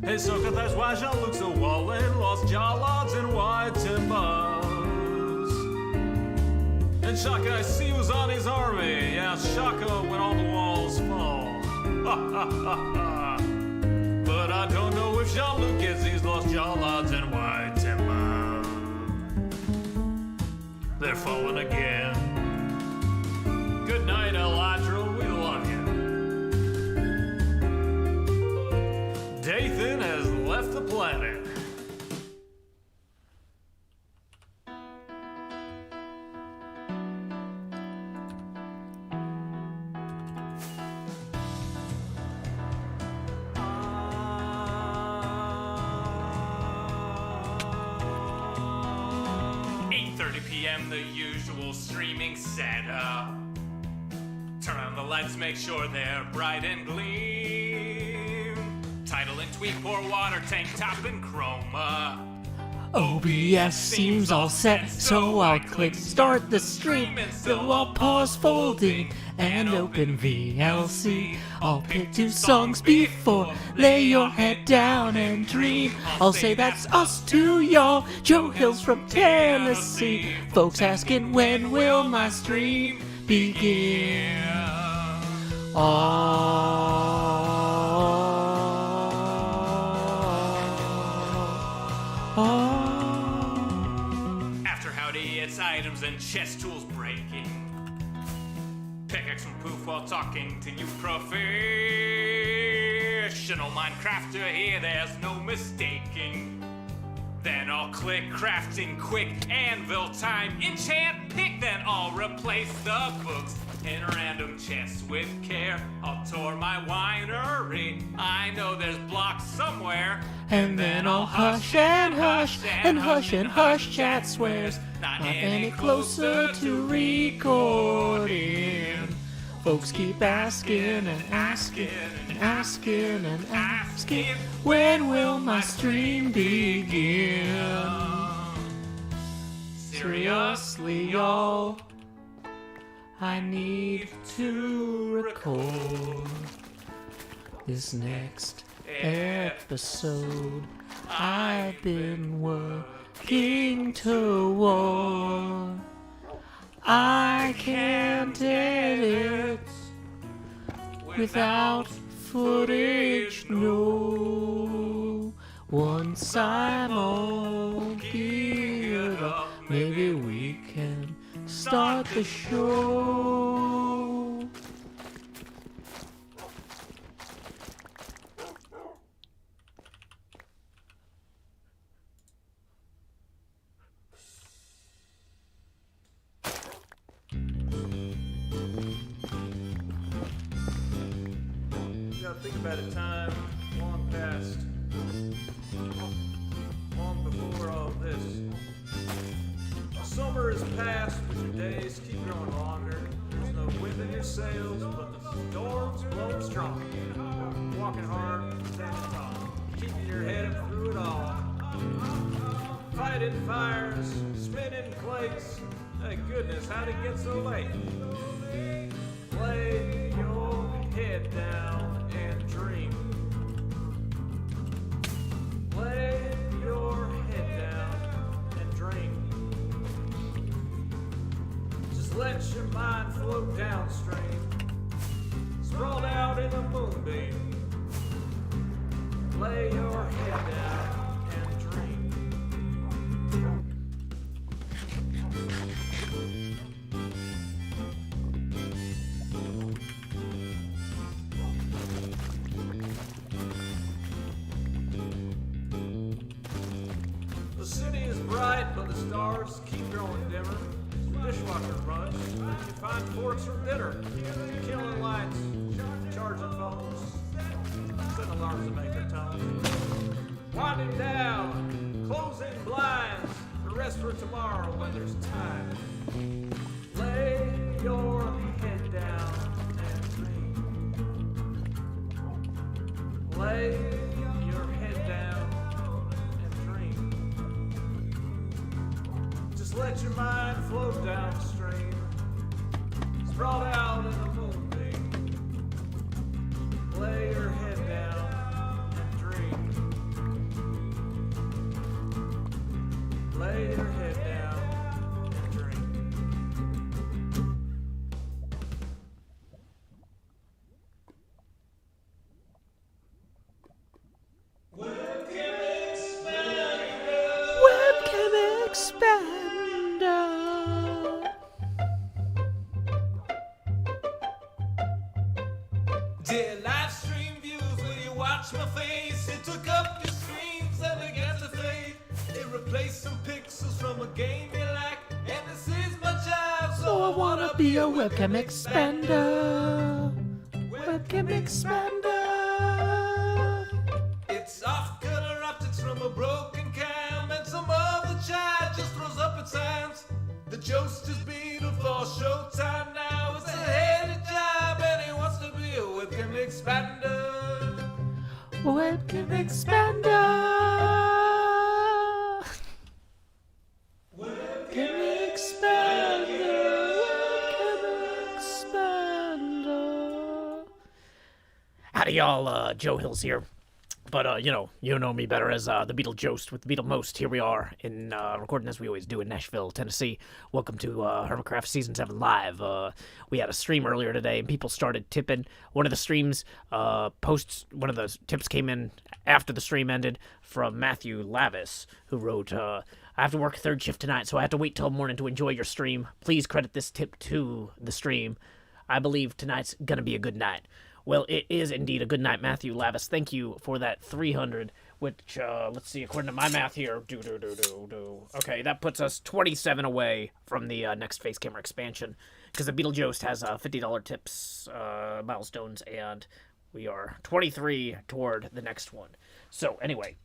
Hey, sucker, that's why Jean-Luc's a wallet, lost jawlogs and white timbers. And Shaka, I see was on his army. Yeah, Shaka when all the walls fall. Ha ha ha ha. But I don't know if Jean-Luc gets these lost jawlogs and white timbers. They're falling again. Good night, Elytra, we love you. Dathan has left the planet. PM, the usual streaming setup. Turn on the lights, make sure they're bright and gleam. Title and tweet, pour water, tank top and chroma. OBS seems all set, so I'll click start the stream. So I'll pause folding and open VLC. I'll pick 2 songs before lay your head down and dream. I'll say that's us to y'all, Joe Hill's from Tennessee. Folks asking when will my stream begin? After howdy, it's items and chess tools breaking. Pickaxe from poof while talking to you professional Minecrafter here, there's no mistaking. Then I'll click crafting quick, anvil time, enchant, pick, then I'll replace the books in random chests with care. I'll tour my winery, I know there's blocks somewhere. And then I'll hush and hush and hush and hush, chat swears not any closer to recording. Folks keep asking and asking and asking and asking, when will my stream begin? Seriously, y'all, I need to record this next episode. I've been working toward. I can't edit without footage, no. Once I'm all geared up, maybe we can start the show. Think about a time long past, long before all this. Summer is past, but your days keep growing longer. There's no wind in your sails, but the storms blow strong. Walking hard, standing tall, keeping your head up through it all. Fighting fires, spinning plates. Hey goodness, how'd it get so late? Lay your head down and dream. Lay your head down and dream. Just let your mind float downstream. Sprawled out in a moonbeam. Lay your head down and dream. The city is bright, but the stars keep growing dimmer. Dishwasher runs, you find forks for dinner. Killing lights, charging phones, setting alarms to make their tone. Winding down, closing blinds, the rest for tomorrow when there's time. Lay your head down and dream. Lay your head down and dream. Just let your mind float downstream. Sprawled out in the moonbeam. Lay your head down and dream. watch my face. It took up your streams and began to fade. It replaced some pixels from a game you like. And this is my job, so I wanna be a webcam expander. Webcam expander. It's off-color optics from a broken cam, and some other child just throws up its hands. The Jost is Beetle for showtime now. It's a heady job, and he wants to be a webcam expander. Webcam expander. Webcam expander. Webcam expander. Howdy, y'all. Joe Hills here. But, you know me better as the Beetlejhost with the Beetlemost. Here we are in recording as we always do in Nashville, Tennessee. Welcome to HermitCraft Season 7 Live. We had a stream earlier today, and people started tipping. One of the streams one of the tips came in after the stream ended from Matthew Lavis, who wrote, I have to work third shift tonight, so I have to wait till morning to enjoy your stream. Please credit this tip to the stream. I believe tonight's going to be a good night. Well, it is indeed a good night, Matthew Lavis. Thank you for that 300, which, let's see, according to my math here, okay, that puts us 27 away from the next face camera expansion, because the Beetlejost has $50 tips, milestones, and we are 23 toward the next one. So, anyway,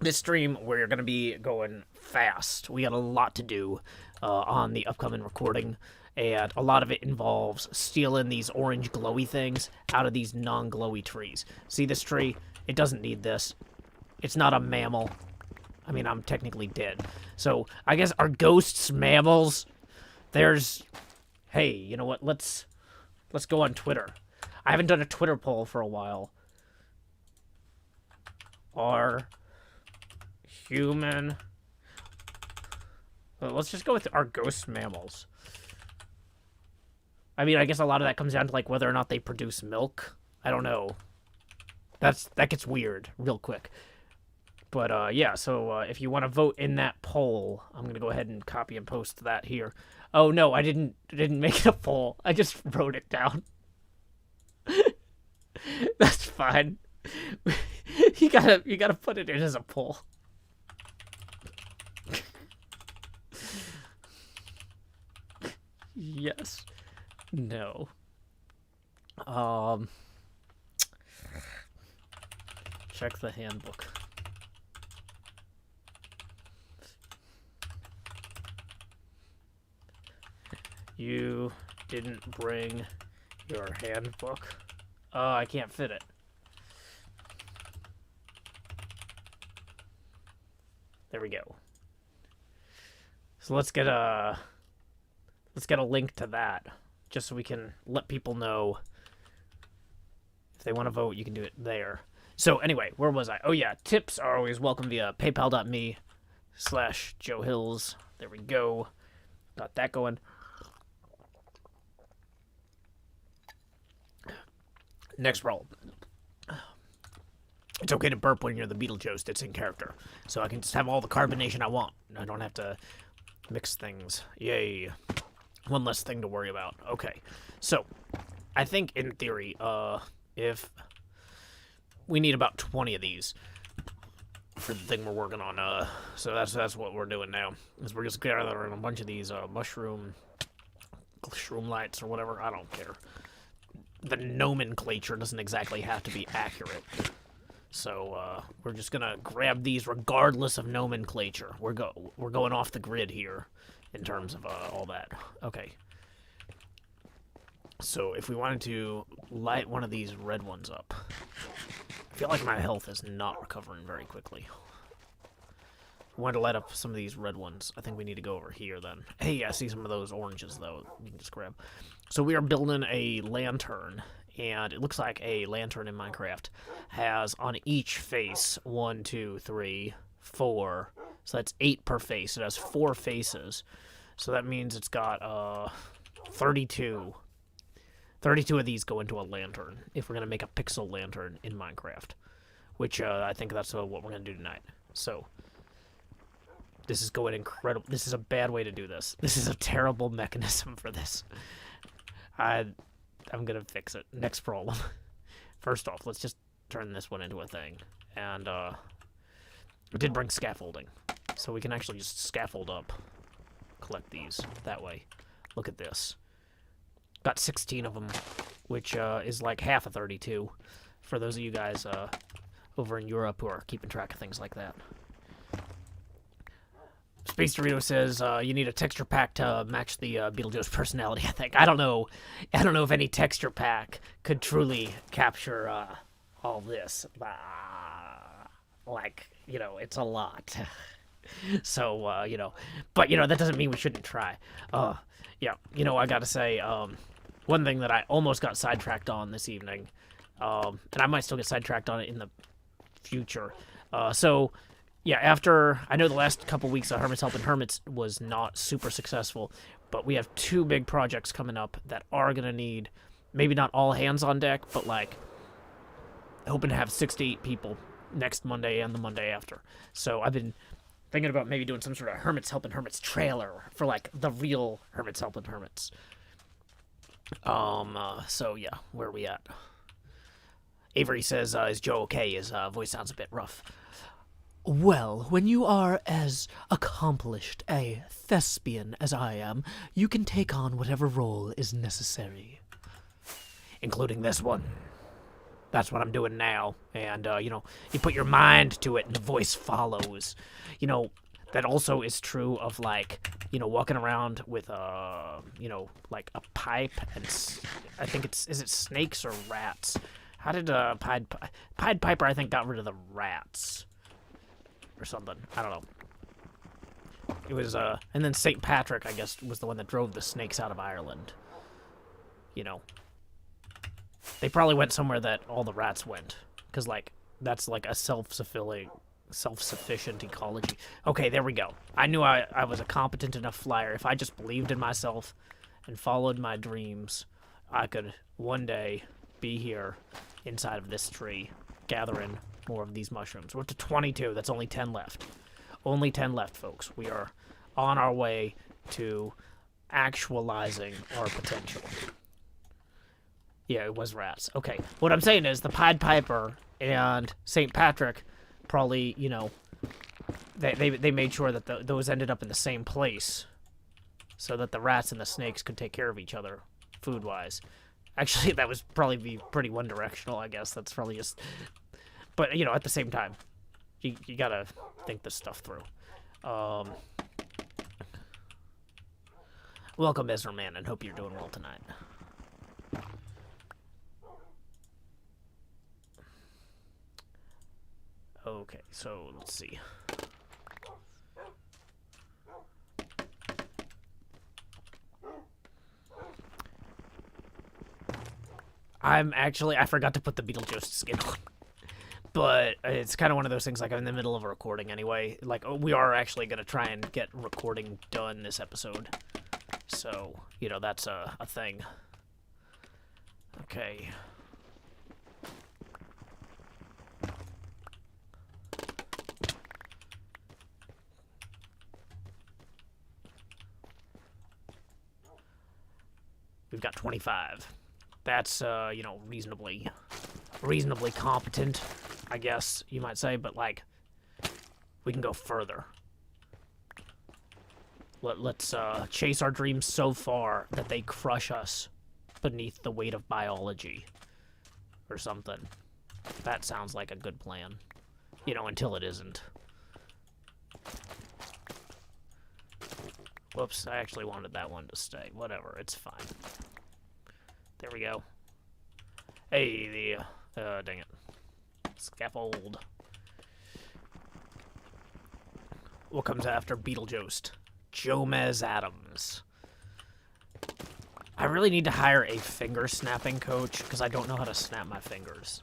this stream, we're going to be going fast. We got a lot to do on the upcoming recording. And a lot of it involves stealing these orange glowy things out of these non-glowy trees. See this tree? It doesn't need this. It's not a mammal. I mean, I'm technically dead. So, I guess are ghosts mammals? Hey, you know what? Let's go on Twitter. I haven't done a Twitter poll for a while. Are human... Well, let's just go with are ghosts mammals. I mean, I guess a lot of that comes down to, like, whether or not they produce milk. I don't know. That gets weird real quick. But, yeah, so if you want to vote in that poll, I'm going to go ahead and copy and post that here. Oh, no, I didn't make it a poll. I just wrote it down. That's fine. you gotta put it in as a poll. Yes. No. Check the handbook. You didn't bring your handbook? I can't fit it. There we go. So let's get a link to that. Just so we can let people know if they want to vote, you can do it there. So anyway, where was I? Oh yeah, tips are always welcome via paypal.me/Joe Hills. There we go. Got that going. Next roll. It's okay to burp when you're the Beetlejost. It's in character. So I can just have all the carbonation I want. I don't have to mix things. Yay. One less thing to worry about. Okay, so I think in theory, if we need about 20 of these for the thing we're working on, so that's what we're doing now. Is we're just gathering a bunch of these shroom lights or whatever. I don't care. The nomenclature doesn't exactly have to be accurate. So we're just gonna grab these regardless of nomenclature. We're going off the grid here. In terms of all that. Okay. So if we wanted to light one of these red ones up. I feel like my health is not recovering very quickly. We wanted to light up some of these red ones. I think we need to go over here then. Hey, I see some of those oranges though. You can just grab. So we are building a lantern. And it looks like a lantern in Minecraft has on each face 1, 2, 3, 4. So that's 8 per face. It has 4 faces. So that means it's got 32. 32 of these go into a lantern if we're going to make a pixel lantern in Minecraft. Which I think that's what we're going to do tonight. So this is going incredible. This is a bad way to do this. This is a terrible mechanism for this. I'm going to fix it. Next problem. First off, let's just turn this one into a thing. And, it did bring scaffolding. So we can actually just scaffold up. Collect these that way. Look at this. Got 16 of them, which is like half of 32 for those of you guys over in Europe who are keeping track of things like that. Space Dorito says you need a texture pack to match the Beetlejuice personality. I think I don't know if any texture pack could truly capture all this. Like, you know, it's a lot. So you know, but you know that doesn't mean we shouldn't try. Yeah, you know, I gotta say, one thing that I almost got sidetracked on this evening, and I might still get sidetracked on it in the future. So, yeah, after, I know the last couple weeks of Hermit's Helping Hermits was not super successful, but we have 2 big projects coming up that are gonna need, maybe not all hands on deck, but like, hoping to have 6 to 8 people next Monday and the Monday after. So I've been thinking about maybe doing some sort of Hermit's Helping Hermits trailer for like the real Hermit's Helping Hermits. So yeah, where are we at? Avery says, is Joe okay? His voice sounds a bit rough. Well, when you are as accomplished a thespian as I am, you can take on whatever role is necessary. Including this one. That's what I'm doing now. And, you know, you put your mind to it and the voice follows. You know, that also is true of, like, you know, walking around with, you know, like a pipe and I think is it snakes or rats? How did, Pied Piper, I think, got rid of the rats or something. I don't know. It was, and then St. Patrick, I guess, was the one that drove the snakes out of Ireland. You know. They probably went somewhere that all the rats went. Because, like, that's like a self-sufficient ecology. Okay, there we go. I knew I was a competent enough flyer. If I just believed in myself and followed my dreams, I could one day be here inside of this tree, gathering more of these mushrooms. We're up to 22. That's only 10 left. Only 10 left, folks. We are on our way to actualizing our potential. Yeah, it was rats. Okay. What I'm saying is the Pied Piper and St. Patrick probably, you know, they made sure that those ended up in the same place so that the rats and the snakes could take care of each other food-wise. Actually, that would probably be pretty one-directional, I guess. That's probably just... But, you know, at the same time, you gotta think this stuff through. Welcome, Ezra Man, and hope you're doing well tonight. Okay, so let's see. I forgot to put the Beetlejuice skin on. But it's kind of one of those things, like, I'm in the middle of a recording anyway. Like, we are actually going to try and get recording done this episode. So, you know, that's a thing. Okay. We've got 25. That's, you know, reasonably competent, I guess you might say, but, like, we can go further. Let's chase our dreams so far that they crush us beneath the weight of biology or something. That sounds like a good plan. You know, until it isn't. Whoops, I actually wanted that one to stay. Whatever, it's fine. There we go. Hey, dang it. Scaffold. What comes after Beetlejhost? Jomez Adams. I really need to hire a finger snapping coach, because I don't know how to snap my fingers.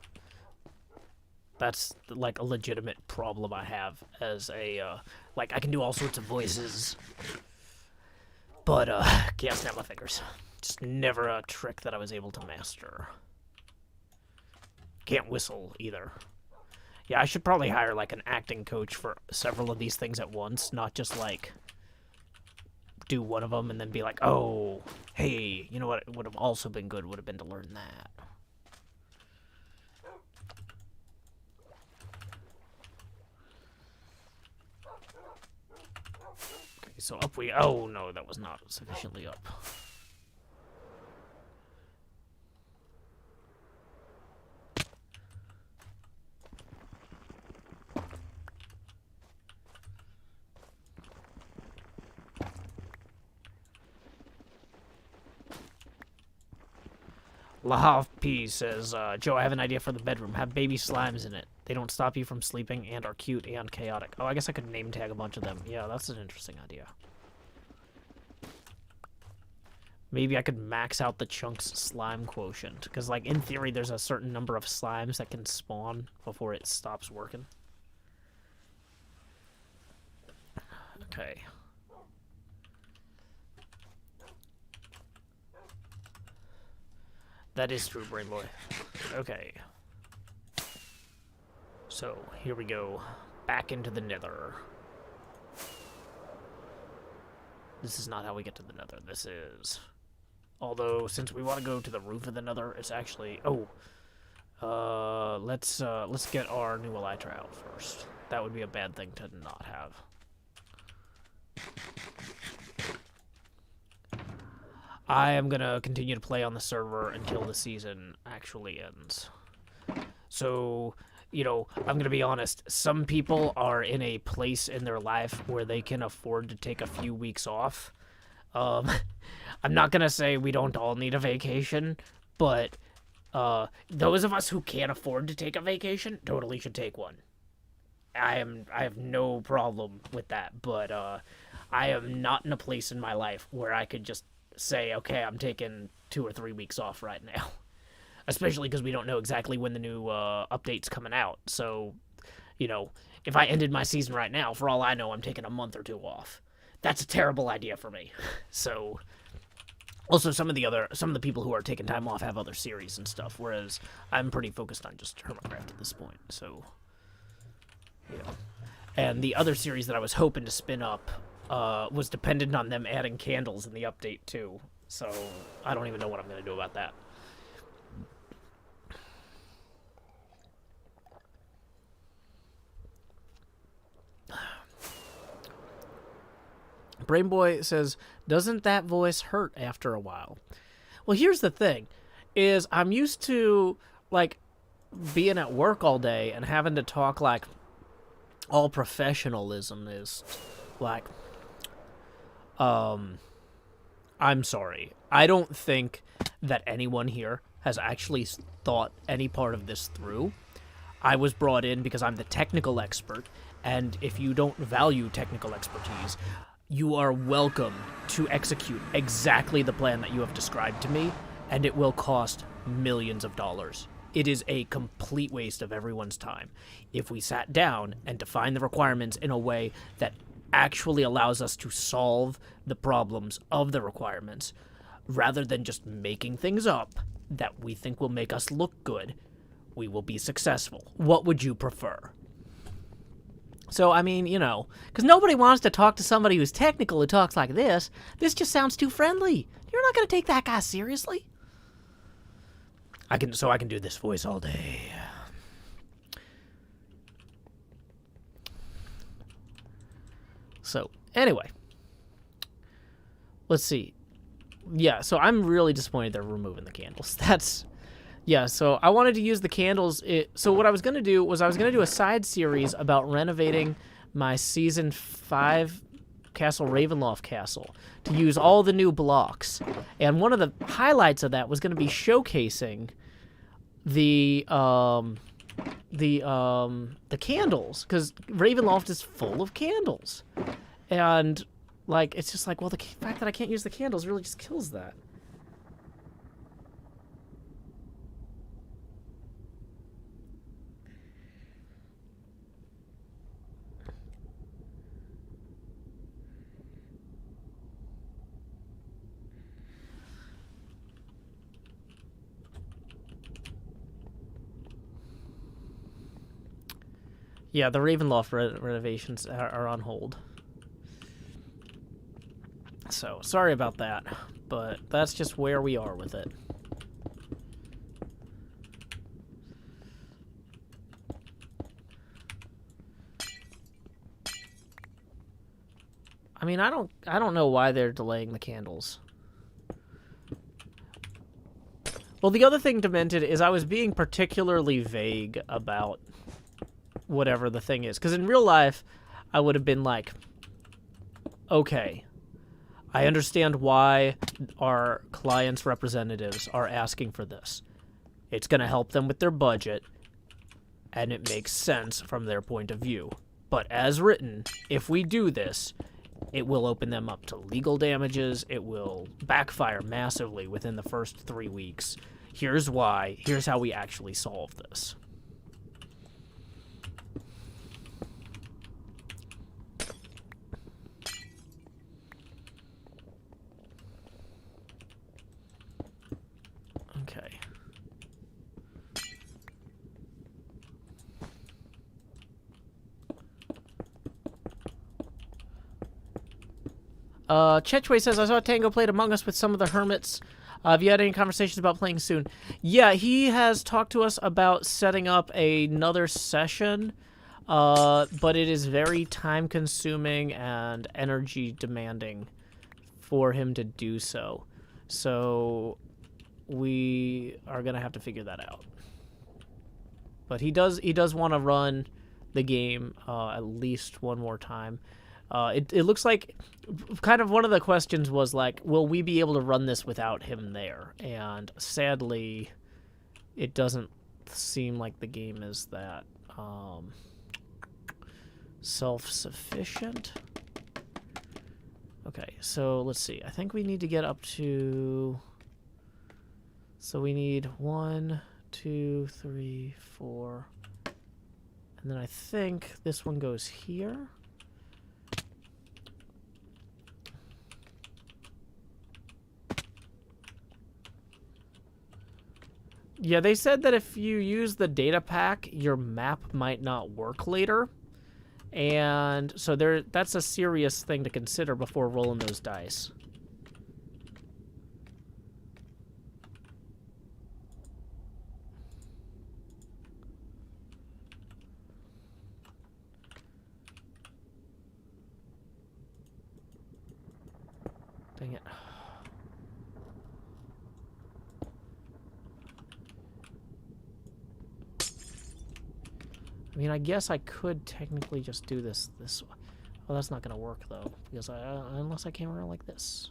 That's, like, a legitimate problem I have as a, like, I can do all sorts of voices, but, can't snap my fingers. Just never a trick that I was able to master. Can't whistle, either. Yeah, I should probably hire, like, an acting coach for several of these things at once, not just, like, do one of them and then be like, oh, hey, you know what would have also been good would have been to learn that. so up we... Oh, no, that was not sufficiently up. Lahav P says, Joe, I have an idea for the bedroom. Have baby slimes in it. They don't stop you from sleeping and are cute and chaotic. Oh, I guess I could name tag a bunch of them. Yeah, that's an interesting idea. Maybe I could max out the chunks slime quotient. Because, like, in theory, there's a certain number of slimes that can spawn before it stops working. Okay. That is true, Brain Boy. Okay. So, here we go. Back into the nether. This is not how we get to the nether. This is... Although, since we want to go to the roof of the nether, it's actually... Oh. Let's get our new elytra out first. That would be a bad thing to not have. I am going to continue to play on the server until the season actually ends. So, you know, I'm going to be honest. Some people are in a place in their life where they can afford to take a few weeks off. I'm not going to say we don't all need a vacation, but those of us who can't afford to take a vacation totally should take one. I have no problem with that, but I am not in a place in my life where I could just say, okay, I'm taking 2 or 3 weeks off right now. Especially because we don't know exactly when the new update's coming out. So, you know, if I ended my season right now, for all I know, I'm taking a month or 2 off. That's a terrible idea for me. So, also some of the people who are taking time off have other series and stuff, whereas I'm pretty focused on just HermitCraft at this point. So, yeah. And the other series that I was hoping to spin up was dependent on them adding candles in the update too. So I don't even know what I'm going to do about that. Brainboy says, doesn't that voice hurt after a while? Well, here's the thing, is I'm used to, like, being at work all day and having to talk, like, all professionalism is, like, I'm sorry. I don't think that anyone here has actually thought any part of this through. I was brought in because I'm the technical expert, and if you don't value technical expertise, you are welcome to execute exactly the plan that you have described to me, and it will cost millions of dollars. It is a complete waste of everyone's time. If we sat down and defined the requirements in a way that actually allows us to solve the problems of the requirements, rather than just making things up that we think will make us look good, we will be successful. What would you prefer? So, I mean, you know, because nobody wants to talk to somebody who's technical who talks like this. This just sounds too friendly. You're not going to take that guy seriously. I can do this voice all day. So, anyway. Let's see. Yeah, so I'm really disappointed they're removing the candles. Yeah, so I wanted to use the candles. So what I was going to do was I was going to do a side series about renovating my Season 5 Castle Ravenloft castle to use all the new blocks. And one of the highlights of that was going to be showcasing the candles, because Ravenloft is full of candles. And, like, it's just like, well, the fact that I can't use the candles really just kills that. Yeah, the Ravenloft renovations are on hold. So, sorry about that, but that's just where we are with it. I mean, I don't know why they're delaying the candles. Well, the other thing, Demented, is I was being particularly vague about whatever the thing is. Because in real life, I would have been like, okay, I understand why our clients' representatives are asking for this. It's going to help them with their budget, and it makes sense from their point of view. But as written, if we do this, it will open them up to legal damages. It will backfire massively within the first 3 weeks. Here's why. Here's how we actually solve this. Okay. Chechway says, I saw Tango played Among Us with some of the hermits. Have you had any conversations about playing soon? Yeah, he has talked to us about setting up another session, but it is very time-consuming and energy-demanding for him to do so. So we are going to have to figure that out. But he does want to run the game at least one more time. It looks like kind of one of the questions was like, will we be able to run this without him there? And sadly, it doesn't seem like the game is that self-sufficient. Okay, so let's see. I think we need to get up to... So we need 1, 2, 3, 4. And then I think this one goes here. Yeah, they said that if you use the data pack, your map might not work later. And so that's a serious thing to consider before rolling those dice. Dang it. I mean, I guess I could technically just do this way. Oh, that's not going to work, though, because unless I came around like this.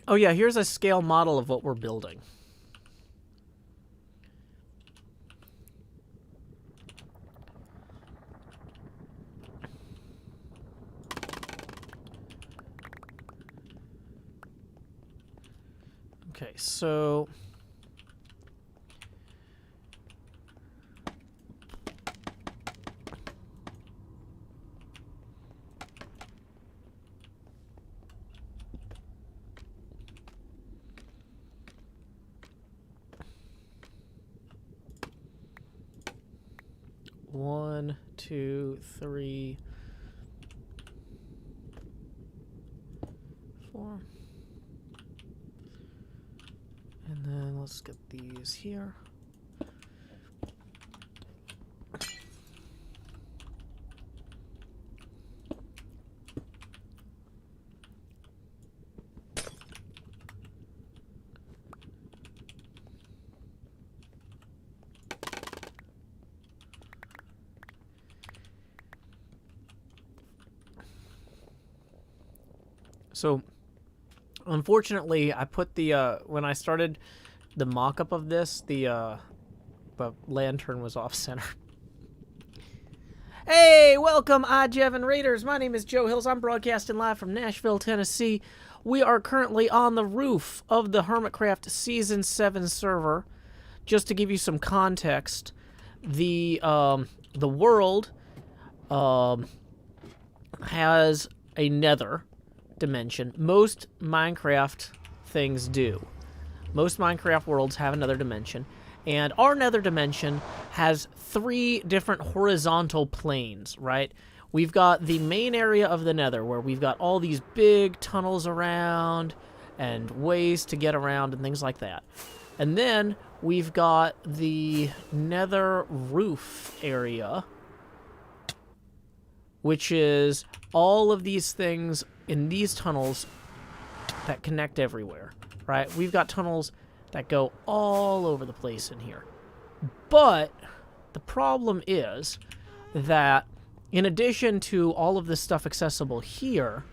Oh yeah, here's a scale model of what we're building. Okay, so... One, two, three, 4. And then let's get these here. So, unfortunately, I put the, when I started the mock-up of this, the lantern was off-center. Hey, welcome, Oddjev and Raiders. My name is Joe Hills. I'm broadcasting live from Nashville, Tennessee. We are currently on the roof of the HermitCraft Season 7 server. Just to give you some context, the world has a nether dimension. Most Minecraft things do. Most Minecraft worlds have a nether dimension, and our nether dimension has 3 different horizontal planes, right? We've got the main area of the nether where we've got all these big tunnels around and ways to get around and things like that. And then we've got the nether roof area, which is all of these things in these tunnels that connect everywhere, right? We've got tunnels that go all over the place in here. But the problem is that in addition to all of this stuff accessible here,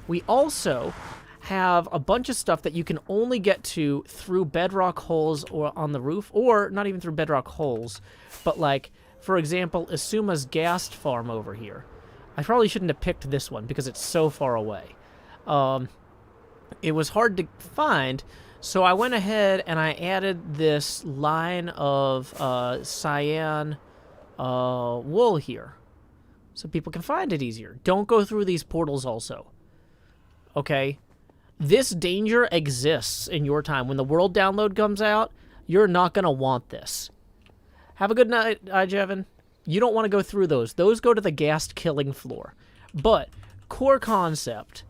we also have a bunch of stuff that you can only get to through bedrock holes or on the roof, or not even through bedrock holes, but like, for example, Isuma's ghast farm over here. I probably shouldn't have picked this one because it's so far away. It was hard to find, so I went ahead and I added this line of cyan wool here so people can find it easier. Don't go through these portals also. Okay? This danger exists in your time. When the world download comes out, you're not going to want this. Have a good night, Jevin. You don't want to go through those. Those go to the ghast killing floor. But, core concept,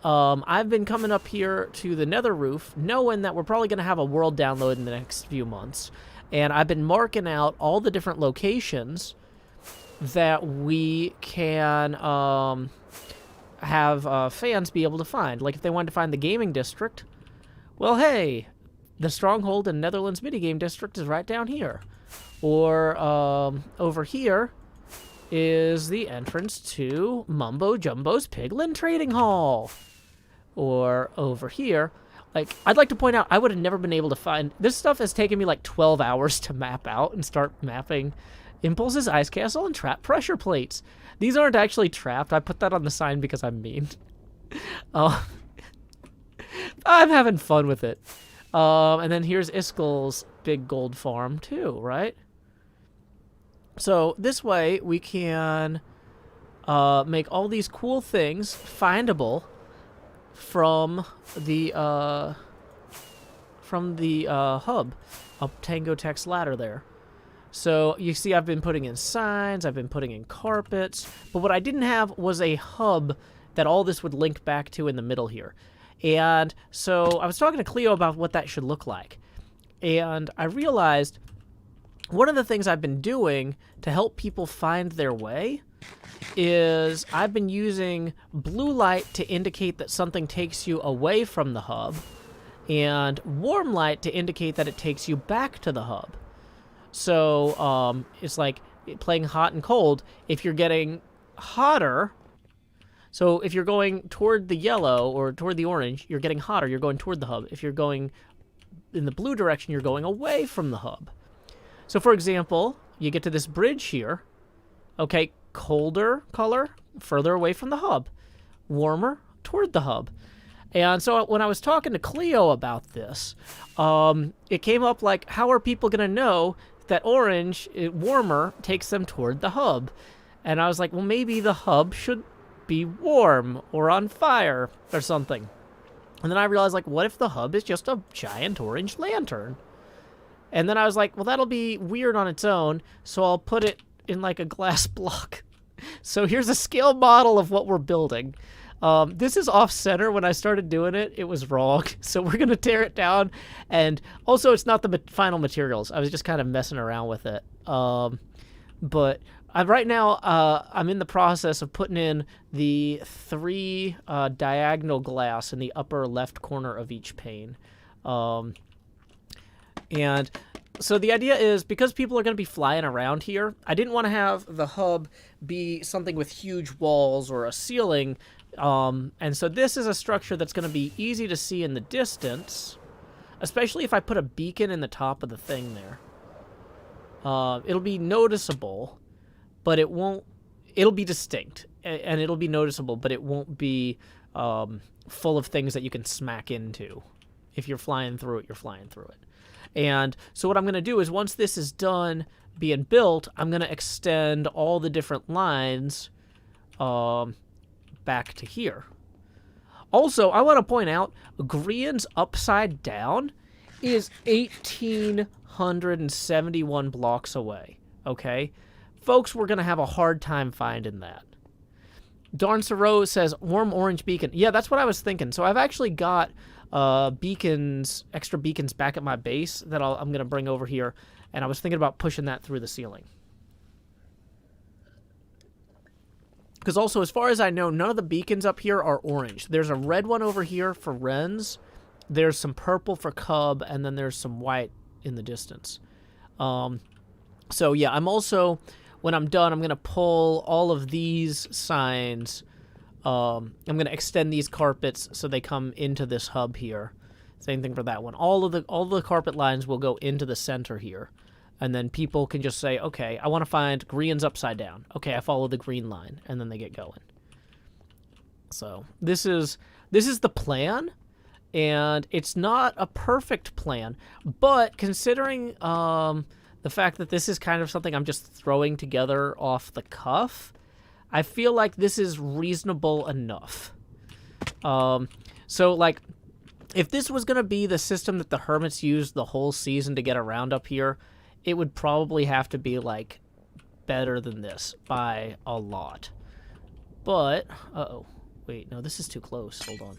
I've been coming up here to the nether roof knowing that we're probably going to have a world download in the next few months. And I've been marking out all the different locations that we can have fans be able to find. Like if they wanted to find the gaming district, well, hey, the Stronghold and Netherlands minigame district is right down here. Or over here is the entrance to Mumbo Jumbo's Piglin Trading Hall. Or over here, like, I'd like to point out, I would have never been able to find... This stuff has taken me like 12 hours to map out and start mapping Impulse's Ice Castle and Trap Pressure Plates. These aren't actually trapped. I put that on the sign because I'm mean. I'm having fun with it. And then here's Iskel's big gold farm too, right? So this way we can make all these cool things findable from the hub up Tango Tech's ladder there. So you see I've been putting in signs, I've been putting in carpets, but what I didn't have was a hub that all this would link back to in the middle here. And so I was talking to Cleo about what that should look like. And I realized one of the things I've been doing to help people find their way is I've been using blue light to indicate that something takes you away from the hub, and warm light to indicate that it takes you back to the hub. So it's like playing hot and cold. If you're getting hotter, so if you're going toward the yellow or toward the orange, you're getting hotter, you're going toward the hub. If you're going in the blue direction, you're going away from the hub. So for example, you get to this bridge here. Okay, colder color, further away from the hub. Warmer, toward the hub. And so when I was talking to Cleo about this, it came up like, how are people going to know that orange, warmer, takes them toward the hub? And I was like, well, maybe the hub should be warm or on fire or something. And then I realized, like, what if the hub is just a giant orange lantern? And then I was like, well, that'll be weird on its own, so I'll put it in like a glass block. So here's a scale model of what we're building. This is off-center. When I started doing it, it was wrong. So we're going to tear it down. And also, it's not the final materials. I was just kind of messing around with it. But right now, I'm in the process of putting in the 3 diagonal glass in the upper left corner of each pane. And so the idea is, because people are going to be flying around here, I didn't want to have the hub be something with huge walls or a ceiling. And so this is a structure that's going to be easy to see in the distance, especially if I put a beacon in the top of the thing there. It'll be noticeable, but it'll be distinct, and it'll be noticeable, but it won't be full of things that you can smack into. If you're flying through it, you're flying through it. And so what I'm going to do is, once this is done being built, I'm going to extend all the different lines back to here. Also, I want to point out, Grian's upside down is 1,871 blocks away, okay? Folks, we're going to have a hard time finding that. Darn Saro says, warm orange beacon. Yeah, that's what I was thinking. So I've actually got beacons, extra beacons back at my base that I'm going to bring over here. And I was thinking about pushing that through the ceiling. Because also, as far as I know, none of the beacons up here are orange. There's a red one over here for wrens. There's some purple for cub. And then there's some white in the distance. So, yeah, I'm also... When I'm done, I'm going to pull all of these signs. I'm going to extend these carpets so they come into this hub here. Same thing for that one. All of the carpet lines will go into the center here. And then people can just say, okay, I want to find green's upside down. Okay, I follow the green line. And then they get going. So this is the plan. And it's not a perfect plan. But considering... the fact that this is kind of something I'm just throwing together off the cuff, I feel like this is reasonable enough. So, like, if this was going to be the system that the Hermits used the whole season to get around up here, it would probably have to be, like, better than this by a lot. But, uh-oh. Wait, no, this is too close. Hold on.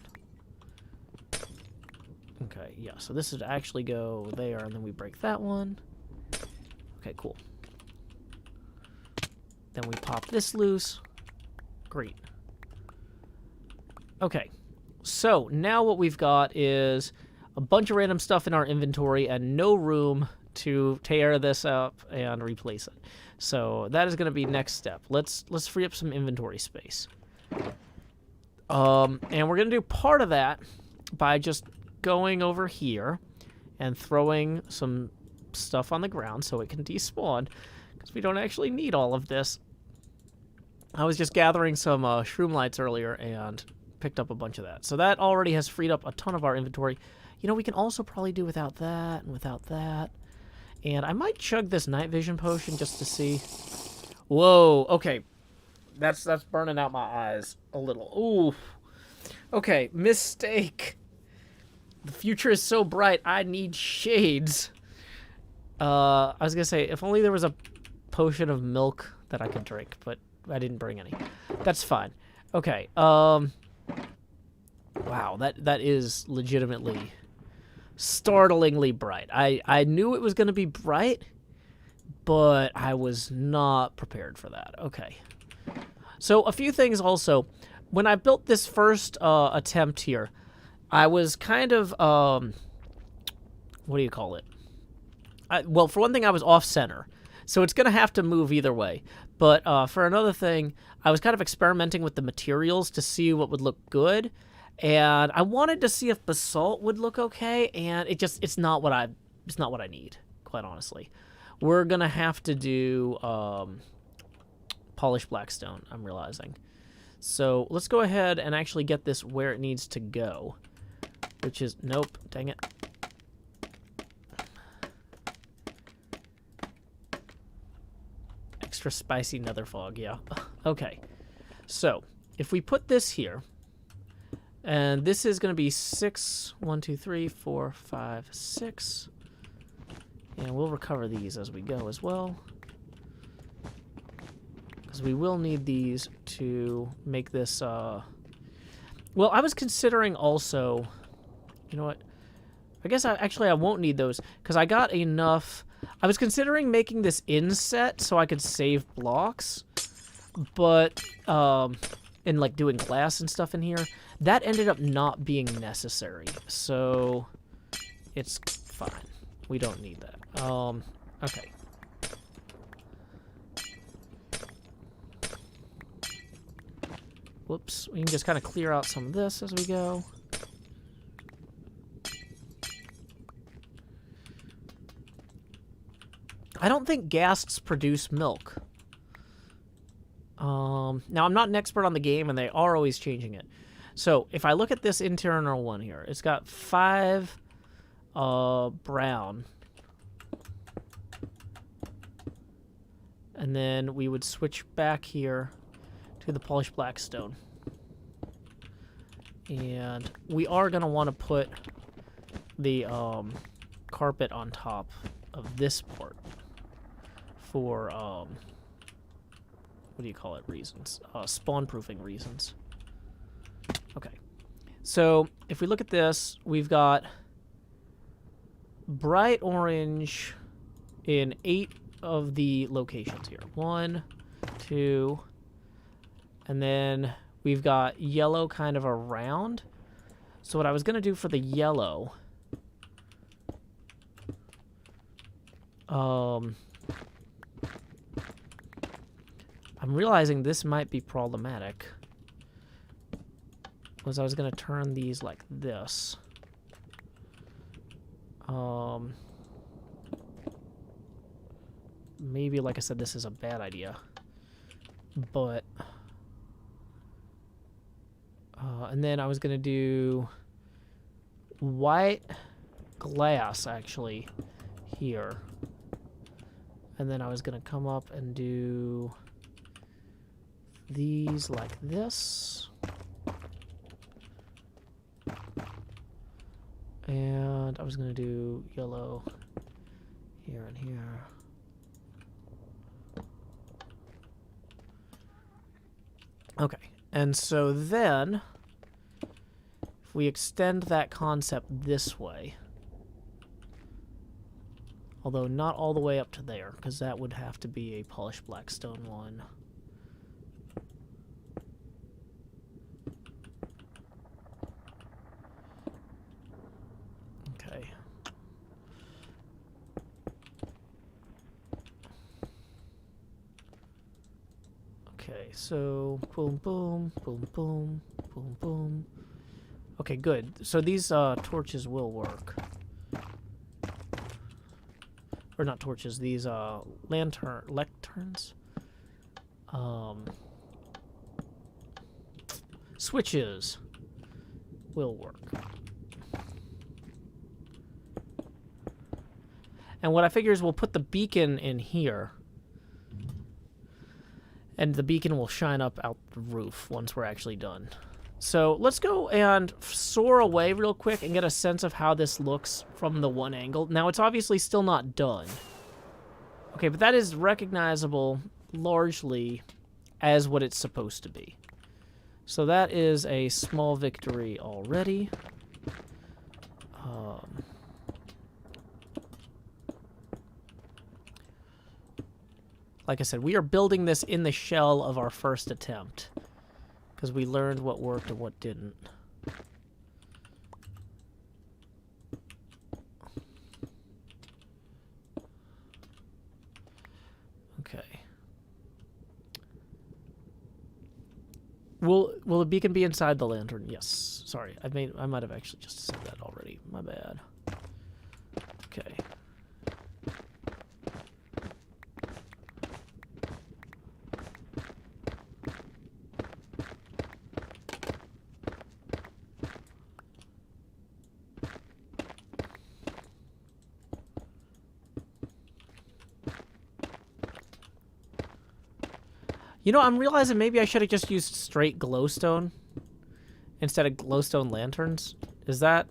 Okay, yeah, so this would actually go there, and then we break that one. Okay, cool. Then we pop this loose. Great. Okay. So, now what we've got is a bunch of random stuff in our inventory and no room to tear this up and replace it. So, that is going to be next step. Let's free up some inventory space. And we're going to do part of that by just going over here and throwing some stuff on the ground so it can despawn, because we don't actually need all of this. I was just gathering some shroom lights earlier and picked up a bunch of that. So that already has freed up a ton of our inventory. You know, we can also probably do without that and without that. And I might chug this night vision potion just to see. Whoa, okay. That's burning out my eyes a little. Ooh. Okay, mistake. The future is so bright, I need shades. I was going to say, if only there was a potion of milk that I could drink, but I didn't bring any. That's fine. Okay, wow, that is legitimately startlingly bright. I knew it was going to be bright, but I was not prepared for that. Okay. So, a few things also. When I built this first attempt here, I was kind of, what do you call it? Well, for one thing, I was off-center, so it's going to have to move either way. But for another thing, I was kind of experimenting with the materials to see what would look good, and I wanted to see if basalt would look okay, and it's not what I need, quite honestly. We're going to have to do polished blackstone, I'm realizing. So let's go ahead and actually get this where it needs to go, which is, nope, dang it. Extra spicy nether fog, yeah. Okay. So, if we put this here, and this is going to be 6, 1, 2, 3, 4, 5, 6. And we'll recover these as we go as well. Because we will need these to make this, Well, I was considering also... You know what? I guess I won't need those, because I got enough... I was considering making this inset so I could save blocks, but, and, like, doing glass and stuff in here. That ended up not being necessary, so it's fine. We don't need that. Okay. Whoops. We can just kind of clear out some of this as we go. I don't think ghasts produce milk. Now, I'm not an expert on the game, and they are always changing it. So, if I look at this internal one here, it's got 5 brown. And then we would switch back here to the polished blackstone. And we are going to want to put the carpet on top of this part for, what do you call it, reasons? Spawn-proofing reasons. Okay. So, if we look at this, we've got bright orange in 8 of the locations here. 1, 2, and then we've got yellow kind of around. So what I was going to do for the yellow... I'm realizing this might be problematic. Was I was going to turn these like this. Maybe, like I said, this is a bad idea. But... and then I was going to do white glass, actually, here. And then I was going to come up and do these like this. And I was going to do yellow here and here. Okay, and so then, if we extend that concept this way, although not all the way up to there, because that would have to be a polished black stone one. Okay. Okay, so boom, boom, boom, boom, boom, boom. Okay, good. So these torches will work. Or not torches, these lecterns. Switches will work. And what I figure is we'll put the beacon in here. And the beacon will shine up out the roof once we're actually done. So let's go and soar away real quick and get a sense of how this looks from the one angle. Now, it's obviously still not done. Okay, but that is recognizable largely as what it's supposed to be. So that is a small victory already. Like I said, we are building this in the shell of our first attempt, because we learned what worked and what didn't. Okay. Will the beacon be inside the lantern? Yes. Sorry, I might have actually just said that already. My bad. Okay. You know, I'm realizing maybe I should have just used straight glowstone instead of glowstone lanterns. Is that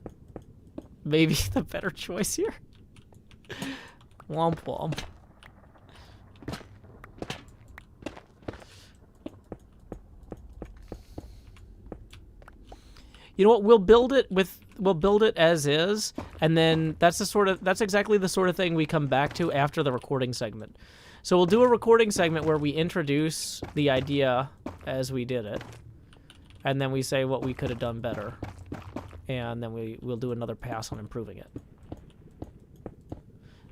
maybe the better choice here? Womp womp. You know what? We'll build it as is, and then that's exactly the sort of thing we come back to after the recording segment. So we'll do a recording segment where we introduce the idea as we did it, and then we say what we could have done better, and then we'll do another pass on improving it.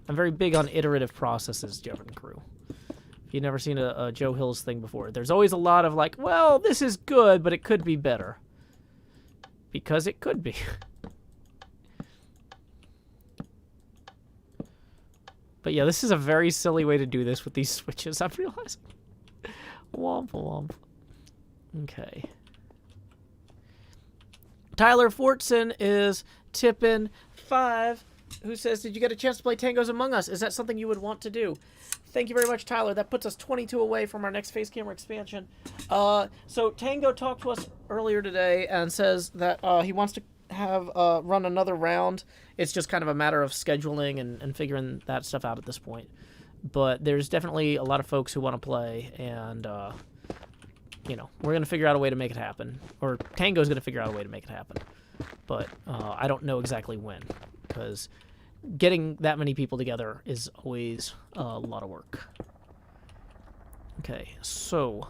I'm very big on iterative processes, Jevon Crew. If you've never seen a Joe Hills thing before, there's always a lot of like, well, this is good, but it could be better. Because it could be. But yeah, this is a very silly way to do this with these switches, I'm realizing. Womp womp. Okay. Tyler Fortson is tipping 5, who says, did you get a chance to play Tangos Among Us? Is that something you would want to do? Thank you very much, Tyler. That puts us 22 away from our next face camera expansion. So Tango talked to us earlier today and says that he wants to have run another round. It's just kind of a matter of scheduling and figuring that stuff out at this point. But there's definitely a lot of folks who want to play, and you know, we're gonna figure out a way to make it happen, or Tango's gonna figure out a way to make it happen. But I don't know exactly when, because getting that many people together is always a lot of work. Okay, so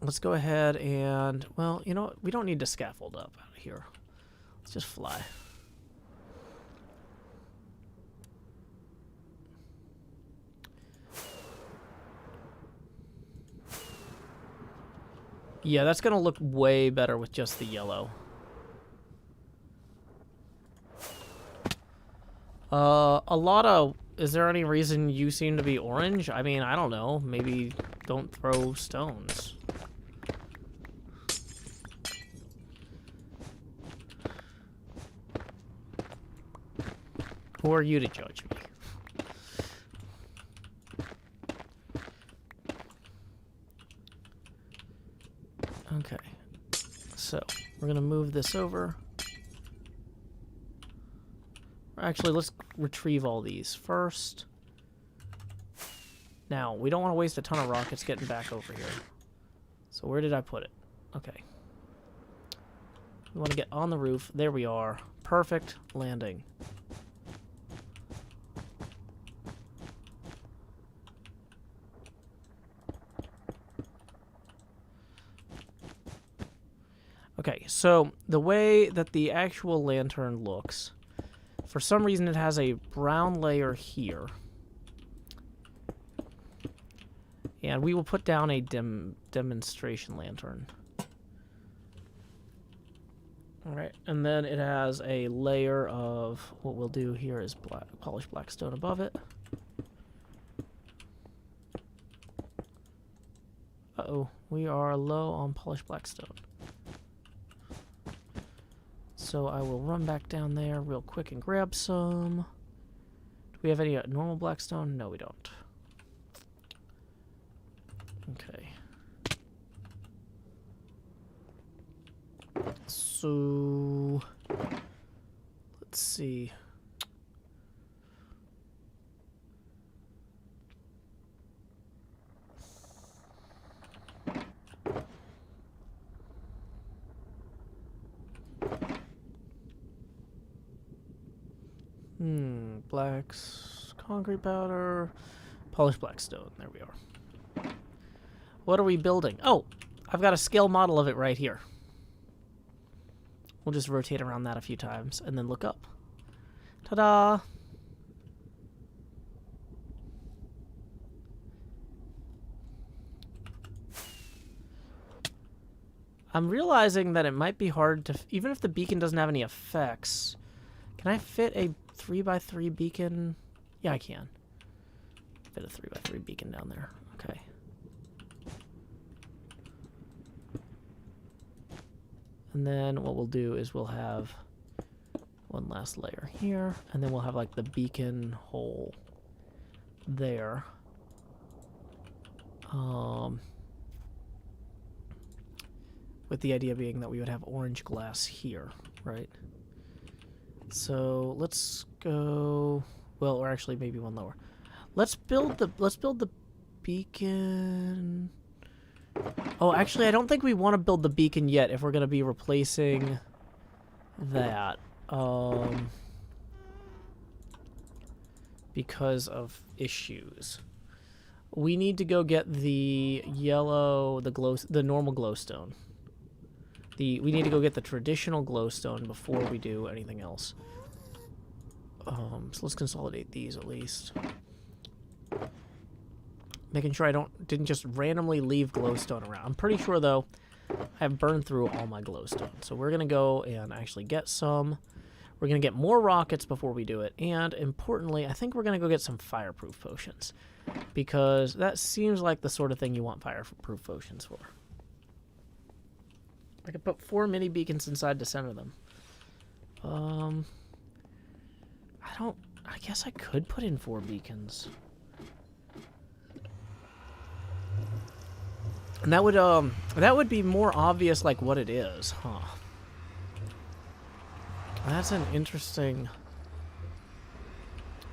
let's go ahead and, well, you know what? We don't need to scaffold up out of here. Let's just fly. Yeah, that's going to look way better with just the yellow. A lot of... Is there any reason you seem to be orange? I mean, I don't know. Maybe don't throw stones. Who are you to judge me? Okay. So, we're going to move this over. Actually, let's retrieve all these first. Now, we don't want to waste a ton of rockets getting back over here. So where did I put it? Okay. We want to get on the roof. There we are. Perfect landing. Okay, so the way that the actual lantern looks... For some reason, it has a brown layer here. And we will put down a demonstration lantern. Alright, and then it has a layer of... What we'll do here is polished black stone above it. Uh-oh, we are low on polished black stone. So I will run back down there real quick and grab some. Do we have any normal blackstone? No, we don't. Okay. So let's see. Blacks, concrete powder, polished blackstone. There we are. What are we building? Oh, I've got a scale model of it right here. We'll just rotate around that a few times and then look up. Ta-da! I'm realizing that it might be hard to, even if the beacon doesn't have any effects, can I fit a 3x3 beacon? Yeah, I can. Fit a 3x3 beacon down there. Okay. And then what we'll do is we'll have one last layer here, and then we'll have like the beacon hole there. With the idea being that we would have orange glass here, right? So let's go, well, or actually maybe one lower. Let's build the beacon. Oh, actually, I don't think we want to build the beacon yet if we're going to be replacing that. Because of issues. We need to go get the yellow, the normal glowstone. We need to go get the traditional glowstone before we do anything else. So let's consolidate these at least. Making sure I didn't just randomly leave glowstone around. I'm pretty sure though I've burned through all my glowstone. So we're gonna go and actually get some. We're gonna get more rockets before we do it, and importantly, I think we're gonna go get some fireproof potions, because that seems like the sort of thing you want fireproof potions for. I could put 4 mini beacons inside to center them. I guess I could put in 4 beacons. And that would be more obvious, like what it is, huh? That's an interesting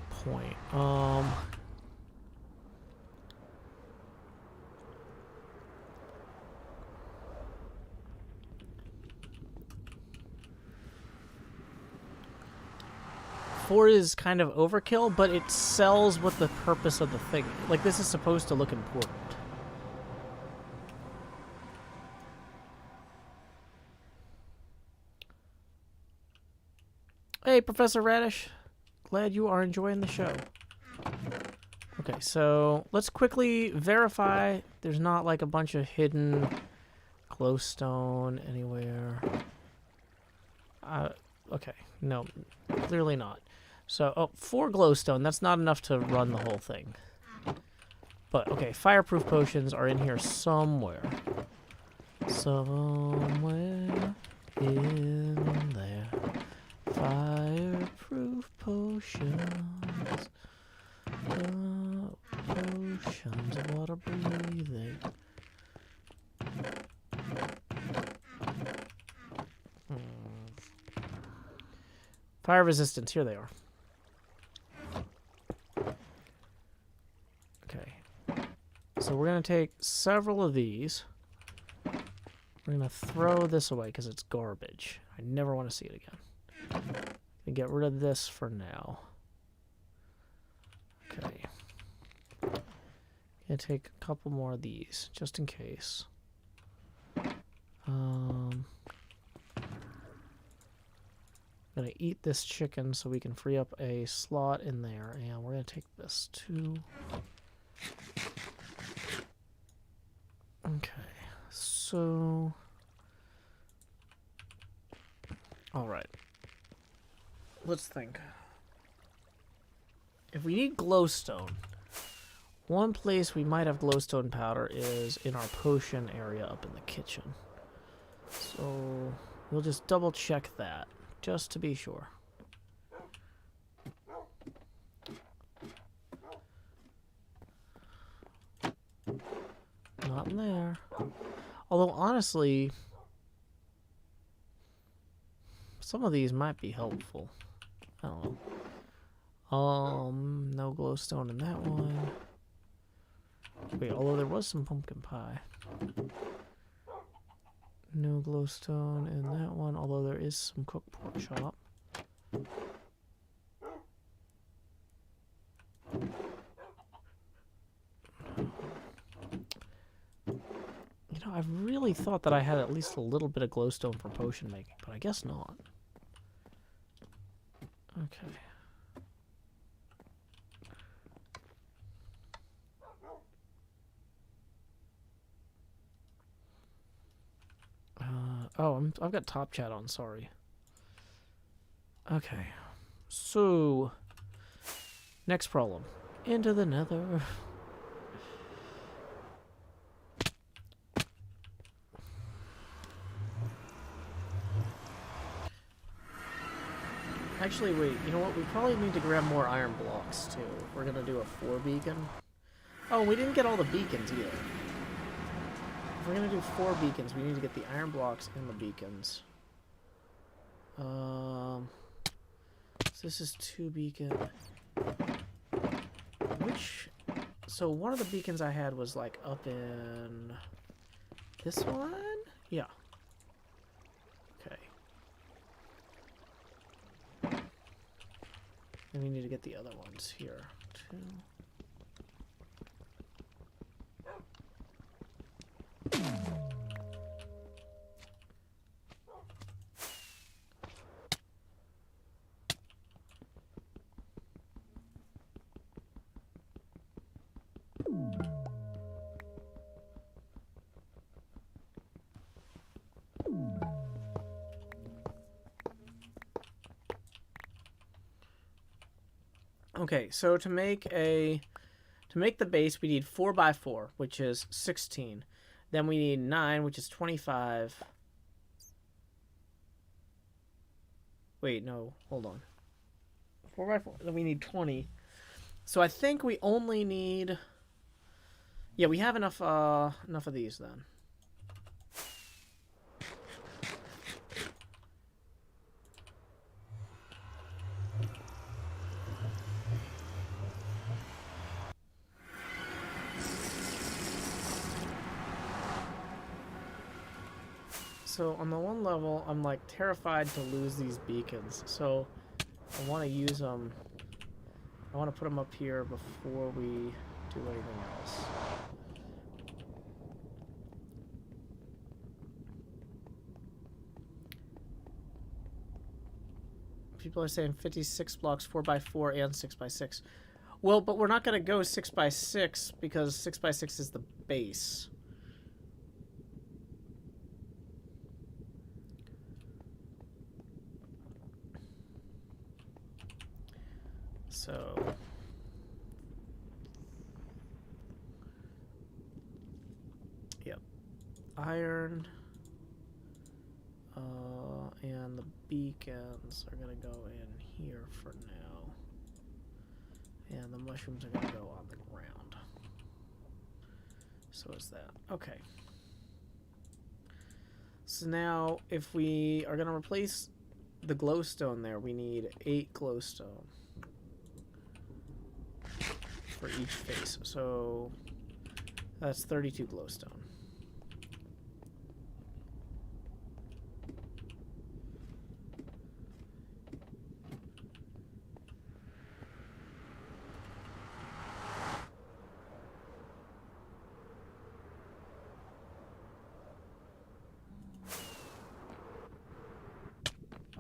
point. 4 is kind of overkill, but it sells what the purpose of the thing. Like, this is supposed to look important. Hey, Professor Radish. Glad you are enjoying the show. Okay, so let's quickly verify there's not like a bunch of hidden glowstone anywhere. Okay, no, clearly not. So, 4 glowstone. That's not enough to run the whole thing. But, okay, fireproof potions are in here somewhere. Somewhere in there. Fireproof potions. Potions of water breathing. Fire resistance. Here they are. Okay. So we're going to take several of these. We're going to throw this away because it's garbage. I never want to see it again. And get rid of this for now. Okay. Gonna take a couple more of these, just in case. Gonna eat this chicken so we can free up a slot in there, and we're gonna take this too. Okay, so... Alright. Let's think. If we need glowstone, one place we might have glowstone powder is in our potion area up in the kitchen. So we'll just double check that, just to be sure. Not in there. Although, honestly, some of these might be helpful. I don't know. No glowstone in that one. Wait, although there was some pumpkin pie. No glowstone in that one, although there is some cooked pork chop. You know, I really thought that I had at least a little bit of glowstone for potion making, but I guess not. Okay. I've got top chat on, sorry. Okay. So, next problem. Into the nether. Actually, wait, you know what? We probably need to grab more iron blocks, too. We're gonna do a 4 beacon. Oh, we didn't get all the beacons either. If we're gonna do 4 beacons, we need to get the iron blocks and the beacons. So this is 2 beacon. So one of the beacons I had was like up in this one? Yeah. Okay. And we need to get the other ones here, too. Okay, so to make the base, we need 4 by 4, which is 16. Then we need 9, which is 25. Wait, no, hold on. 4 by 4, then we need 20. So I think we only need Yeah, we have enough enough of these then. So on the one level, I'm like terrified to lose these beacons. So I want to use them. I want to put them up here before we do anything else. People are saying 56 blocks, 4x4 and 6x6. Well, but we're not going to go 6x6 because 6x6 is the base. So yep, iron, and the beacons are gonna go in here for now, and the mushrooms are gonna go on the ground. So is that okay? So now, if we are gonna replace the glowstone there, we need 8 glowstone for each face. So that's 32 glowstone.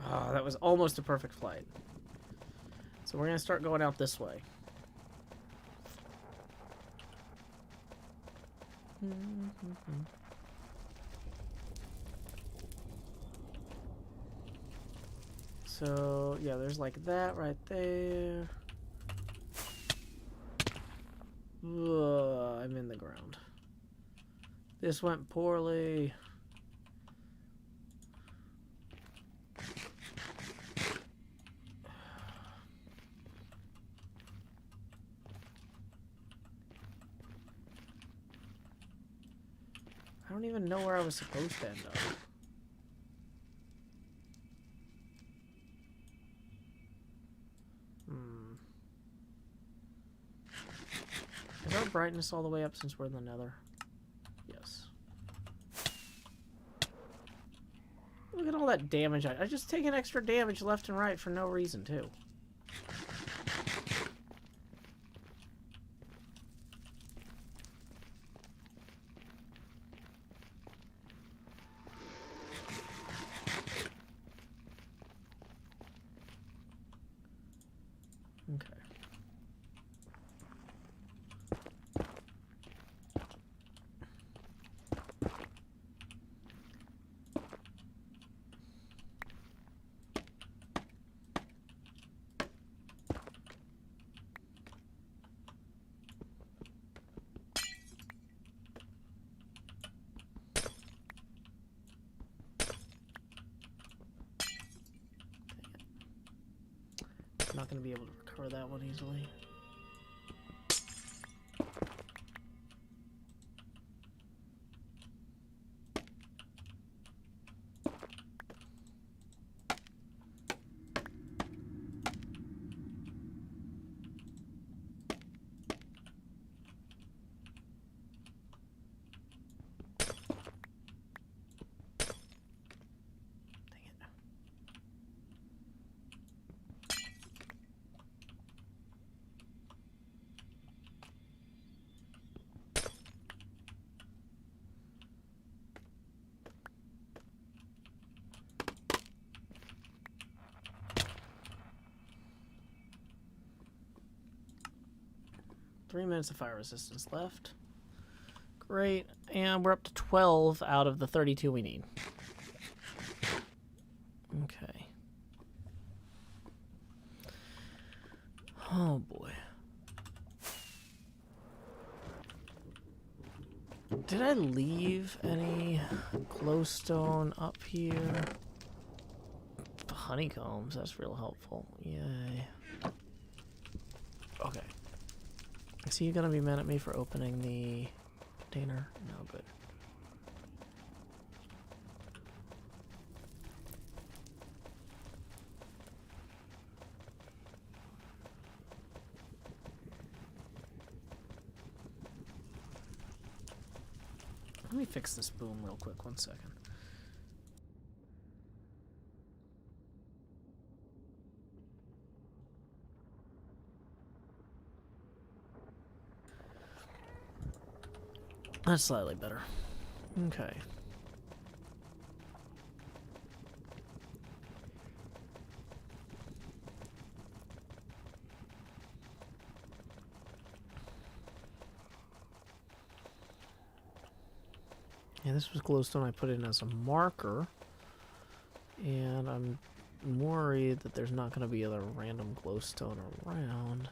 Oh, that was almost a perfect flight. So we're going to start going out this way. So, yeah, there's like that right there. Ugh, I'm in the ground. This went poorly. I don't even know where I was supposed to end up. Is our brightness all the way up since we're in the nether? Yes. Look at all that damage. I just taken extra damage left and right for no reason, too. Okay. I'm not going to be able to recover that one easily. Dang it. 3 minutes of fire resistance left. Great. And we're up to 12 out of the 32 we need. Okay. Oh boy. Did I leave any glowstone up here? Honeycombs, that's real helpful. Yay. Okay. So you're gonna be mad at me for opening the container? No, good. Let me fix this boom real quick, 1 second. That's slightly better. Okay. Yeah, this was glowstone I put in as a marker. And I'm worried that there's not going to be other random glowstone around.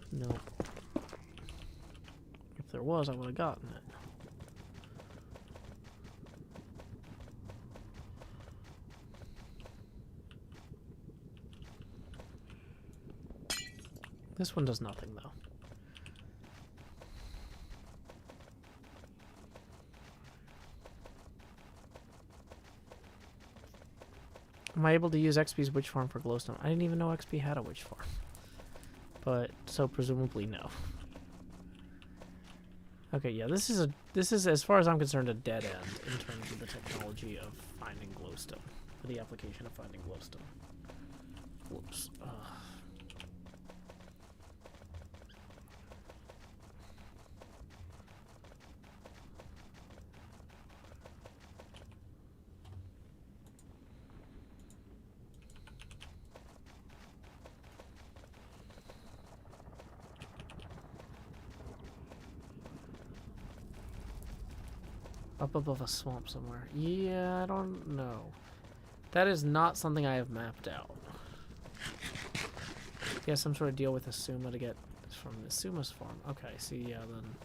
Nope. If there was, I would have gotten it. This one does nothing, though. Am I able to use XP's witch farm for glowstone? I didn't even know XP had a witch farm. But, so presumably no. Okay, yeah, this is, as far as I'm concerned, a dead end in terms of the technology of finding glowstone. For the application of finding glowstone. Whoops. Up above a swamp somewhere. Yeah, I don't know. That is not something I have mapped out. Yeah, some sort of deal with Asuma to get from Asuma's farm. Okay, see, yeah, then.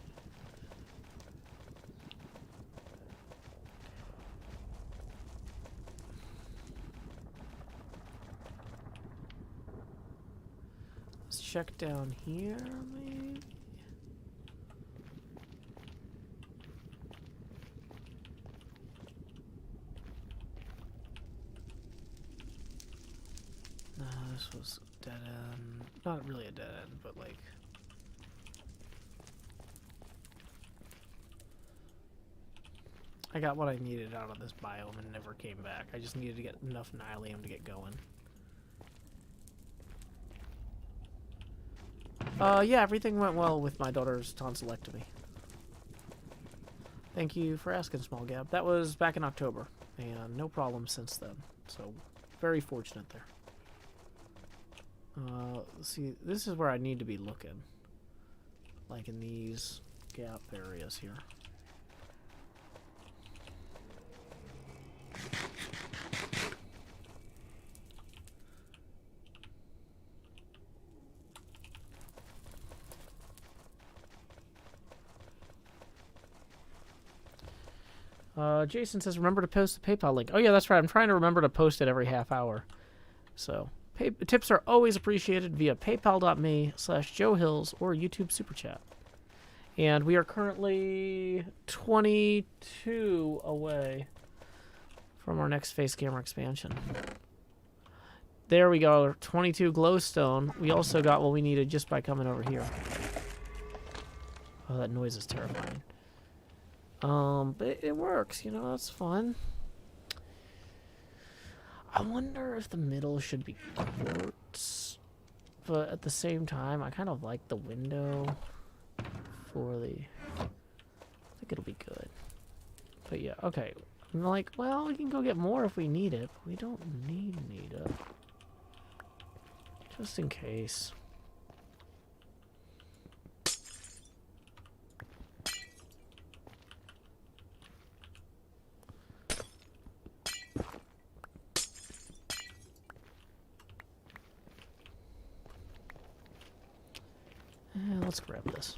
Let's check down here, maybe? No, this was a dead end. Not really a dead end, but like. I got what I needed out of this biome and never came back. I just needed to get enough Nylium to get going. Yeah, everything went well with my daughter's tonsillectomy. Thank you for asking, Small Gab. That was back in October, and no problem since then. So, very fortunate there. See, this is where I need to be looking. Like in these gap areas here. Jason says, remember to post the PayPal link. Oh, yeah, that's right. I'm trying to remember to post it every half hour. So, tips are always appreciated via paypal.me/JoeHills or YouTube Super Chat. And we are currently 22 away from our next face camera expansion. There we go. 22 glowstone. We also got what we needed just by coming over here. Oh, that noise is terrifying. But it works, you know, that's fun. I wonder if the middle should be quartz, but at the same time, I kind of like the window for the, I think it'll be good. But yeah, okay. I'm like, well, we can go get more if we need it, but we don't need it. Just in case. Let's grab this.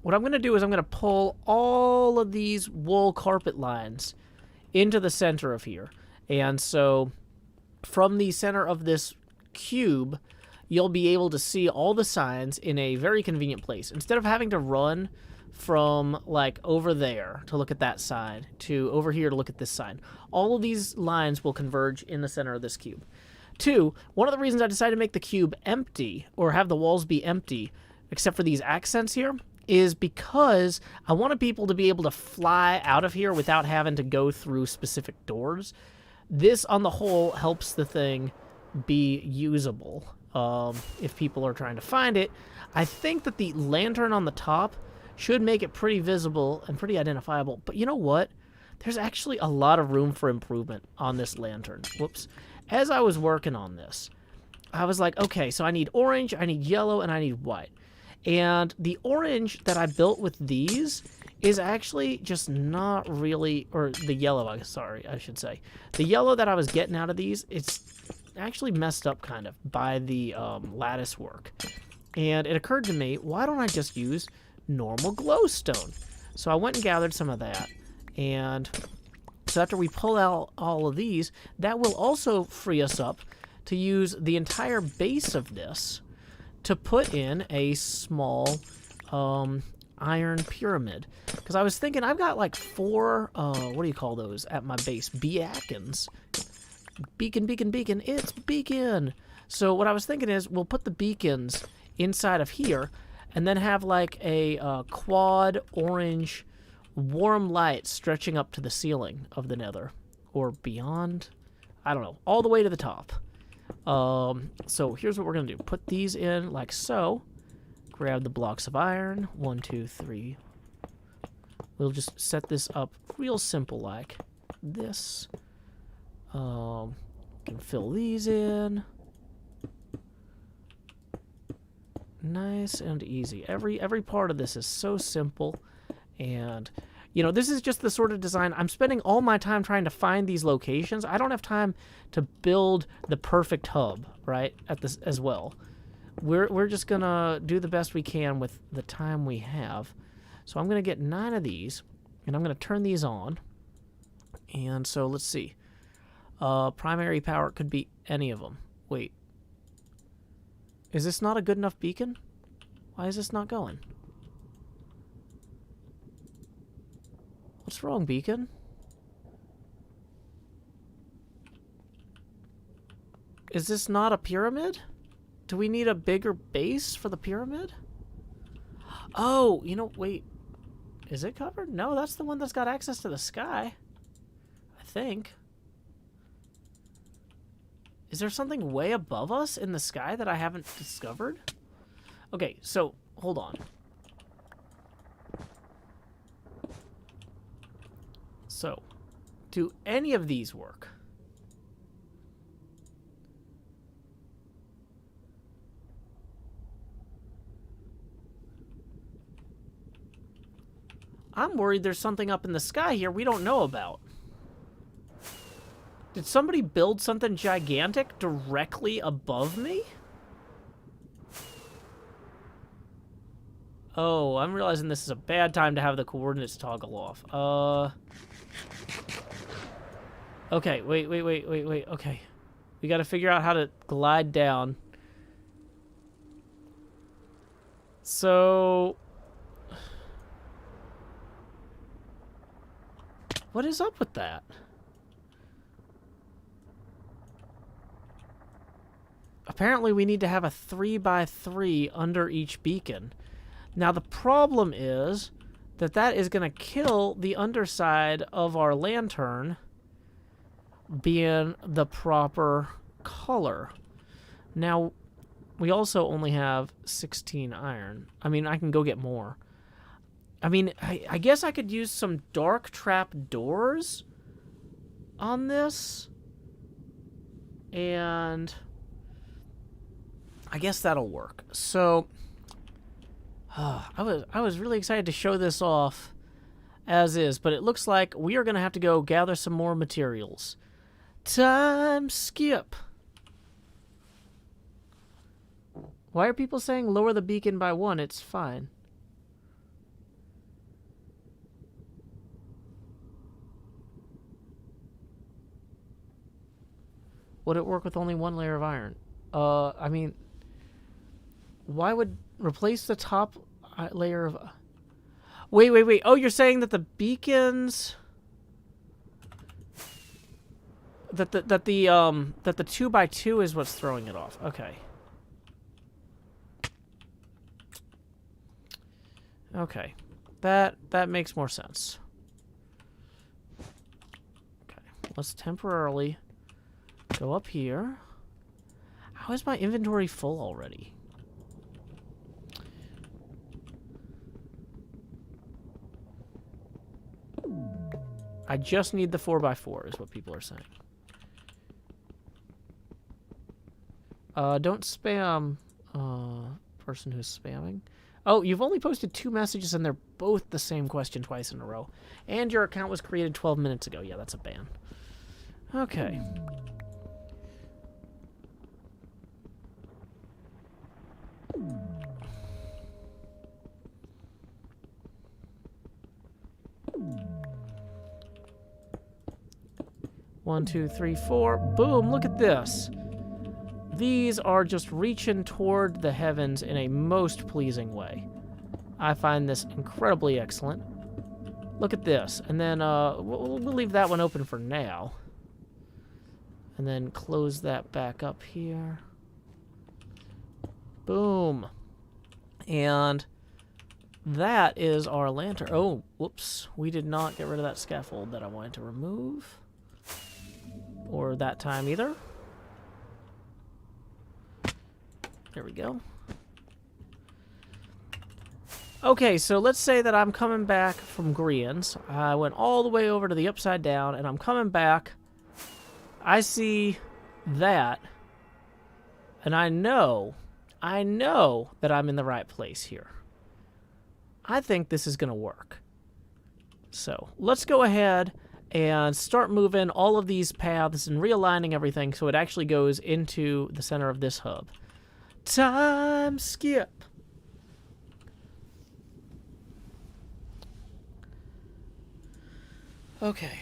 what I'm going to do is I'm going to pull all of these wool carpet lines into the center of here. And so from the center of this cube, you'll be able to see all the signs in a very convenient place. Instead of having to run from like over there to look at that sign to over here to look at this sign, all of these lines will converge in the center of this cube. 2, one of the reasons I decided to make the cube empty, or have the walls be empty, except for these accents here, is because I wanted people to be able to fly out of here without having to go through specific doors. This, on the whole, helps the thing be usable if people are trying to find it. I think that the lantern on the top should make it pretty visible and pretty identifiable. But you know what? There's actually a lot of room for improvement on this lantern. Whoops. As I was working on this, I was like, okay, so I need orange, I need yellow, and I need white. And the orange that I built with these is actually just not really, or the yellow, sorry, I should say. The yellow that I was getting out of these, it's actually messed up kind of by the lattice work. And it occurred to me, why don't I just use normal glowstone? So I went and gathered some of that. And so after we pull out all of these, that will also free us up to use the entire base of this to put in a small iron pyramid. Because I was thinking, I've got like 4, what do you call those at my base? Beacons. Beacon, beacon, beacon. It's beacon. So what I was thinking is, we'll put the beacons inside of here, and then have like a quad orange warm light stretching up to the ceiling of the nether. Or beyond. I don't know. All the way to the top. So here's what we're going to do. Put these in like so. Grab the blocks of iron. 1, 2, 3. We'll just set this up real simple like this. Can fill these in. Nice and easy. Every part of this is so simple. And, you know, this is just the sort of design. I'm spending all my time trying to find these locations. I don't have time to build the perfect hub, right, at this as well. We're just going to do the best we can with the time we have. So I'm going to get 9 of these, and I'm going to turn these on. And so let's see. Primary power could be any of them. Wait. Is this not a good enough beacon? Why is this not going? What's wrong, beacon? Is this not a pyramid? Do we need a bigger base for the pyramid? Oh, you know, wait. Is it covered? No, that's the one that's got access to the sky. I think. Is there something way above us in the sky that I haven't discovered? Okay, so, hold on. So, do any of these work? I'm worried there's something up in the sky here we don't know about. Did somebody build something gigantic directly above me? Oh, I'm realizing this is a bad time to have the coordinates toggle off. Okay, wait. Okay. We gotta figure out how to glide down. So... what is up with that? Apparently we need to have a 3x3 under each beacon. Now the problem is that is going to kill the underside of our lantern being the proper color. Now we also only have 16 iron. I mean, I can go get more. I mean, I guess I could use some dark trap doors on this. And I guess that'll work. So I was really excited to show this off as is, but it looks like we are going to have to go gather some more materials. Time skip. Why are people saying lower the beacon by 1? It's fine. Would it work with only one layer of iron? I mean, why would replace the top layer of... Wait. Oh, you're saying that the beacons... That the 2x2 is what's throwing it off. Okay. Okay. That makes more sense. Okay. Let's temporarily go up here. How is my inventory full already? I just need the 4x4 is what people are saying. Don't spam person who's spamming. Oh, you've only posted 2 messages and they're both the same question twice in a row. And your account was created 12 minutes ago. Yeah, that's a ban. Okay. One, two, three, four. Boom, look at this. These are just reaching toward the heavens in a most pleasing way. I find this incredibly excellent. Look at this. And then we'll leave that one open for now. And then close that back up here. Boom. And that is our lantern. Oh, whoops. We did not get rid of that scaffold that I wanted to remove. Or that time either. There we go. Okay, so let's say that I'm coming back from Grian's. I went all the way over to the upside down, and I'm coming back. I see that, and I know that I'm in the right place here. I think this is going to work. So let's go ahead and start moving all of these paths and realigning everything so it actually goes into the center of this hub. Time skip. Okay.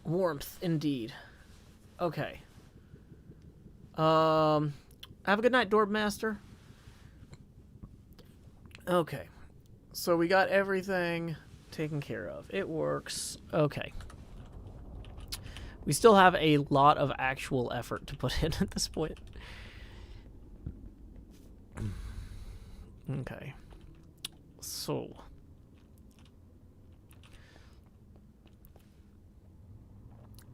Warmth, indeed. Okay. Have a good night, Dorb Master. Okay. So we got everything taken care of. It works. Okay. We still have a lot of actual effort to put in at this point. Okay. So.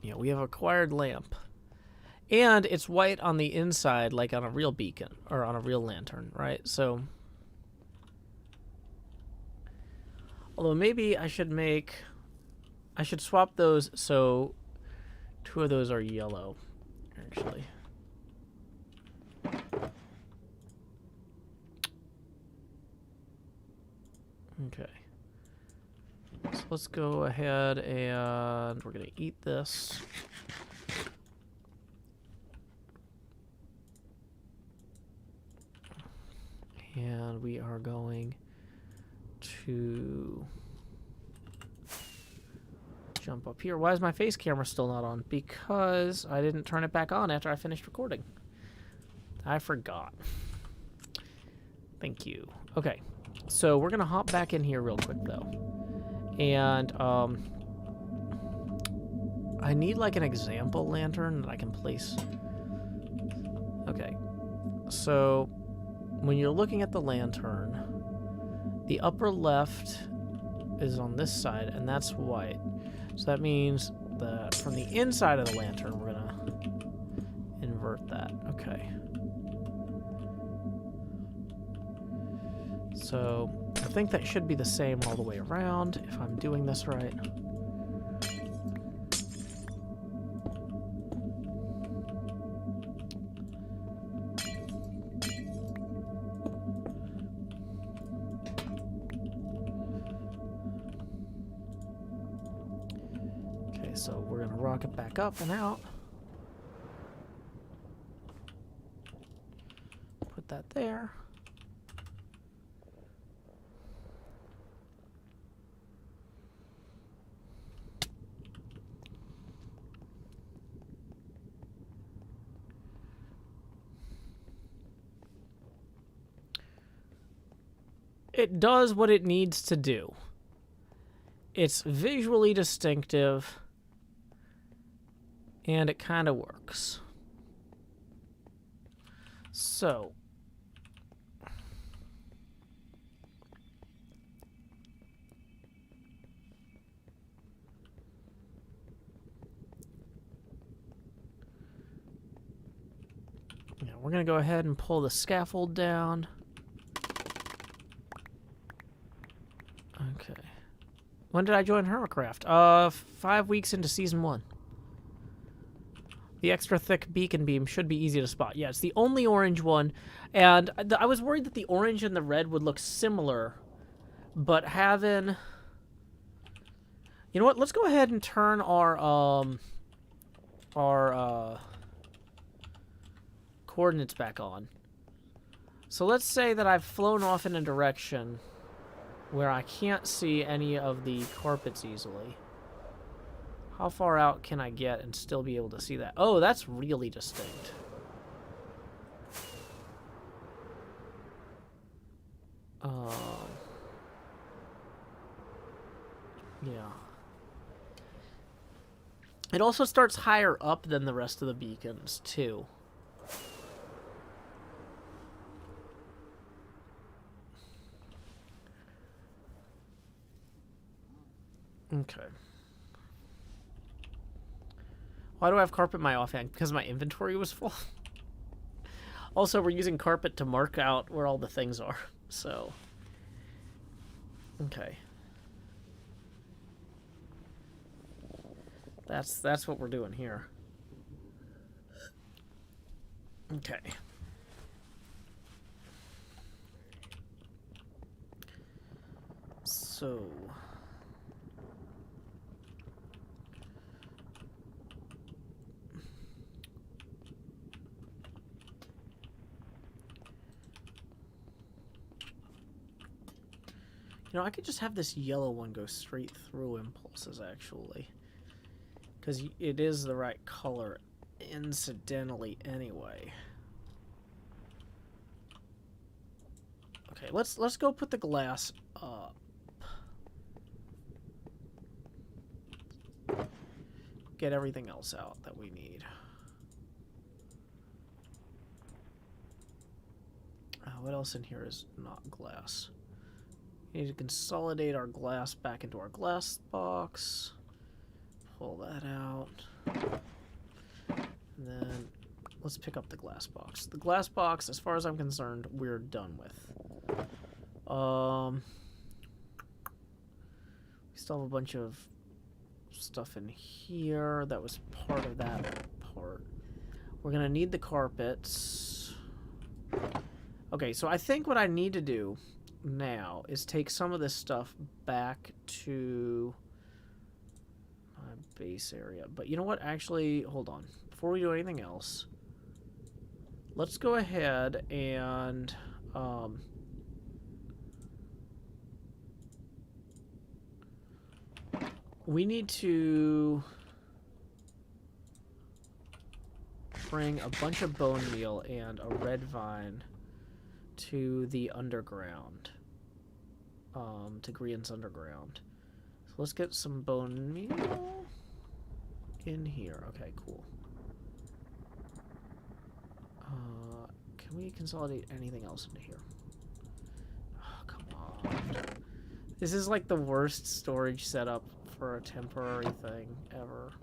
Yeah, we have acquired lamp. And it's white on the inside, like on a real beacon, or on a real lantern, right? So. Although maybe I should swap those so 2 of those are yellow, actually. Okay. So let's go ahead and we're going to eat this. And we are going to jump up here. Why is my face camera still not on? Because I didn't turn it back on after I finished recording. I forgot. Thank you. Okay, so we're gonna hop back in here real quick though, and I need like an example lantern that I can place. Okay, so when you're looking at the lantern, the upper left is on this side, and that's white. So that means that from the inside of the lantern, we're gonna invert that. Okay. So I think that should be the same all the way around, if I'm doing this right. So we're going to rock it back up and out. Put that there. it does what it needs to do. It's visually distinctive, and it kind of works. So, yeah, we're going to go ahead and pull the scaffold down. Okay. When did I join HermitCraft? 5 weeks into Season 1. The extra thick beacon beam should be easy to spot. Yeah, it's the only orange one. And I was worried that the orange and the red would look similar. But having... You know what? Let's go ahead and turn our coordinates back on. So let's say that I've flown off in a direction where I can't see any of the carpets easily. How far out can I get and still be able to see that? Oh, that's really distinct. Yeah. It also starts higher up than the rest of the beacons, too. Okay. Why do I have carpet in my offhand? Because my inventory was full. Also, we're using carpet to mark out where all the things are. So, okay. That's what we're doing here. Okay. So, you know, I could just have this yellow one go straight through impulses, actually. Because it is the right color, incidentally, anyway. Okay, let's go put the glass up. Get everything else out that we need. What else in here is not glass? We need to consolidate our glass back into our glass box. Pull that out. And then let's pick up the glass box. The glass box, as far as I'm concerned, we're done with. We still have a bunch of stuff in here that was part of that part. We're gonna need the carpets. Okay, so I think what I need to do now is take some of this stuff back to my base area. But you know what? Actually, hold on. Before we do anything else, let's go ahead and we need to bring a bunch of bone meal and a red vine to the underground, to Grian's underground. So let's get some bone meal in here. Okay, cool. Can we consolidate anything else into here? Oh, come on. This is like the worst storage setup for a temporary thing ever.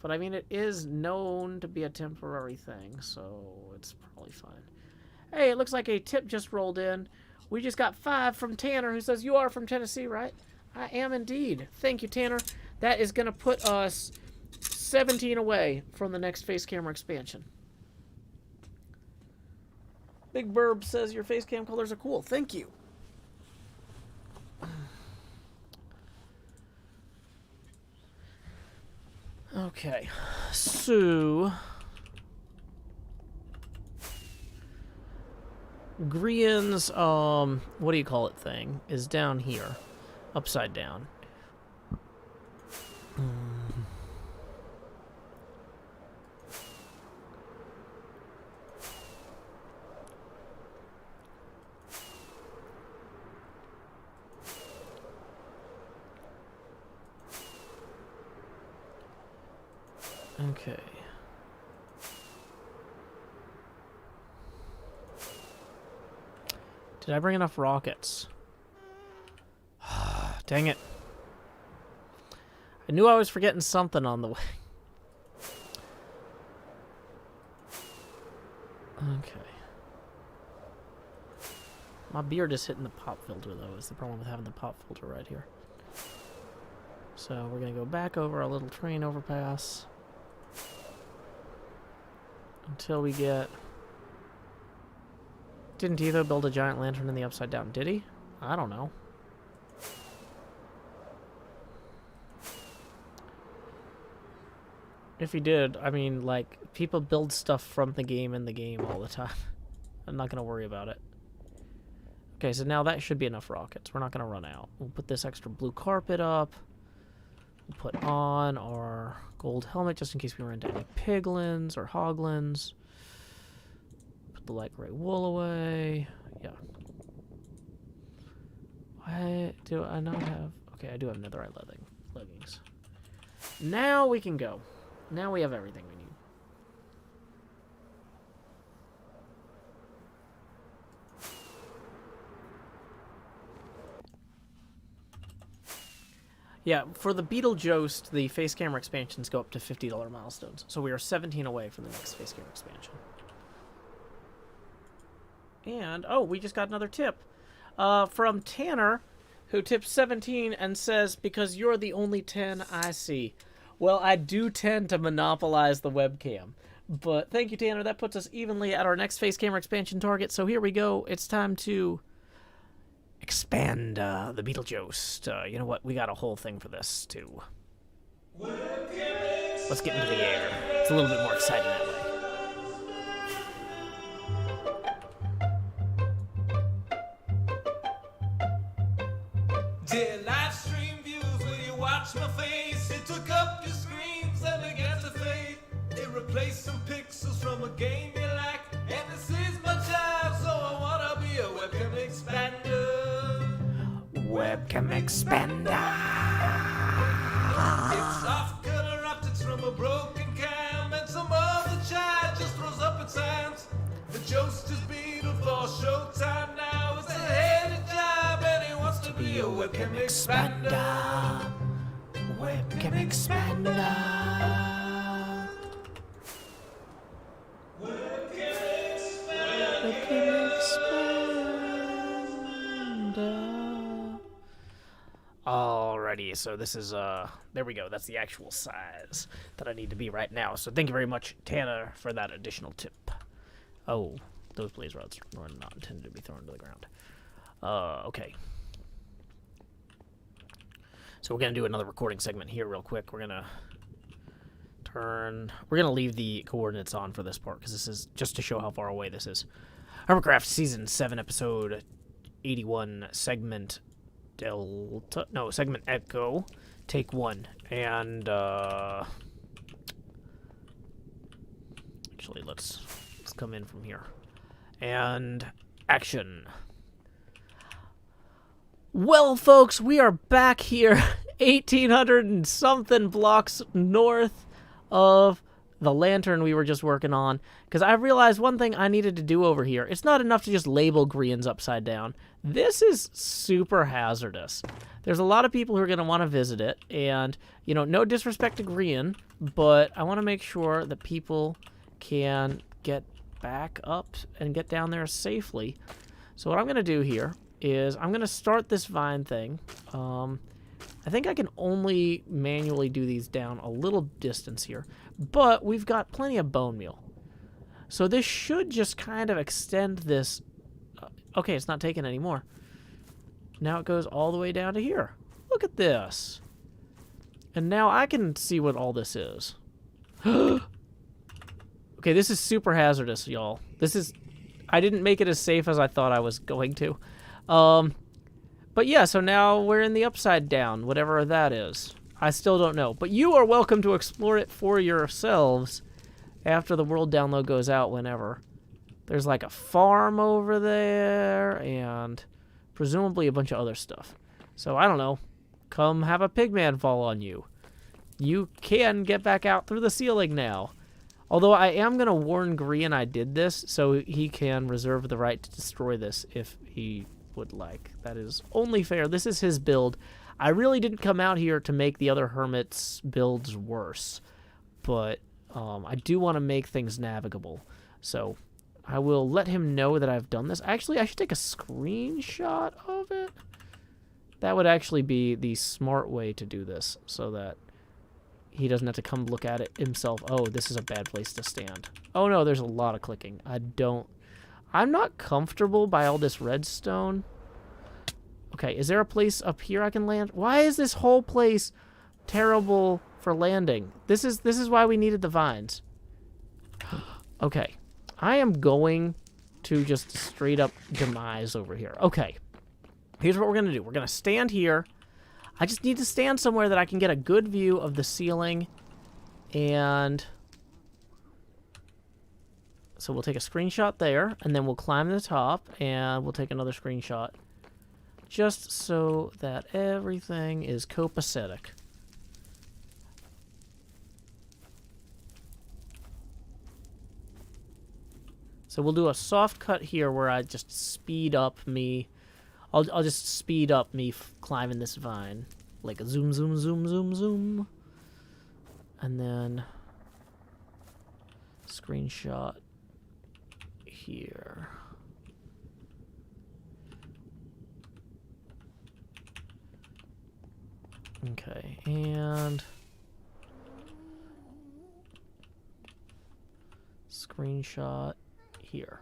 But I mean, it is known to be a temporary thing, so it's probably fine. Hey, it looks like a tip just rolled in. We just got 5 from Tanner, who says, you are from Tennessee, right? I am indeed. Thank you, Tanner. That is going to put us 17 away from the next face camera expansion. Big Burb says your face cam colors are cool. Thank you. Okay, so Grian's, what do you call it thing, is down here, upside down. Okay. Did I bring enough rockets? Dang it. I knew I was forgetting something on the way. Okay. My beard is hitting the pop filter, though, is the problem with having the pop filter right here. So we're going to go back over our little train overpass until we get... Didn't Etho build a giant lantern in the Upside Down? Did he? I don't know. If he did, I mean, like, people build stuff from the game in the game all the time. I'm not going to worry about it. Okay, so now that should be enough rockets. We're not going to run out. We'll put this extra blue carpet up. We'll put on our gold helmet just in case we run into any piglins or hoglins. Put the light gray wool away. Yeah. Why do I not have... Okay, I do have netherite leggings. Now we can go. Now we have everything we need. Yeah, for the Beetlejhost, the face camera expansions go up to $50 milestones. So we are 17 away from the next face camera expansion. And, oh, we just got another tip. From Tanner, who tipped 17 and says, because you're the only 10 I see. Well, I do tend to monopolize the webcam. But thank you, Tanner. That puts us evenly at our next face camera expansion target. So here we go. It's time to expand the Beetlejhost. You know what? We got a whole thing for this, too. Let's get into the air. It's a little bit more exciting that way. Dear live stream views, will you watch my face? It took up your screens and began to fade. It replaced some pixels from a game you like. And this is my job, so I wanna be a webcam expander. Webcam expander. It's off color optics from a broken cam, and some other child just throws up its hands. The Jost is Beetle for showtime now. It's a heady job, and he wants to be a webcam expander. Webcam expander. Webcam expander. Webcam expander. Alrighty, so this is, there we go. That's the actual size that I need to be right now. So thank you very much, Tanner, for that additional tip. Oh, those blaze rods were not intended to be thrown to the ground. Okay. So we're going to do another recording segment here real quick. We're going to leave the coordinates on for this part, because this is just to show how far away this is. HermitCraft Season 7, Episode 81, Segment Delta... No, Segment Echo, Take 1. And, actually, let's come in from here. And action. Well, folks, we are back here 1,800 and something blocks north of the lantern we were just working on, because I realized one thing I needed to do over here. It's not enough to just label Grians upside down. This is super hazardous. There's a lot of people who are going to want to visit it, and, you know, no disrespect to Grian, but I want to make sure that people can get back up and get down there safely. So what I'm going to do here is I'm going to start this vine thing. I think I can only manually do these down a little distance here, but we've got plenty of bone meal. So this should just kind of extend this. Okay, it's not taking anymore. Now it goes all the way down to here. Look at this. And now I can see what all this is. Okay, this is super hazardous, y'all. This is... I didn't make it as safe as I thought I was going to. But yeah, so now we're in the upside down, whatever that is. I still don't know. But you are welcome to explore it for yourselves after the world download goes out, whenever. There's like a farm over there, and presumably a bunch of other stuff. So I don't know. Come have a pigman fall on you. you can get back out through the ceiling now. Although I am going to warn Grian I did this, so he can reserve the right to destroy this if he would like. That is only fair. This is his build. I really didn't come out here to make the other hermits' builds worse, but I do want to make things navigable. So I will let him know that I've done this. Actually, I should take a screenshot of it. That would actually be the smart way to do this, so that he doesn't have to come look at it himself. Oh, this is a bad place to stand. Oh no, there's a lot of clicking. I'm not comfortable by all this redstone. Okay, is there a place up here I can land? Why is this whole place terrible for landing? This is why we needed the vines. Okay, I am going to just straight up demise over here. Okay, here's what we're gonna do. We're gonna stand here. I just need to stand somewhere that I can get a good view of the ceiling, and so we'll take a screenshot there, and then we'll climb to the top, and we'll take another screenshot, just so that everything is copacetic. So we'll do a soft cut here where I just speed up me. I'll just speed up me climbing this vine. Like a zoom, zoom, zoom, zoom, zoom. And then screenshot here. Okay, and screenshot here.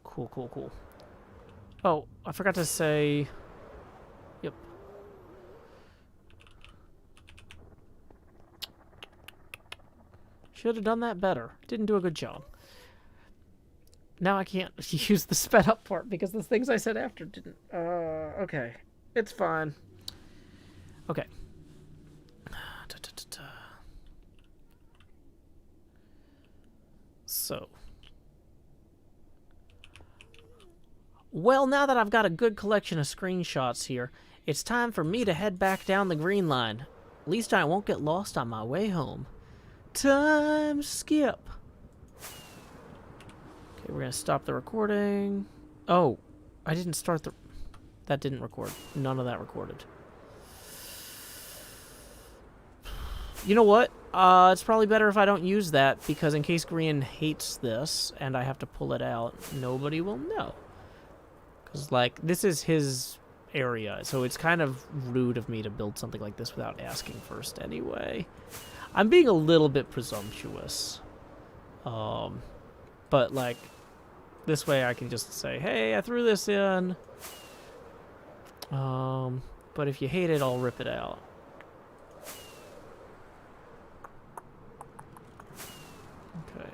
Cool, cool, cool. Oh, I forgot to say... Yep. Should have done that better. Didn't do a good job. Now I can't use the sped up part because the things I said after didn't... okay. It's fine. Okay. So... Well, now that I've got a good collection of screenshots here, it's time for me to head back down the green line. At least I won't get lost on my way home. Time skip. Okay, we're going to stop the recording. Oh, I didn't start the... That didn't record. None of that recorded. You know what? It's probably better if I don't use that, because in case Grian hates this and I have to pull it out, nobody will know. Because, like, this is his area, so it's kind of rude of me to build something like this without asking first anyway. I'm being a little bit presumptuous. But, like, this way I can just say, hey, I threw this in. But if you hate it, I'll rip it out. Okay.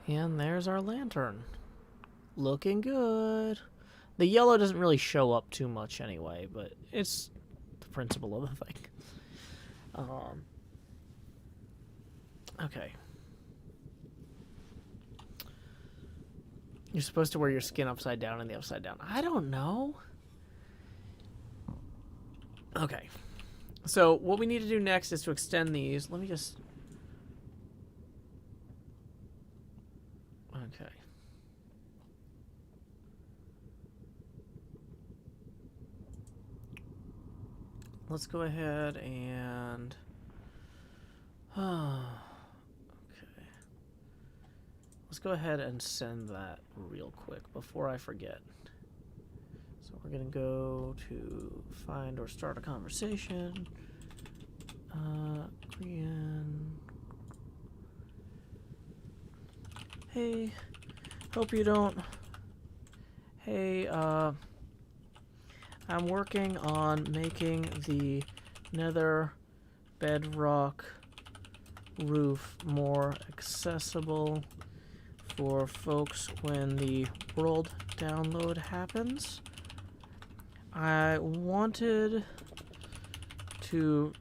And there's our lantern. Looking good. The yellow doesn't really show up too much anyway, but it's the principle of the thing. Okay. You're supposed to wear your skin upside down and the upside down. I don't know. Okay. So what we need to do next is to extend these. Let me just... Okay. Let's go ahead and... okay. Let's go ahead and send that real quick before I forget. So we're going to go to find or start a conversation. Grian. Hey, hope you don't... Hey, I'm working on making the nether bedrock roof more accessible for folks when the world download happens. I wanted to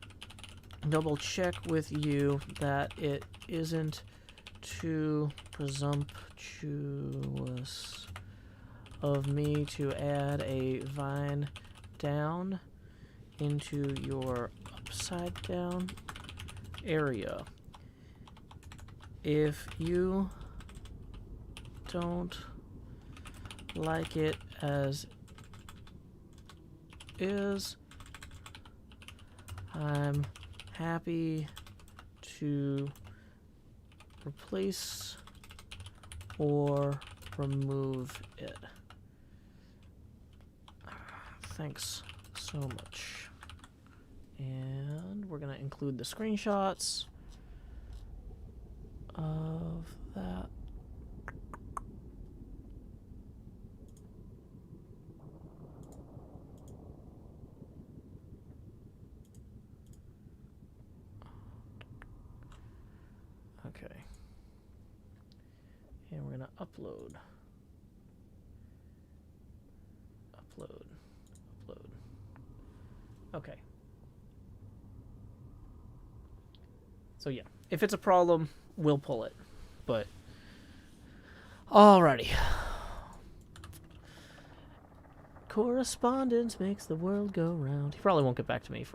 double check with you that it isn't too presumptuous of me to add a vine down into your upside down area. If you don't like it as is, I'm happy to replace or remove it. Thanks so much. And we're going to include the screenshots of that. Okay. And we're going to upload. Upload. Okay. So yeah, if it's a problem, we'll pull it. But alrighty. Correspondence makes the world go round. He probably won't get back to me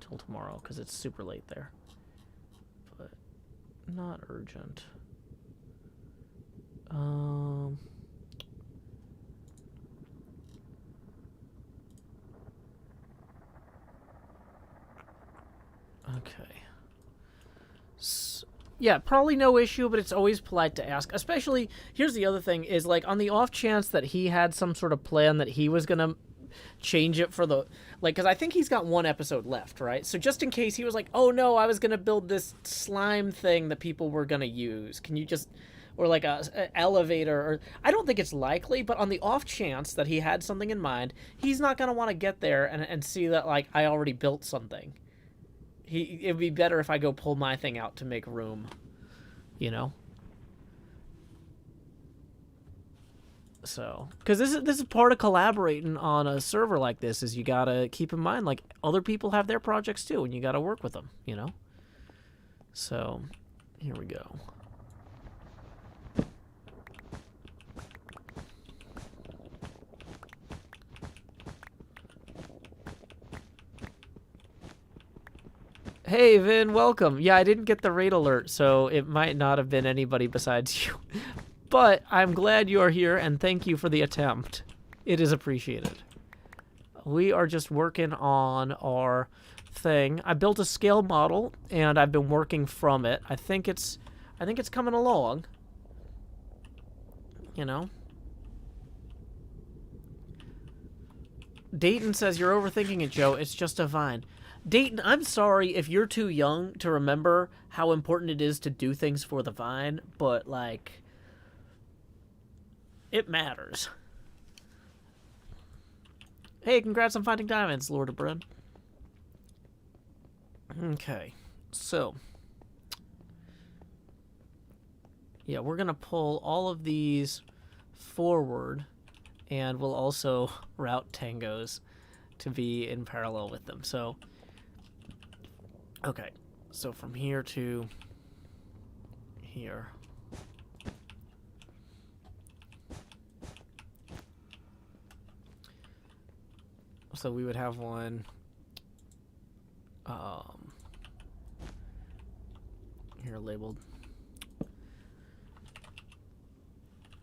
till tomorrow because it's super late there. But not urgent. Okay. Yeah, probably no issue, but it's always polite to ask. Especially, here's the other thing, is like on the off chance that he had some sort of plan that he was going to change it for the, like, because I think he's got one episode left, right? So just in case he was like, oh no, I was going to build this slime thing that people were going to use. Can you just, or like a elevator, or I don't think it's likely, but on the off chance that he had something in mind, he's not going to want to get there and see that, like, I already built something. It would be better if I go pull my thing out to make room, you know? So, because this is part of collaborating on a server like this, is you gotta keep in mind, like, other people have their projects too, and you gotta work with them, you know? So, here we go. Hey, Vin, welcome. Yeah, I didn't get the raid alert, so it might not have been anybody besides you. But I'm glad you're here, and thank you for the attempt. It is appreciated. We are just working on our thing. I built a scale model, and I've been working from it. I think it's coming along. You know? Dayton says, you're overthinking it, Joe. It's just a vine. Dayton, I'm sorry if you're too young to remember how important it is to do things for the vine, but, like, it matters. Hey, congrats on finding diamonds, Lord of Bryn. Okay, so, yeah, we're going to pull all of these forward, and we'll also route tangos to be in parallel with them. So, okay, so from here to here. So we would have one here labeled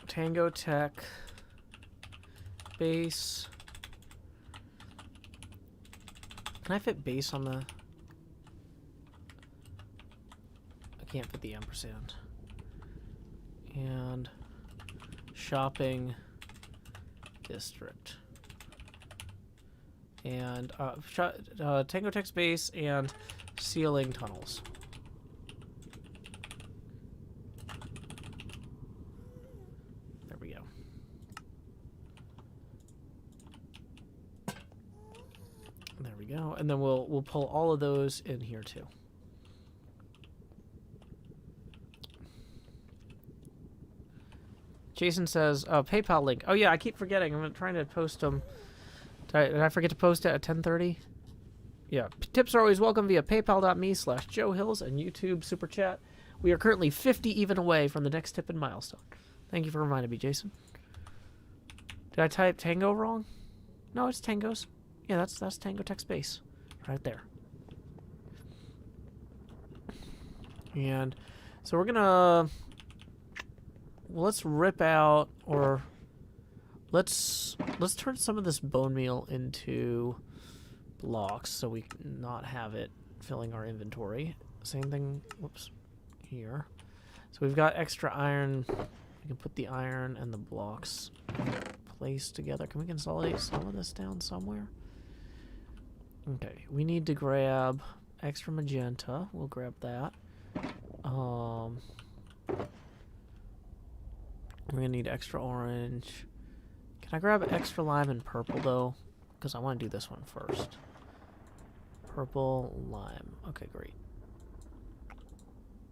Tango Tech base. Can I fit base on the... I can't fit the ampersand. And shopping district. And Tango Tech's base and ceiling tunnels. There we go. There we go. And then we'll pull all of those in here too. Jason says, PayPal link. Oh yeah, I keep forgetting. I'm trying to post them. Did I forget to post it at 10:30? Yeah, tips are always welcome via paypal.me/JoeHills and YouTube Super Chat. We are currently 50 even away from the next tip and milestone. Thank you for reminding me, Jason. Did I type Tango wrong? No, it's Tangos. Yeah, that's Tango Tech Space. Right there. And so we're gonna... Well, let's rip out, or... Let's turn some of this bone meal into blocks so we can not have it filling our inventory. Same thing, whoops, here. So we've got extra iron. We can put the iron and the blocks placed together. Can we consolidate some of this down somewhere? Okay, we need to grab extra magenta. We'll grab that. We're gonna need extra orange. Can I grab extra lime and purple though? Because I want to do this one first. Purple, lime. Okay, great.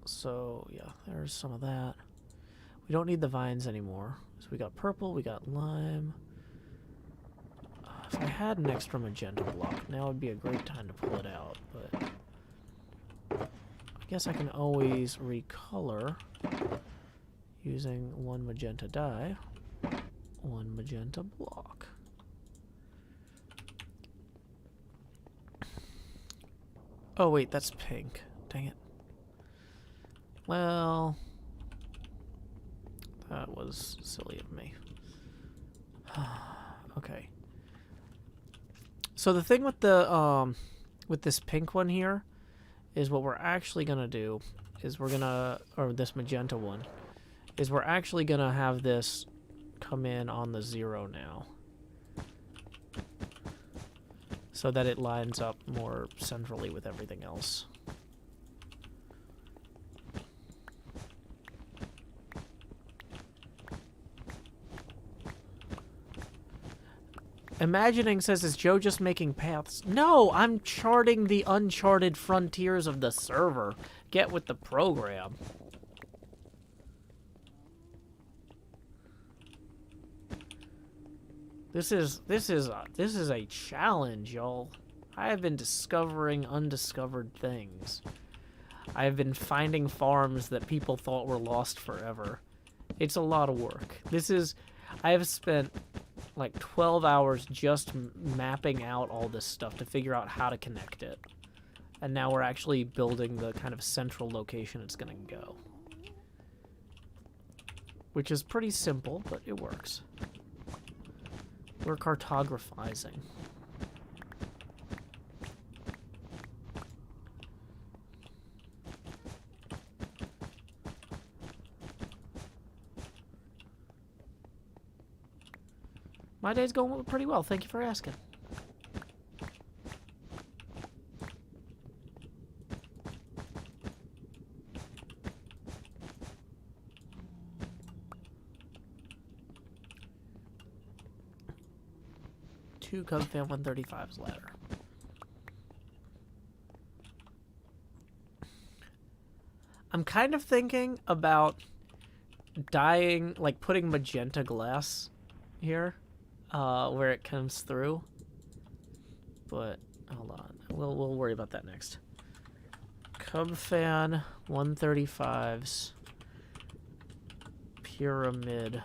So, yeah, there's some of that. We don't need the vines anymore. So we got purple, we got lime. If I had an extra magenta block, now would be a great time to pull it out, but I guess I can always recolor using one magenta dye, one magenta block. Oh wait, that's pink. Dang it. Well, that was silly of me. Okay. So the thing with the with this pink one here is what we're actually gonna do is we're gonna, or this magenta one, is we're actually gonna have this come in on the 0 now, so that it lines up more centrally with everything else. Imagining says, is Joe just making paths? No, I'm charting the uncharted frontiers of the server. Get with the program. This is a challenge, y'all. I have been discovering undiscovered things. I have been finding farms that people thought were lost forever. It's a lot of work. I have spent like 12 hours just mapping out all this stuff to figure out how to connect it. And now we're actually building the kind of central location it's gonna go. Which is pretty simple, but it works. We're cartographizing. My day's going pretty well. Thank you for asking. Two Cub Fan 135's ladder. I'm kind of thinking about dyeing, like putting magenta glass here. Where it comes through, but hold on, we'll worry about that next. Cub Fan 135's pyramid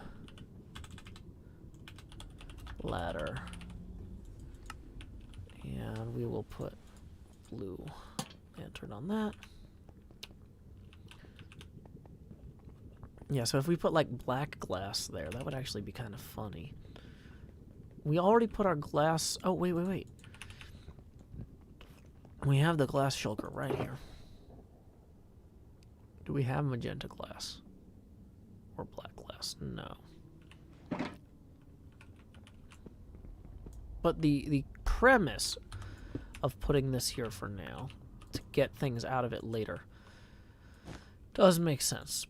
ladder, and we will put blue lantern on that. Yeah, so if we put like black glass there, that would actually be kind of funny. We already put our glass... Oh, wait. We have the glass shulker right here. Do we have magenta glass? Or black glass? No. But the premise of putting this here for now, to get things out of it later, does make sense.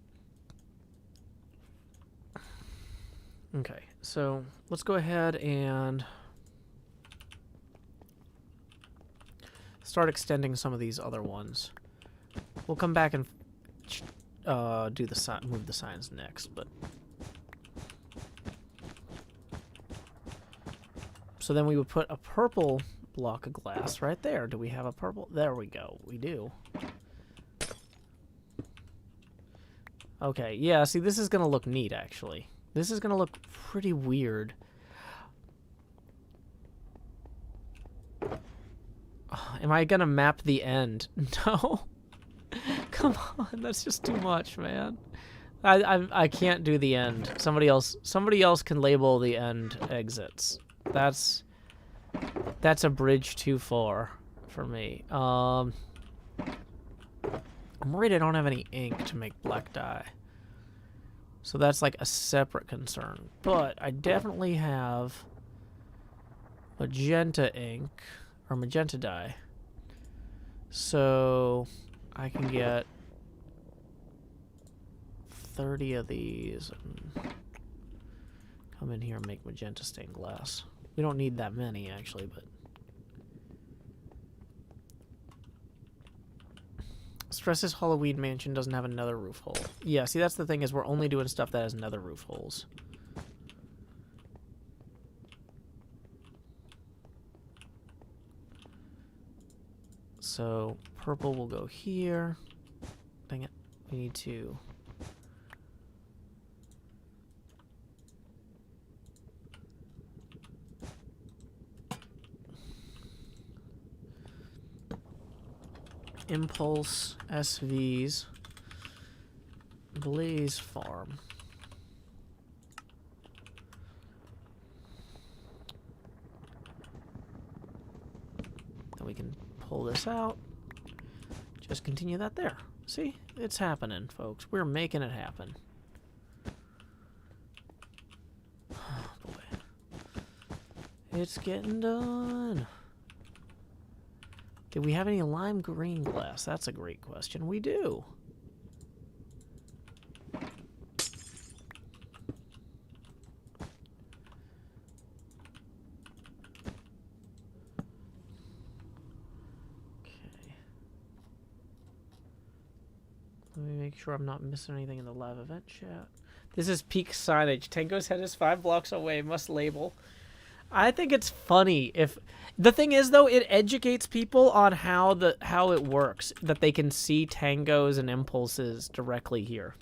Okay, so let's go ahead and start extending some of these other ones. We'll come back and move the signs next, but so then we would put a purple block of glass right there. Do we have a purple? There we go. We do. Okay, yeah, see, this is going to look neat, actually. This is going to look pretty weird. Am I going to map the end? No. Come on, that's just too much, man. I can't do the end. Somebody else can label the end exits. That's a bridge too far for me. I'm worried I don't have any ink to make black dye. So that's like a separate concern. But I definitely have magenta ink or magenta dye. So I can get 30 of these and come in here and make magenta stained glass. We don't need that many, actually, but... Stress's Halloween Mansion doesn't have another roof hole. Yeah, see, that's the thing, is we're only doing stuff that has nether roof holes. So, purple will go here. Dang it. We need to... Impulse SVs Blaze Farm. Then we can pull this out. Just continue that there. See? It's happening, folks. We're making it happen. Oh, boy. It's getting done. Do we have any lime green glass? That's a great question. We do. Okay. Let me make sure I'm not missing anything in the live event chat. This is peak signage. Tango's head is 5 blocks away. Must label. I think it's funny if the thing is though, it educates people on how it works, that they can see tangos and impulses directly here.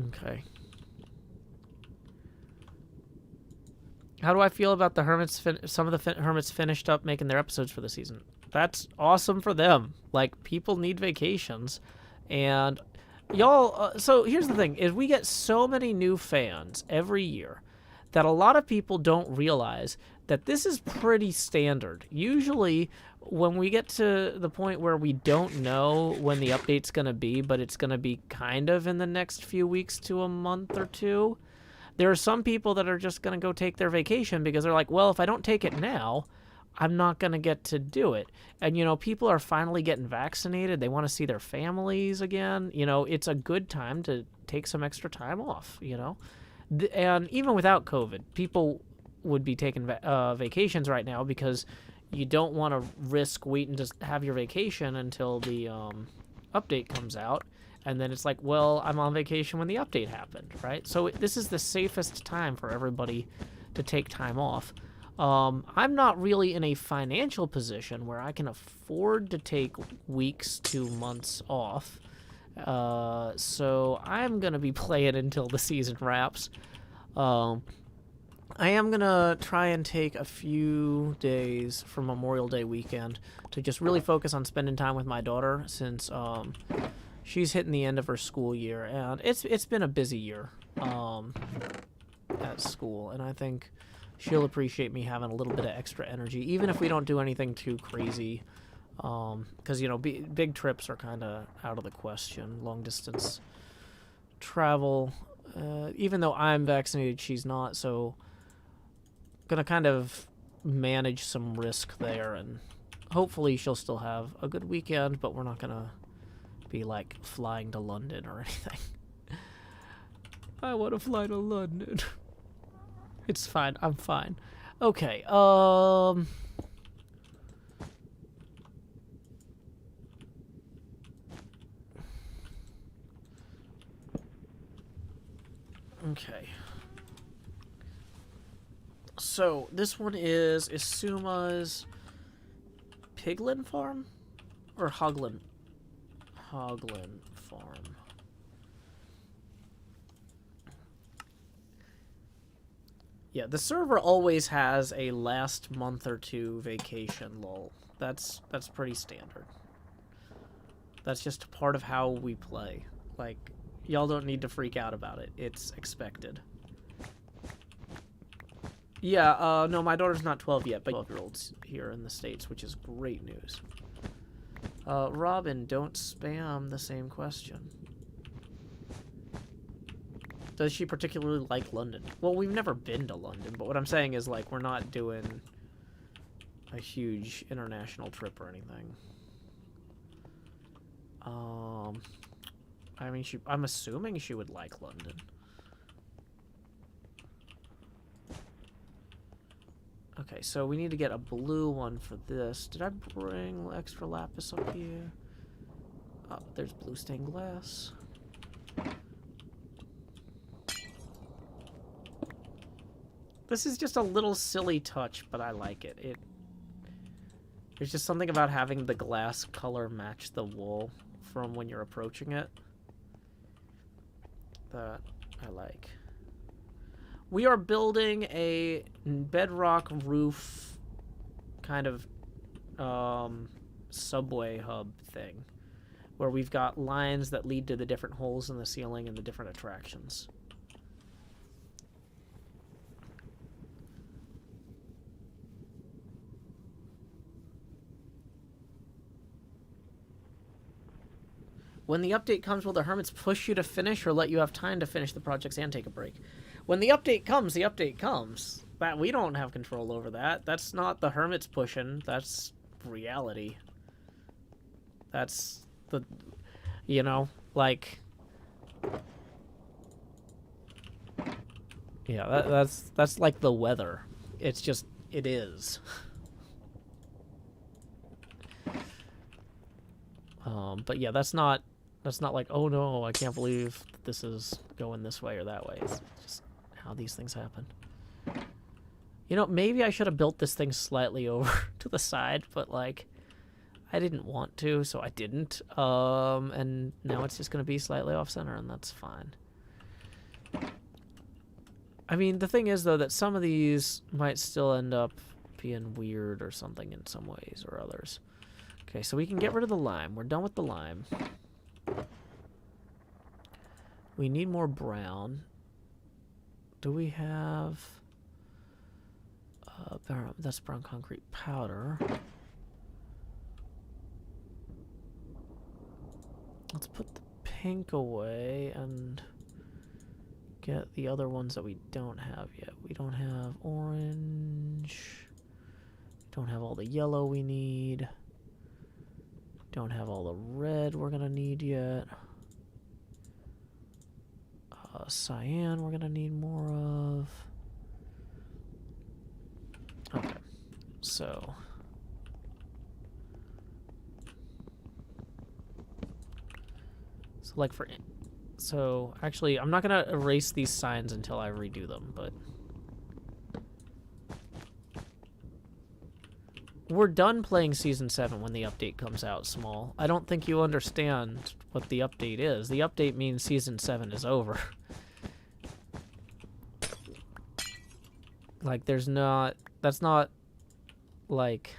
Okay. How do I feel about the hermits? Some of the hermits finished up making their episodes for the season. That's awesome for them. Like, people need vacations, and y'all, so here's the thing, is we get so many new fans every year that a lot of people don't realize that this is pretty standard. Usually, when we get to the point where we don't know when the update's going to be, but it's going to be kind of in the next few weeks to a month or two, there are some people that are just going to go take their vacation because they're like, well, if I don't take it now, I'm not going to get to do it. And, you know, people are finally getting vaccinated. They want to see their families again. You know, it's a good time to take some extra time off, you know. And even without COVID, people would be taking vacations right now because you don't want to risk waiting to have your vacation until the update comes out. And then it's like, well, I'm on vacation when the update happened, right? So this is the safest time for everybody to take time off. I'm not really in a financial position where I can afford to take weeks to months off. So I'm going to be playing until the season wraps. I am going to try and take a few days for Memorial Day weekend to just really focus on spending time with my daughter since she's hitting the end of her school year. And it's been a busy year at school, and I think she'll appreciate me having a little bit of extra energy, even if we don't do anything too crazy. Because, you know, big trips are kind of out of the question. Long distance travel, even though I'm vaccinated, she's not. So going to kind of manage some risk there. And hopefully she'll still have a good weekend, but we're not going to be, like, flying to London or anything. I want to fly to London. It's fine. I'm fine. Okay. Okay. So this one is Isuma's Piglin Farm or Hoglin Farm. Yeah, the server always has a last month or two vacation lull. That's pretty standard. That's just part of how we play. Like, y'all don't need to freak out about it. It's expected. Yeah, no, my daughter's not 12 yet, but 12-year-olds here in the States, which is great news. Robin, don't spam the same question. Does she particularly like London? Well, we've never been to London, but what I'm saying is, like, we're not doing a huge international trip or anything. I mean, I'm assuming she would like London. Okay, so we need to get a blue one for this. Did I bring extra lapis up here? Oh, there's blue stained glass. This is just a little silly touch, but I like it. There's just something about having the glass color match the wool from when you're approaching it that I like. We are building a bedrock roof kind of subway hub thing where we've got lines that lead to the different holes in the ceiling and the different attractions. When the update comes, will the hermits push you to finish or let you have time to finish the projects and take a break? When the update comes, the update comes. That we don't have control over that. That's not the hermits pushing. That's reality. That's the, you know, like, yeah, that's like the weather. It's just, it is. But yeah, that's not like, oh no, I can't believe this is going this way or that way. It's just how these things happen. You know, maybe I should have built this thing slightly over to the side, but like, I didn't want to, so I didn't. And now it's just going to be slightly off center, and that's fine. I mean, the thing is, though, that some of these might still end up being weird or something in some ways or others. Okay, so we can get rid of the lime. We're done with the lime. We need more brown. Do we have... that's brown concrete powder. Let's put the pink away and get the other ones that we don't have yet. We don't have orange. Don't have all the yellow we need. Don't have all the red we're gonna need yet. Cyan we're gonna need more of. Okay, so like so actually I'm not gonna erase these signs until I redo them, but we're done playing Season 7 when the update comes out, Small. I don't think you understand what the update is. The update means Season 7 is over. Like, there's not... That's not, like...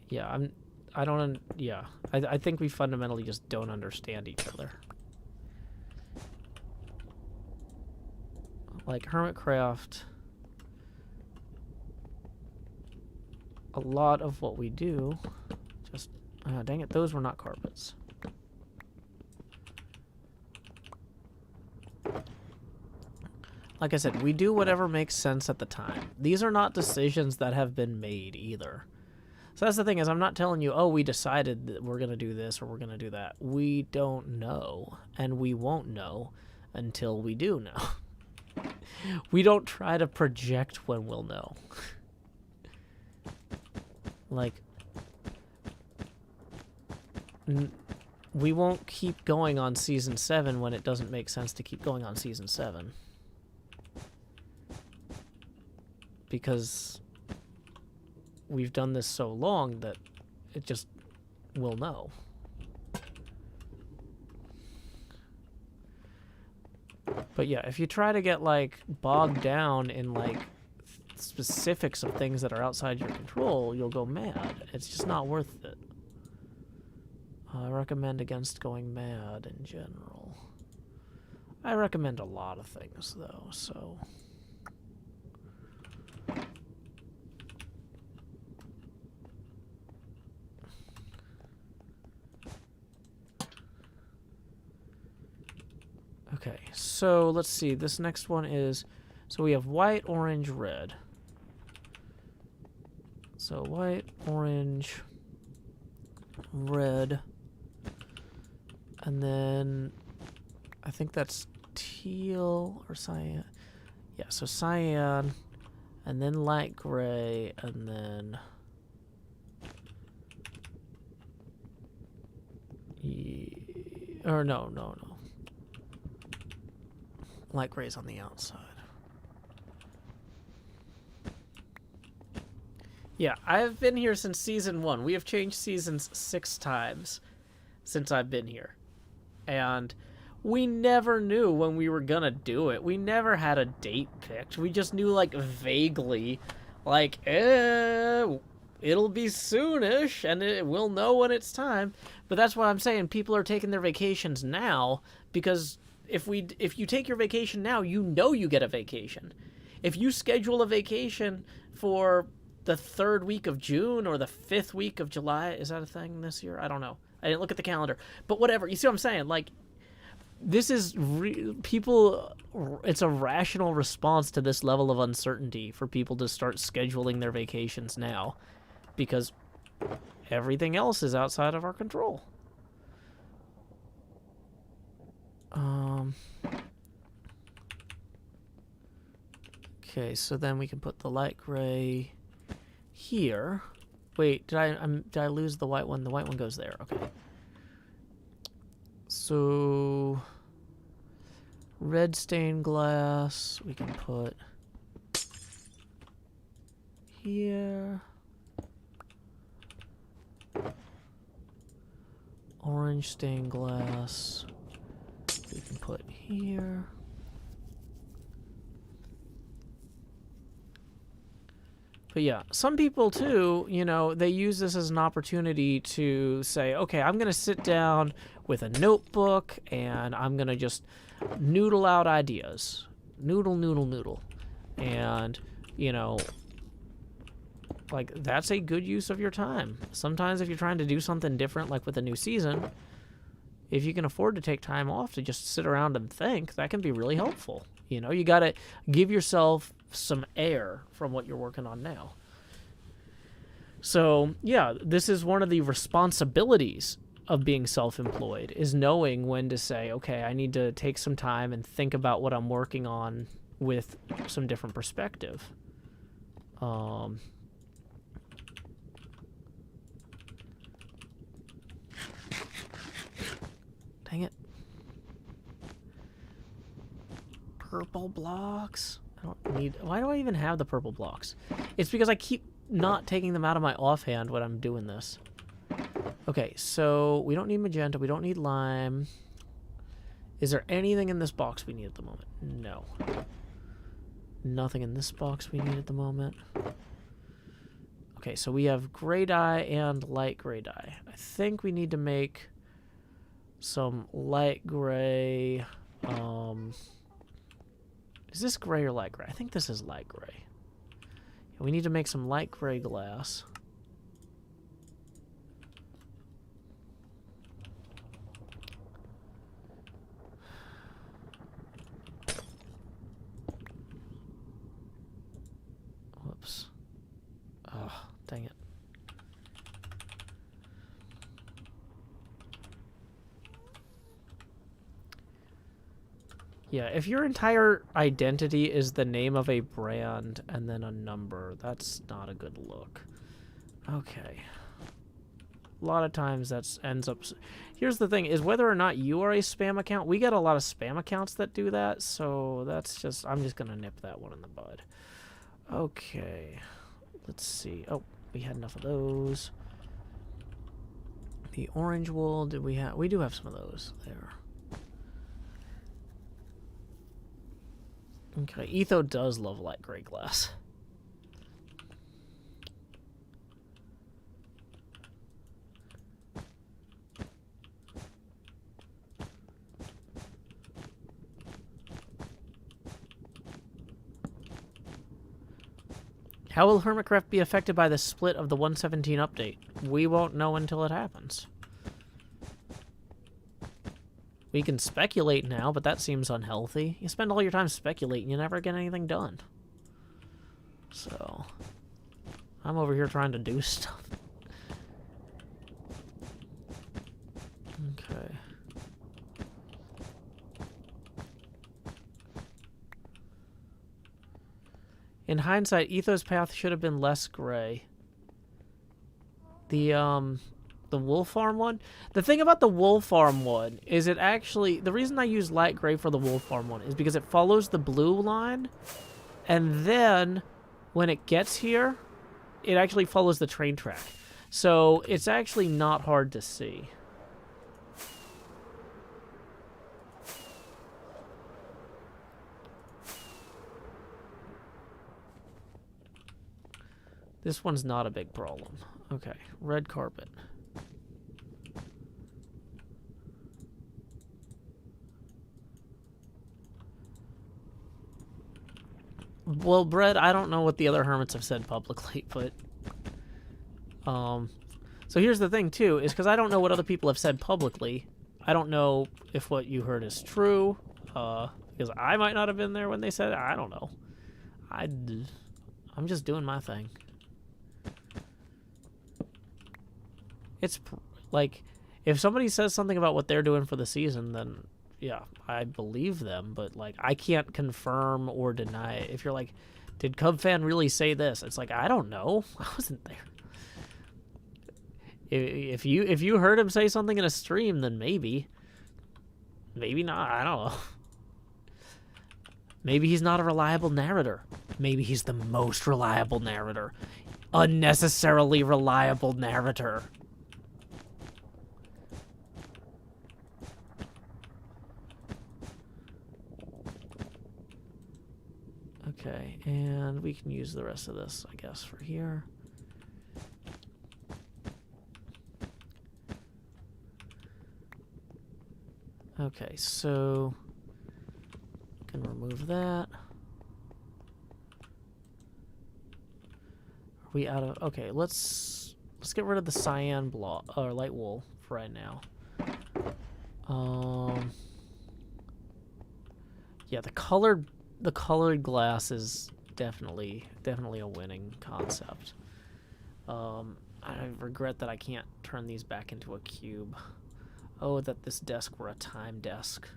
Yeah, I think we fundamentally just don't understand each other. Like, HermitCraft, a lot of what we do, just, dang it, those were not carpets. Like I said, we do whatever makes sense at the time. These are not decisions that have been made either. So that's the thing, is I'm not telling you, oh, we decided that we're going to do this or we're going to do that. We don't know, and we won't know until we do know. We don't try to project when we'll know. Like, we won't keep going on Season 7 when it doesn't make sense to keep going on Season 7. Because we've done this so long that it just will know. But yeah, if you try to get, like, bogged down in, like, specifics of things that are outside your control, you'll go mad. It's just not worth it. I recommend against going mad in general. I recommend a lot of things, though, so... Okay, so let's see. This next one is... So we have white, orange, red. So white, orange, red. And then... I think that's teal or cyan. Yeah, so cyan. And then light gray. And then... Or no. Light gray's on the outside. Yeah, I've been here since Season 1. We have changed seasons 6 times since I've been here. And we never knew when we were gonna do it. We never had a date picked. We just knew, like, vaguely, like, it'll be soonish, and we'll know when it's time. But that's what I'm saying. People are taking their vacations now because... If you take your vacation now, you know you get a vacation. If you schedule a vacation for the 3rd week of June or the 5th week of July, is that a thing this year? I don't know. I didn't look at the calendar. But whatever. You see what I'm saying? Like, this is people. It's a rational response to this level of uncertainty for people to start scheduling their vacations now, because everything else is outside of our control. Okay, so then we can put the light gray here. Wait, did I lose the white one? The white one goes there. Okay. So red stained glass we can put here. Orange stained glass we can put here. But yeah, some people too, you know, they use this as an opportunity to say, okay, I'm going to sit down with a notebook and I'm going to just noodle out ideas. Noodle. And, you know, like, that's a good use of your time. Sometimes if you're trying to do something different, like with a new season, if you can afford to take time off to just sit around and think, that can be really helpful. You know, you got to give yourself some air from what you're working on now. So, yeah, this is one of the responsibilities of being self-employed, is knowing when to say, okay, I need to take some time and think about what I'm working on with some different perspective. Dang it. Purple blocks. I don't need... Why do I even have the purple blocks? It's because I keep not taking them out of my offhand when I'm doing this. Okay, so we don't need magenta. We don't need lime. Is there anything in this box we need at the moment? No. Nothing in this box we need at the moment. Okay, so we have gray dye and light gray dye. I think we need to make some light gray... Is this gray or light gray? I think this is light gray. We need to make some light gray glass. Whoops. Oh, dang it. Yeah, if your entire identity is the name of a brand and then a number, that's not a good look. Okay. A lot of times that's ends up... Here's the thing, is whether or not you are a spam account, we get a lot of spam accounts that do that, so that's just... I'm just gonna nip that one in the bud. Okay. Let's see. Oh, we had enough of those. The orange wool, did we have... We do have some of those there. Okay, Etho does love light gray glass. How will HermitCraft be affected by the split of the 117 update? We won't know until it happens. We can speculate now, but that seems unhealthy. You spend all your time speculating, you never get anything done. So, I'm over here trying to do stuff. Okay. In hindsight, Etho's path should have been less gray. The wool farm one? The thing about the wool farm one is it actually... The reason I use light gray for the wool farm one is because it follows the blue line, and then when it gets here, it actually follows the train track. So it's actually not hard to see. This one's not a big problem. Okay, red carpet. Well, Brett, I don't know what the other hermits have said publicly, but... So here's the thing, too, is because I don't know what other people have said publicly, I don't know if what you heard is true, because I might not have been there when they said it. I don't know. I'm just doing my thing. It's like, if somebody says something about what they're doing for the season, then yeah, I believe them, but like, I can't confirm or deny it. If you're like, did Cub fan really say this? It's like, I don't know. I wasn't there. If you heard him say something in a stream, then maybe. Maybe not. I don't know. Maybe he's not a reliable narrator. Maybe he's the most reliable narrator. Unnecessarily reliable narrator. Okay, and we can use the rest of this, I guess, for here. Okay, so can remove that. Are we out of... Okay, let's get rid of the cyan block or light wool for right now. Yeah, the colored glass is definitely a winning concept. I regret that I can't turn these back into a cube. Oh, that this desk were a time desk.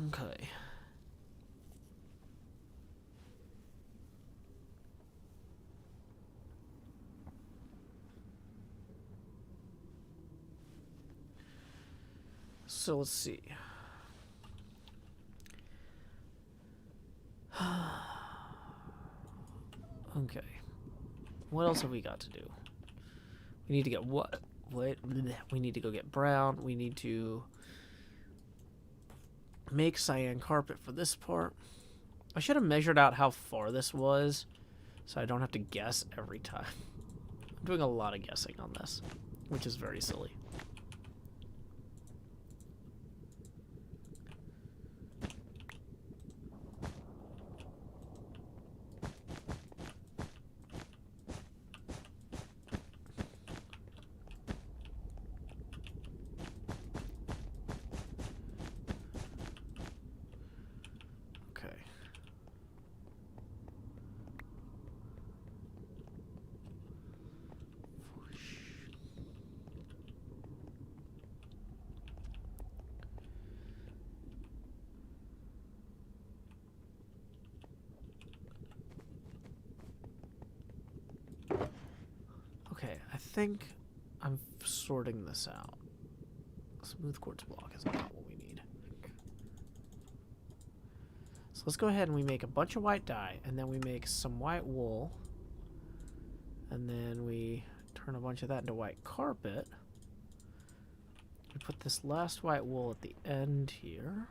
Okay. So let's see. Okay. What else have we got to do? We need to get what? What? We need to go get brown. We need to make cyan carpet for this part. I should have measured out how far this was so I don't have to guess every time. I'm doing a lot of guessing on this, which is very silly. think I'm sorting this out. Smooth quartz block is not what we need. So let's go ahead and we make a bunch of white dye, and then we make some white wool, and then we turn a bunch of that into white carpet. We put this last white wool at the end here.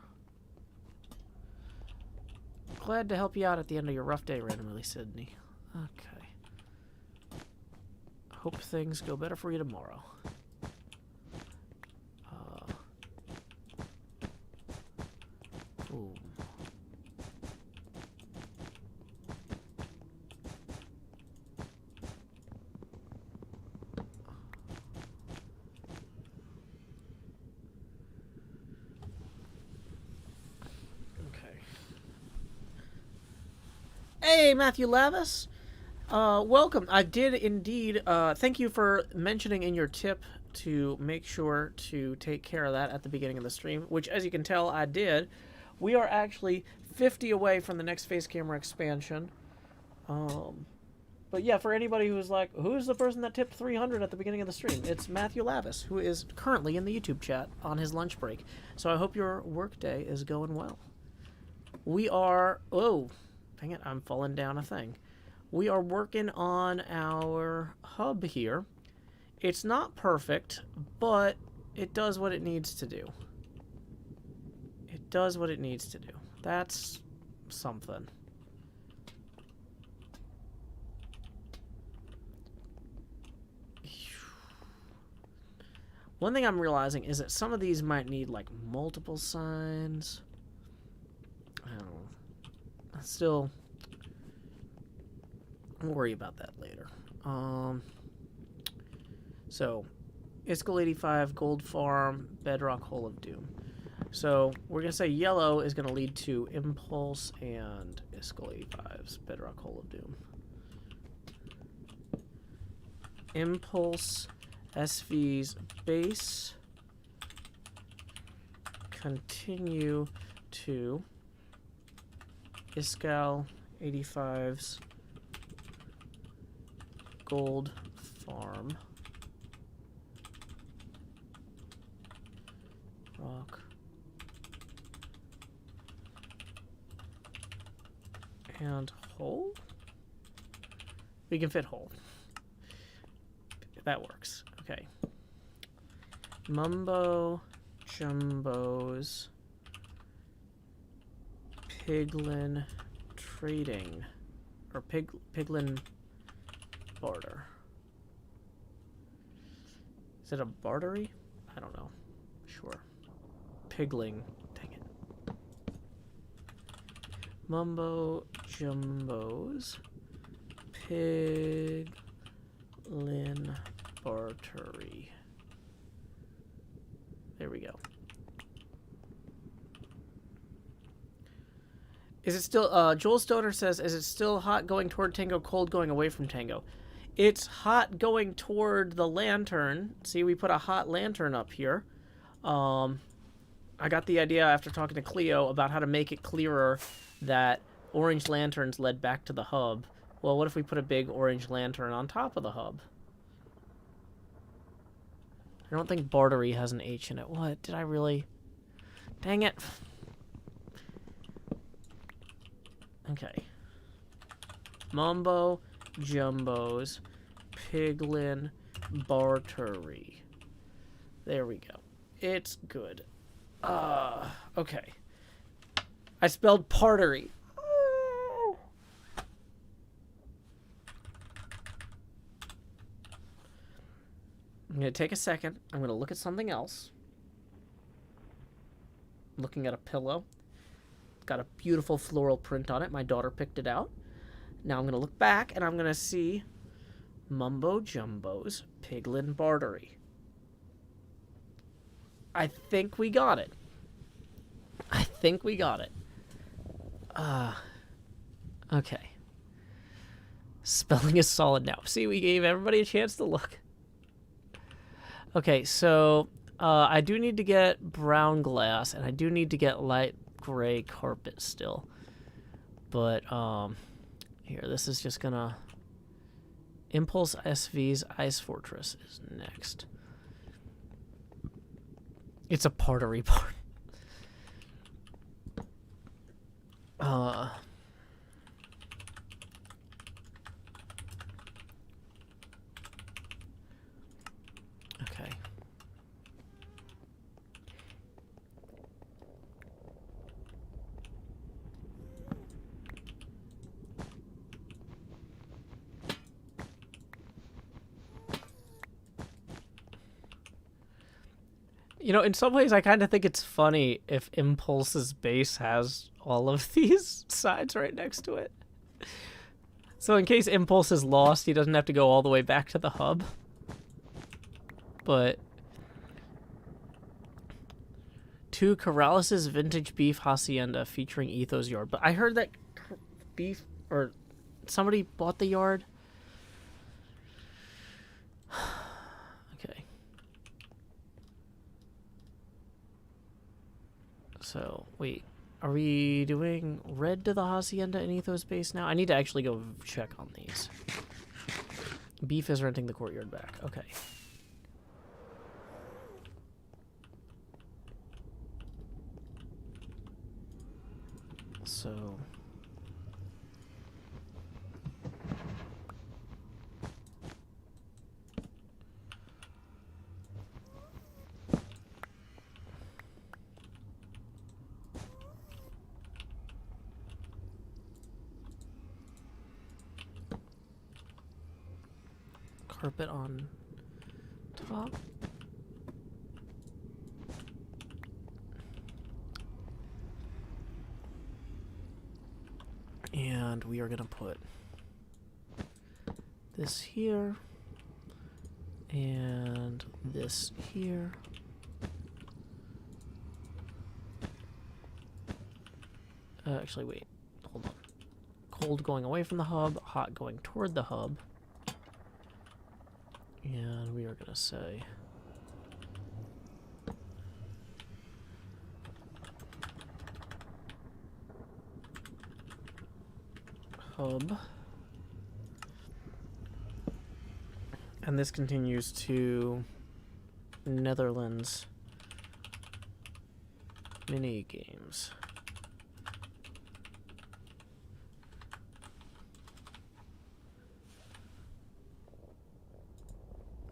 Glad to help you out at the end of your rough day randomly, Sydney. Okay. Hope things go better for you tomorrow. Ooh. Hey, Matthew Lavis. Welcome. I did indeed. Thank you for mentioning in your tip to make sure to take care of that at the beginning of the stream, which, as you can tell, I did. We are actually 50 away from the next face camera expansion. But yeah, for anybody who's like, who's the person that tipped 300 at the beginning of the stream? It's Matthew Lavis, who is currently in the YouTube chat on his lunch break. So I hope your workday is going well. We are... Oh, dang it, I'm falling down a thing. We are working on our hub here. It's not perfect, but it does what it needs to do. It does what it needs to do. That's something. One thing I'm realizing is that some of these might need, like, multiple signs. I don't know. Still, we'll worry about that later. So, Iskall 85, Gold Farm, Bedrock Hole of Doom. So, we're going to say yellow is going to lead to Impulse and Iskall 85's Bedrock Hole of Doom. Impulse, SV's base, continue to Iskall 85's Gold Farm, rock, and hole? We can fit hole. That works. Okay. Mumbo Jumbo's Piglin trading, or Piglin barter. Is it a bartery? I don't know. Sure. Pigling. Dang it. Mumbo Jumbo's Piglin bartery. There we go. Is it still, Joel Stoner says, is it still hot going toward Tango, cold going away from Tango? It's hot going toward the lantern. See, we put a hot lantern up here. I got the idea after talking to Cleo about how to make it clearer that orange lanterns led back to the hub. Well, what if we put a big orange lantern on top of the hub? I don't think bartery has an H in it. What? Did I really? Dang it. Okay. Mumbo Jumbo's Piglin bartery. There we go. It's good. Okay. I spelled partery. I'm going to take a second. I'm going to look at something else. Looking at a pillow. Got a beautiful floral print on it. My daughter picked it out. Now I'm going to look back and I'm going to see Mumbo Jumbo's Piglin bartery. I think we got it. I think we got it. Okay. Spelling is solid now. See, we gave everybody a chance to look. Okay, so I do need to get brown glass, and I do need to get light gray carpet still. But, here, this is just gonna Impulse SV's Ice Fortress is next. It's a partery part. Okay. You know, in some ways, I kind of think it's funny if Impulse's base has all of these sides right next to it. So in case Impulse is lost, he doesn't have to go all the way back to the hub. But to Corrales' Vintage Beef Hacienda featuring Ethos Yard. But I heard that beef, or somebody bought the yard. Okay. So, wait. Are we doing red to the Hacienda and Ethos base now? I need to actually go check on these. Beef is renting the courtyard back. Okay. So... carpet on top. And we are going to put this here and this here. Actually, wait. Hold on. Cold going away from the hub, hot going toward the hub. And we are going to say hub. And this continues to Netherlands mini games.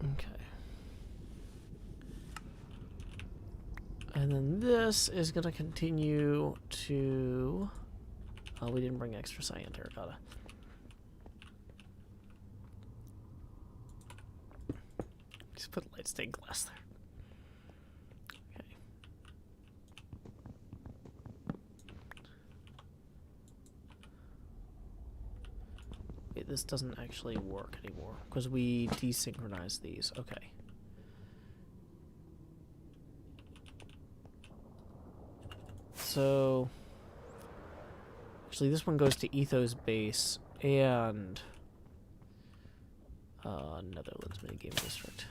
Okay. And then this is going to continue to... Oh, we didn't bring extra cyan terracotta. Just put light stained glass there. Okay. Wait, this doesn't actually work anymore because we desynchronized these. Okay. So, actually this one goes to Ethos base and Netherlands minigame district.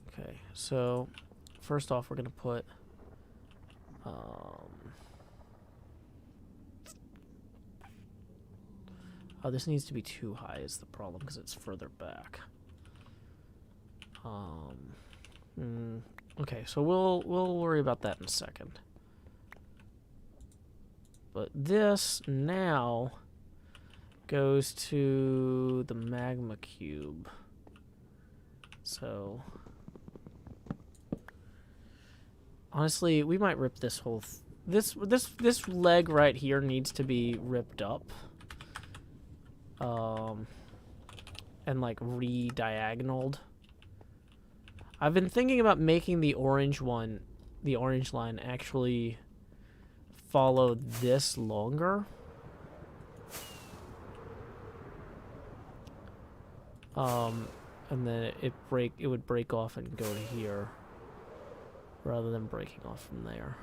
Okay, so first off we're gonna put oh, this needs to be too high is the problem because it's further back. Okay, so we'll worry about that in a second. But this now goes to the magma cube. So honestly, we might rip this whole this leg right here needs to be ripped up. And like re-diagonaled. I've been thinking about making the orange one, the orange line, actually follow this longer. And then it would break off and go to here, rather than breaking off from there.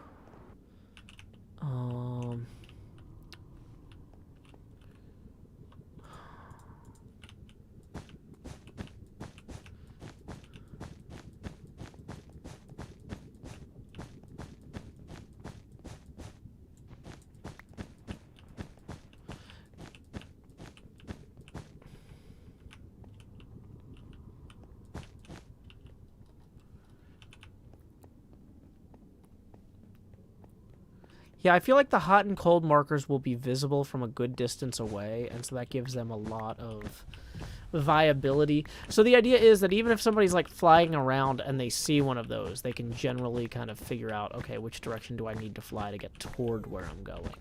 Yeah, I feel like the hot and cold markers will be visible from a good distance away, and so that gives them a lot of viability. So the idea is that even if somebody's like flying around and they see one of those, they can generally kind of figure out, okay, which direction do I need to fly to get toward where I'm going.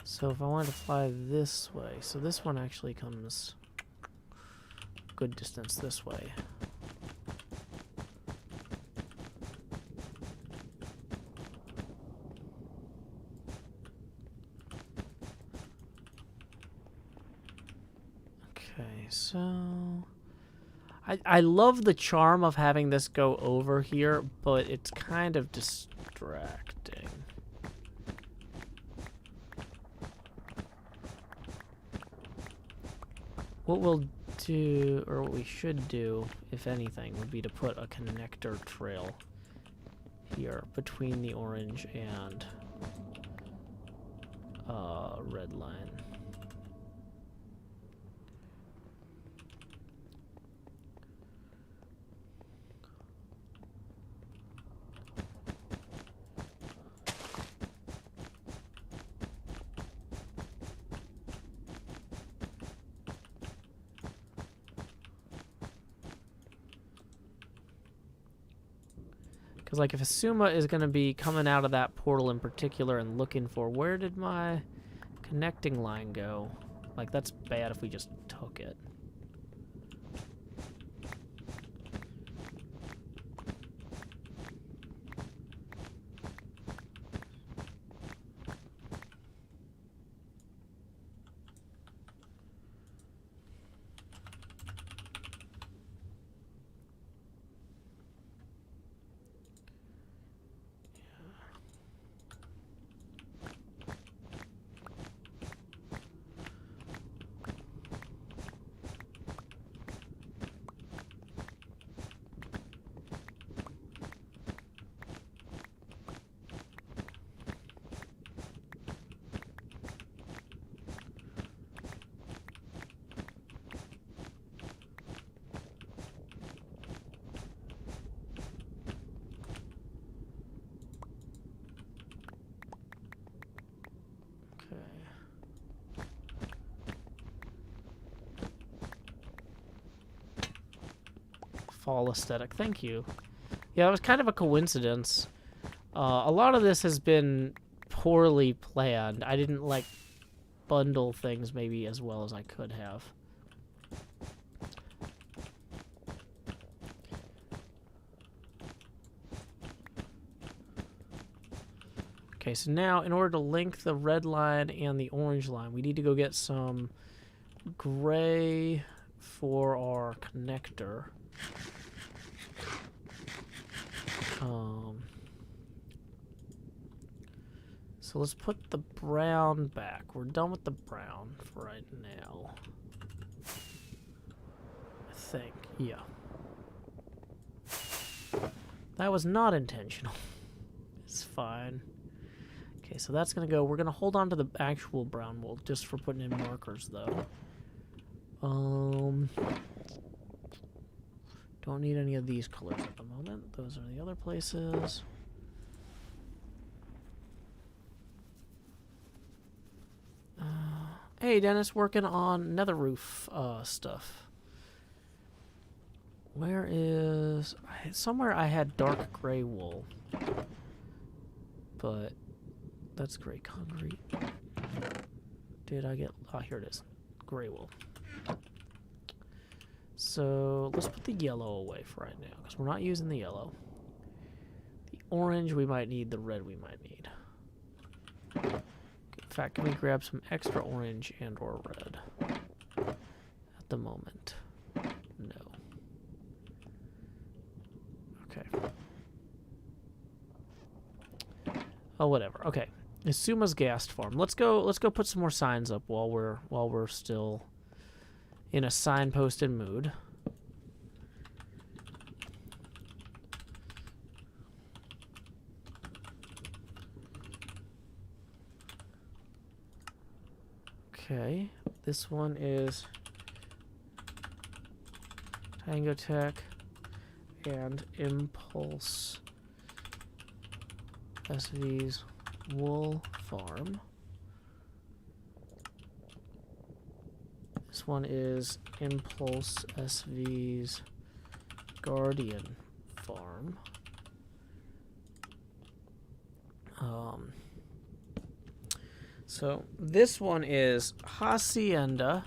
So if I wanted to fly this way, so this one actually comes good distance this way. Okay, so I love the charm of having this go over here, but it's kind of distracting. What we'll do, or what we should do, if anything, would be to put a connector trail here between the orange and red line. Because, like, if Asuma is going to be coming out of that portal in particular and looking for, where did my connecting line go? Like, that's bad if we just took it. Fall aesthetic. Thank you. Yeah, it was kind of a coincidence. A lot of this has been poorly planned. I didn't like bundle things maybe as well as I could have. Okay, so now in order to link the red line and the orange line, we need to go get some gray for our connector. So let's put the brown back. We're done with the brown for right now. I think, yeah. That was not intentional. It's fine. Okay, so that's gonna go. We're gonna hold on to the actual brown wool just for putting in markers, though. Don't need any of these colors at the moment. Those are the other places. Hey, Dennis, working on nether roof stuff. Where is... Somewhere I had dark gray wool. But that's gray concrete. Did I get... Oh, here it is. Gray wool. So let's put the yellow away for right now, because we're not using the yellow. The orange we might need, the red we might need. In fact, can we grab some extra orange and or red? At the moment, no. Okay. Oh, whatever. Okay. Asuma's gas farm. Let's go put some more signs up while we're still in a signposted mood. Okay, this one is Tango Tech and Impulse SV's Wool Farm. This one is Impulse SV's Guardian Farm. So this one is Hacienda,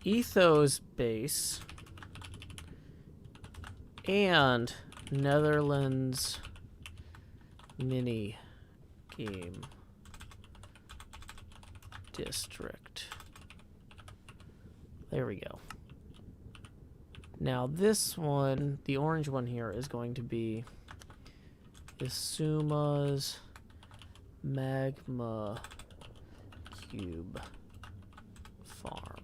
Ethos Base, and Netherlands Mini Game District. There we go. Now this one, the orange one here, is going to be Isuma's Magma Cube Farm.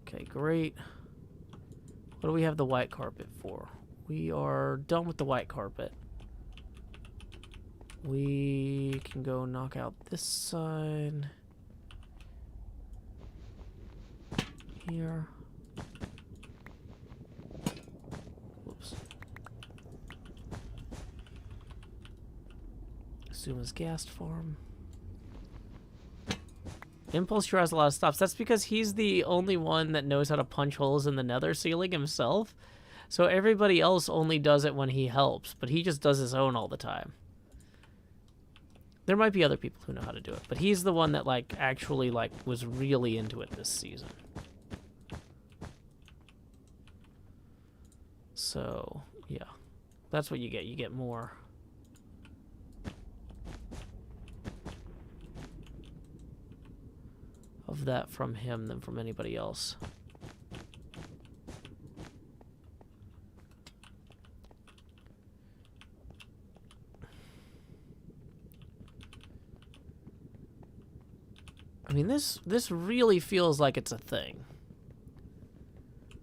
Okay, great. What do we have the white carpet for? We are done with the white carpet. We can go knock out this side. Here. Whoops. Suma's gas farm. Impulse sure has a lot of stops. That's because he's the only one that knows how to punch holes in the nether ceiling himself. So everybody else only does it when he helps, but he just does his own all the time. There might be other people who know how to do it, but he's the one that like actually like was really into it this season. So, yeah. That's what you get. You get more. Of that from him than from anybody else. I mean, this really feels like it's a thing.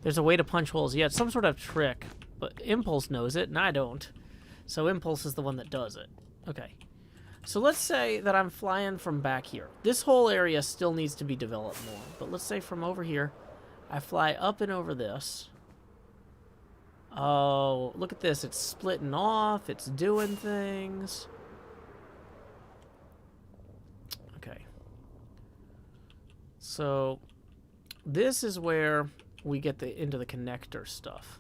There's a way to punch holes. Yeah, it's some sort of trick, but Impulse knows it, and I don't. So Impulse is the one that does it. Okay. So let's say that I'm flying from back here. This whole area still needs to be developed more. But let's say from over here, I fly up and over this. Oh, look at this. It's splitting off. It's doing things. Okay. So this is where we get into the connector stuff.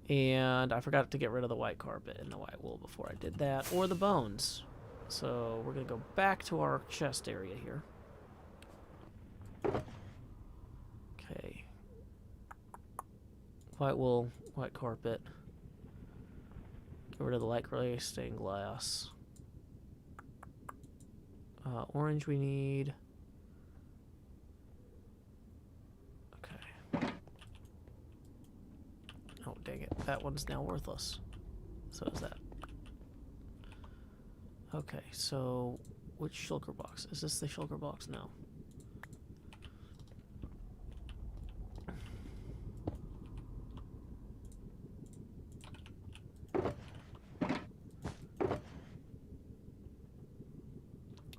And I forgot to get rid of the white carpet and the white wool before I did that, or the bones. So we're going to go back to our chest area here. Okay. White wool, white carpet. Get rid of the light gray stained glass. Orange we need. Oh, dang it. That one's now worthless. So is that. Okay, so which shulker box? Is this the shulker box? No.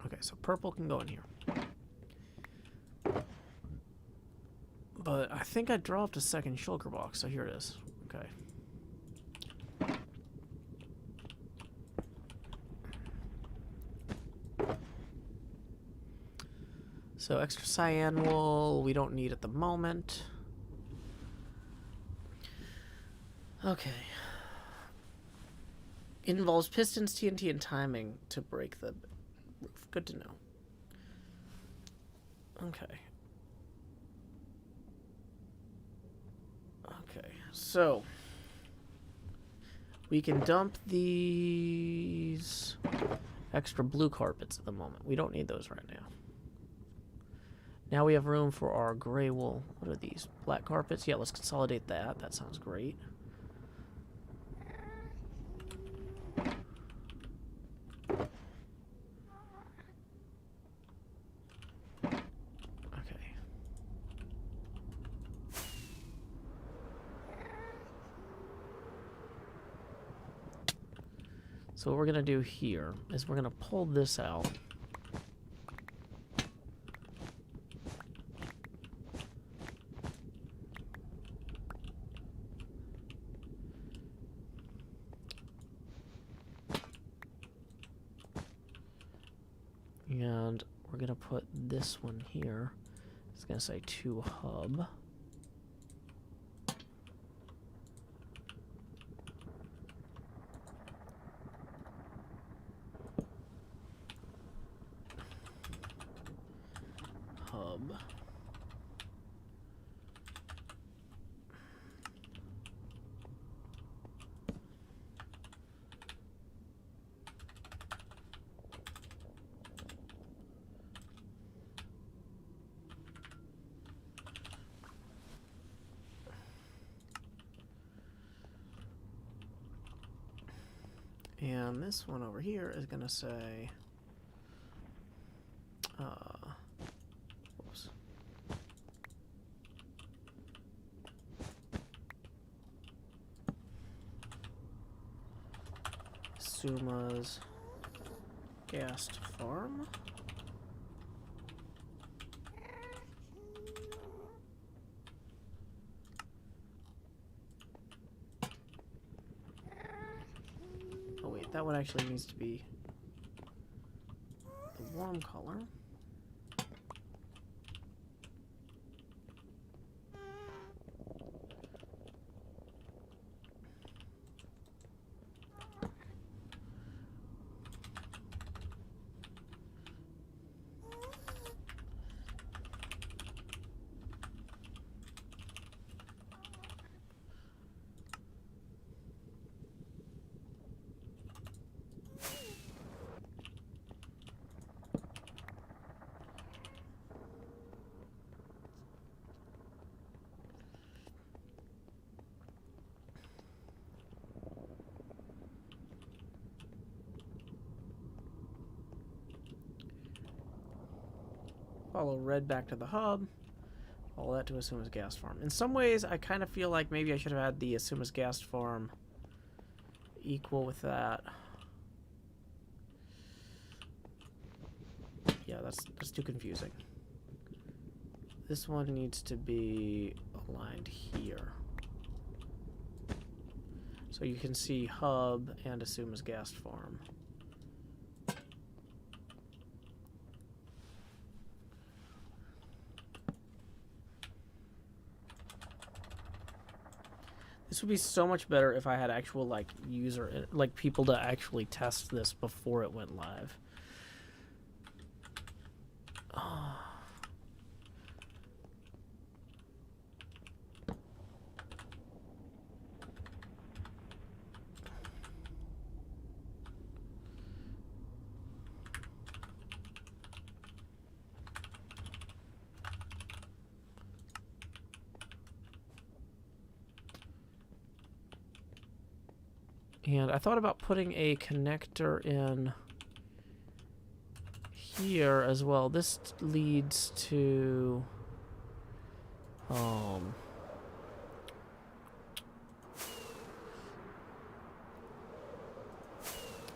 Okay, so purple can go in here. But I think I dropped a second shulker box, so here it is. Okay. So extra cyan wool we don't need at the moment. Okay. Involves pistons, TNT, and timing to break the roof. Good to know. Okay. Okay, so we can dump these extra blue carpets at the moment. We don't need those right now. Now we have room for our gray wool. What are these? Black carpets? Yeah, let's consolidate that. That sounds great. So what we're gonna do here is we're gonna pull this out. And we're gonna put this one here. It's gonna say to hub. Hub. And this one over here is going to say, whoops. Suma's Gast Farm. Oh wait, that one actually needs to be the warm color. Follow red back to the hub. Follow that to Asuma's Gas Farm. In some ways, I kind of feel like maybe I should have had the Asuma's Gas Farm equal with that. Yeah, that's too confusing. This one needs to be aligned here. So you can see hub and Asuma's Gas Farm. This would be so much better if I had actual, like, user, like, people to actually test this before it went live. And I thought about putting a connector in here as well. This leads to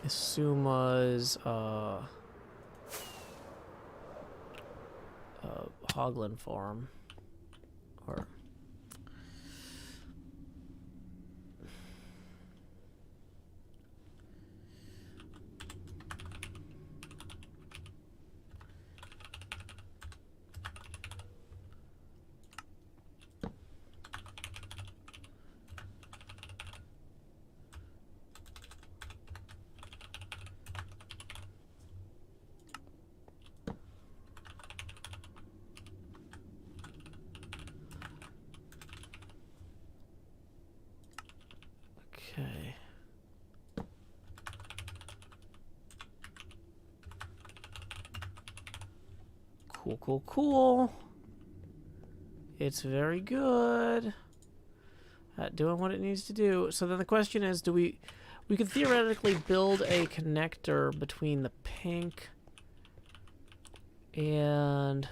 Isuma's Hoglin Farm, or okay. Cool, cool, cool. It's very good at doing what it needs to do. So then the question is, do we could theoretically build a connector between the pink and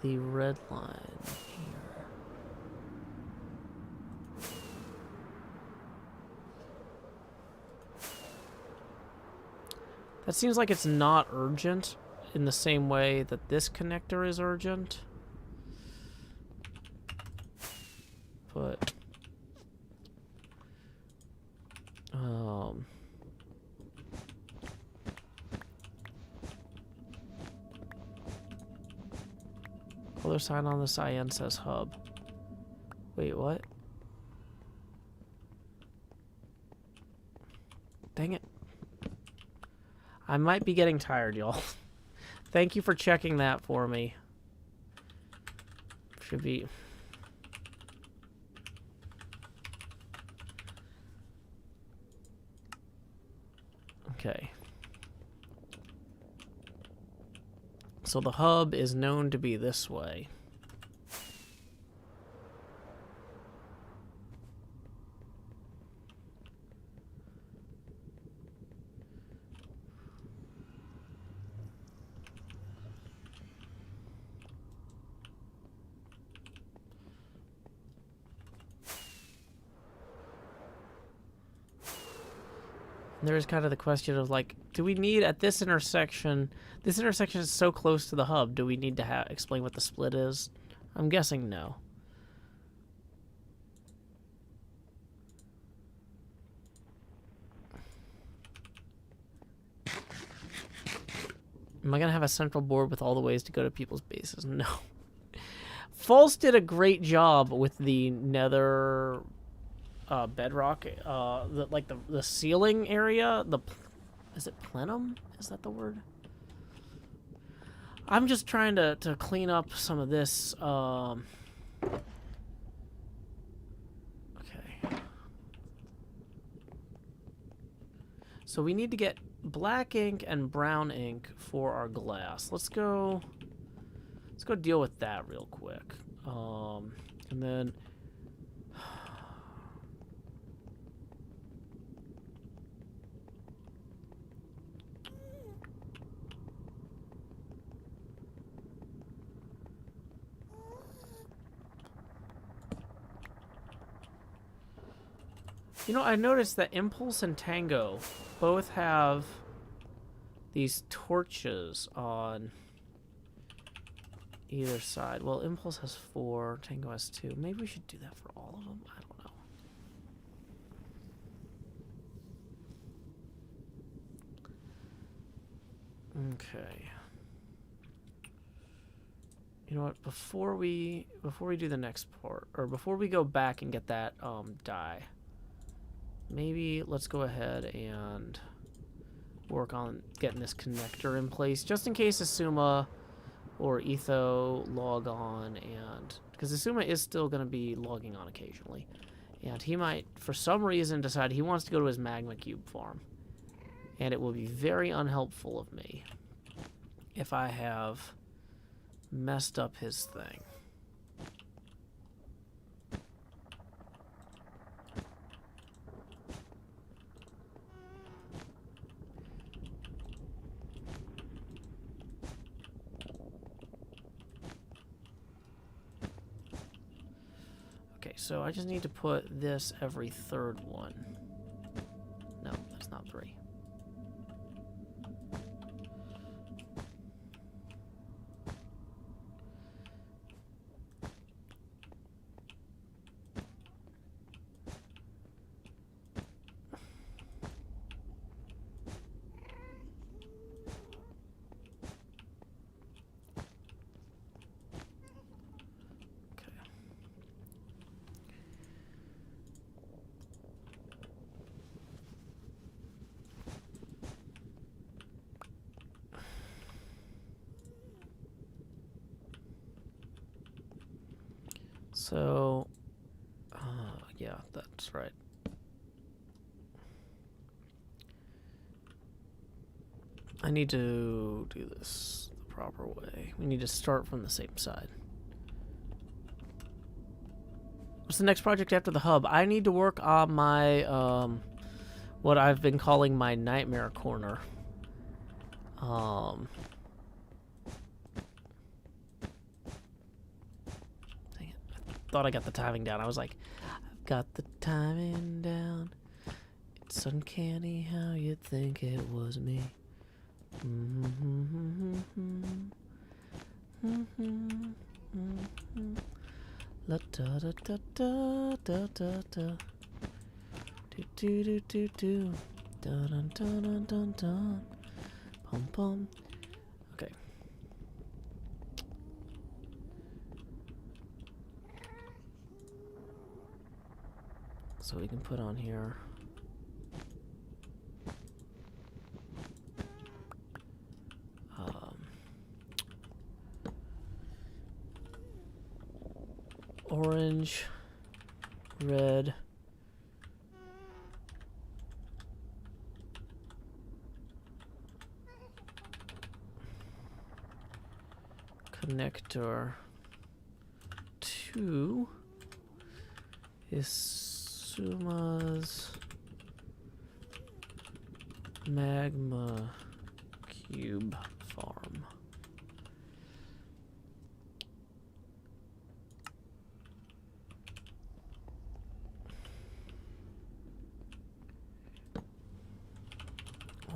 the red line here. That seems like it's not urgent in the same way that this connector is urgent. But other sign on the cyan says hub. Wait, what? Dang it. I might be getting tired, y'all. Thank you for checking that for me. Should be... Okay. So the hub is known to be this way. There's kind of the question of, like, do we need at this intersection... This intersection is so close to the hub. Do we need to explain what the split is? I'm guessing no. Am I going to have a central board with all the ways to go to people's bases? No. False did a great job with the nether... bedrock, the ceiling area, is it plenum? Is that the word? I'm just trying to clean up some of this, okay. So we need to get black ink and brown ink for our glass. Let's go deal with that real quick. And then you know, I noticed that Impulse and Tango both have these torches on either side. Well, Impulse has 4, Tango has 2. Maybe we should do that for all of them? I don't know. Okay. You know what? Before we do the next part, or before we go back and get that dye, maybe let's go ahead and work on getting this connector in place, just in case Asuma or Etho log on, and because Asuma is still going to be logging on occasionally, and he might, for some reason, decide he wants to go to his magma cube farm, and it will be very unhelpful of me if I have messed up his thing. Okay, so I just need to put this every third one. No, that's not 3. So, yeah, that's right. I need to do this the proper way. We need to start from the same side. What's the next project after the hub? I need to work on my, what I've been calling my nightmare corner. Thought I got the timing down. I was like, I've got the timing down. It's uncanny how you'd think it was me. La da da da da da da da. Do do do do do. Dun dun dun dun dun dun. Pum pum. Okay. So we can put on here. Orange, red, connector 2 is Suma's magma cube farm.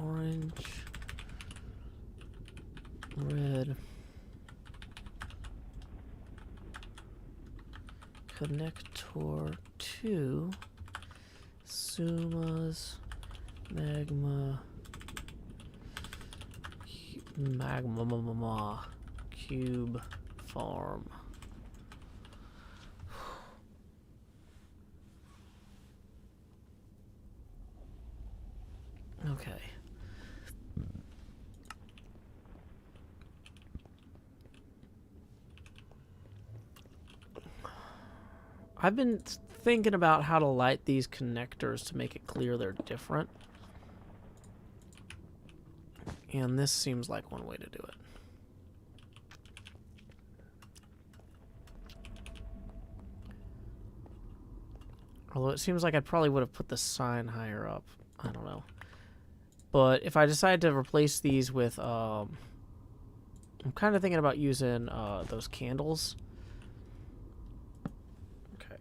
Orange, red, connector 2, Suma's magma cube farm. Okay. I've been thinking about how to light these connectors to make it clear they're different. And this seems like one way to do it. Although it seems like I probably would have put the sign higher up. I don't know. But if I decide to replace these with, I'm kind of thinking about using those candles. Okay.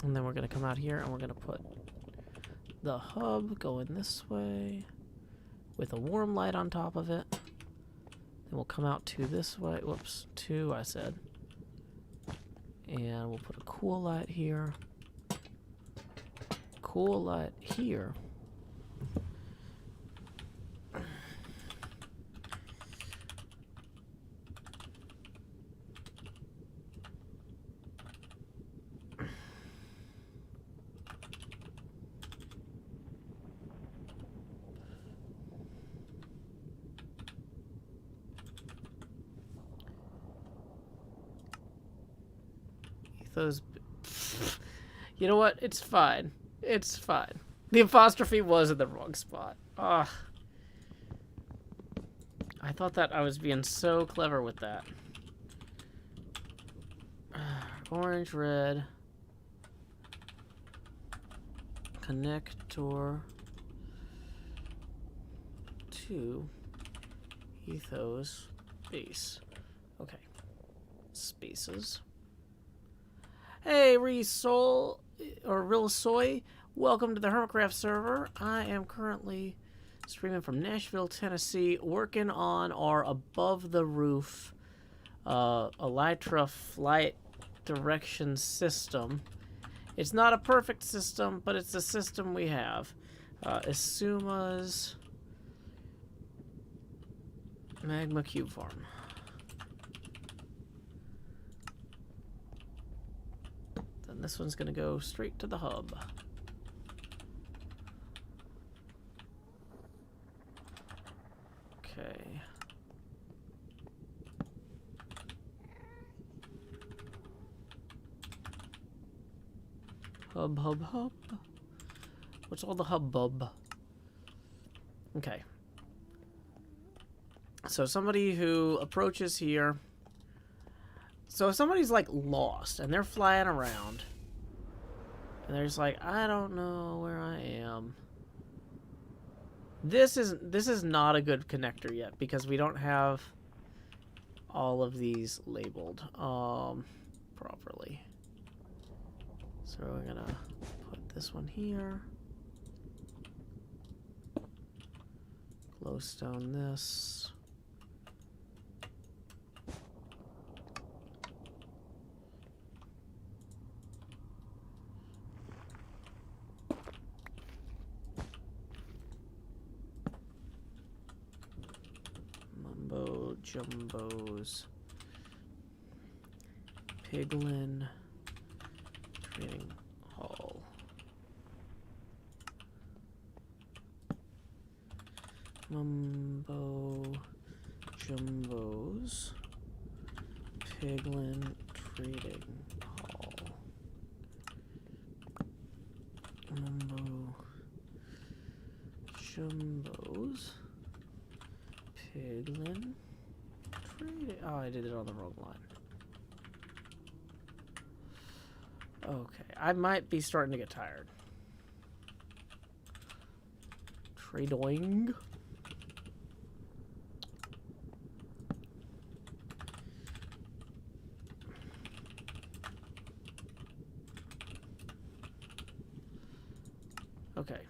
And then we're going to come out here and we're going to put the hub going this way with a warm light on top of it. Then we'll come out to this way. Whoops, 2 I said. And we'll put a cool light here. Cool light here. Those, you know what? It's fine. It's fine. The apostrophe was in the wrong spot. Ugh. I thought that I was being so clever with that. Orange, red. Connector 2. Ethos. Base. Okay. Spaces. Hey, Real Soy, welcome to the HermitCraft server. I am currently streaming from Nashville, Tennessee, working on our above-the-roof Elytra flight direction system. It's not a perfect system, but it's a system we have. Isuma's Magma Cube Farm. then this one's gonna go straight to the hub. Okay. Hub, hub, hub. What's all the hubbub? Okay. So somebody who approaches here. So if somebody's like lost and they're flying around and they're just like, I don't know where I am. This is not a good connector yet because we don't have all of these labeled properly. So we're gonna put this one here. Glowstone this. Mumbo Jumbos. Piglin. Trading Hall. Mumbo Jumbos. Piglin Trading Hall. Mumbo Jumbos. Piglin Trading. Oh, I did it on the wrong line. Okay, I might be starting to get tired. Trading. Okay.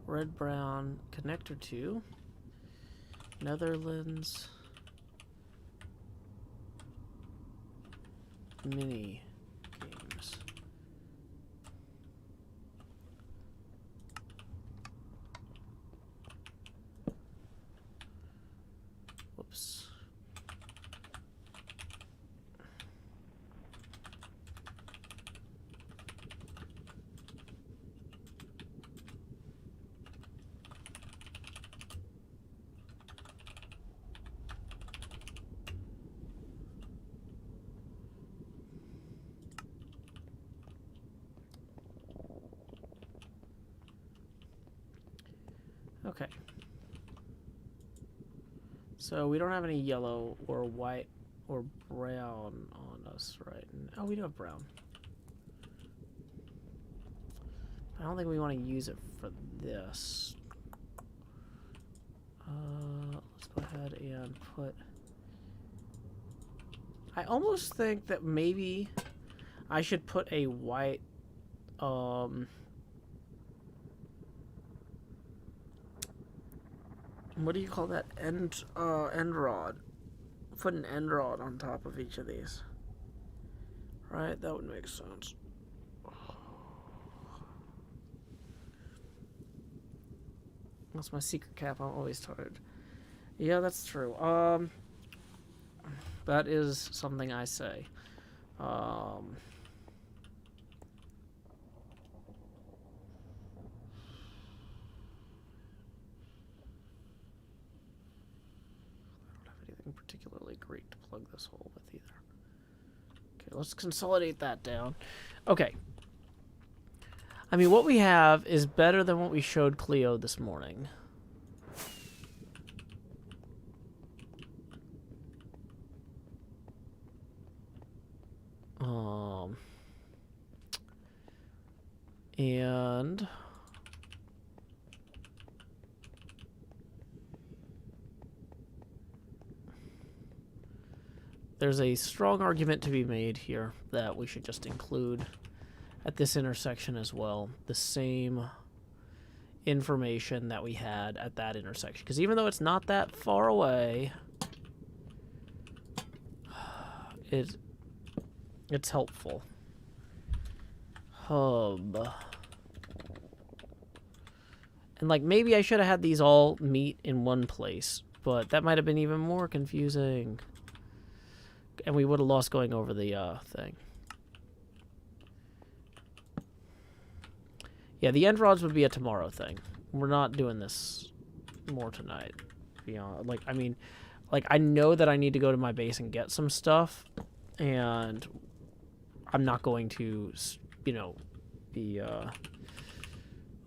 Red brown connector 2 Netherlands mini games. Whoops. Okay. So we don't have any yellow or white or brown on us right now. Oh, we do have brown. I don't think we want to use it for this. Let's go ahead and put... I almost think that maybe I should put a white... what do you call that? End rod. Put an end rod on top of each of these. Right? That would make sense. That's my secret cap. I'm always tired. Yeah, that's true. That is something I say. Particularly great to plug this hole with either. Okay, let's consolidate that down. Okay. I mean, what we have is better than what we showed Cleo this morning. And there's a strong argument to be made here that we should just include at this intersection as well the same information that we had at that intersection. Because even though it's not that far away, it's helpful. Hub. And, like, maybe I should have had these all meet in one place, but that might have been even more confusing. And we would have lost going over the thing. Yeah, the end rods would be a tomorrow thing. We're not doing this more tonight. Beyond, like, I mean, like, I know that I need to go to my base and get some stuff, and I'm not going to, you know, be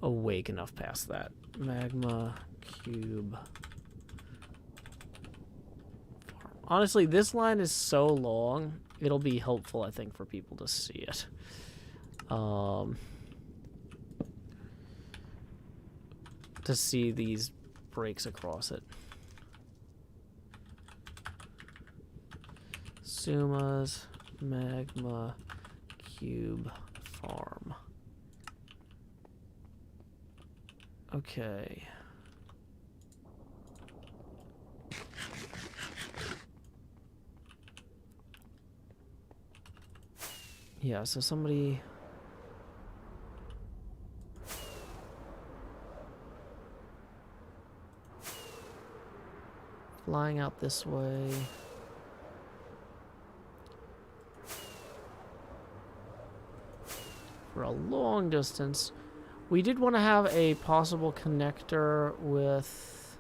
awake enough past that. Magma cube. Honestly, this line is so long, it'll be helpful, I think, for people to see it. To see these breaks across it. Suma's Magma Cube Farm. Okay. Yeah, so somebody... flying out this way. For a long distance. We did want to have a possible connector with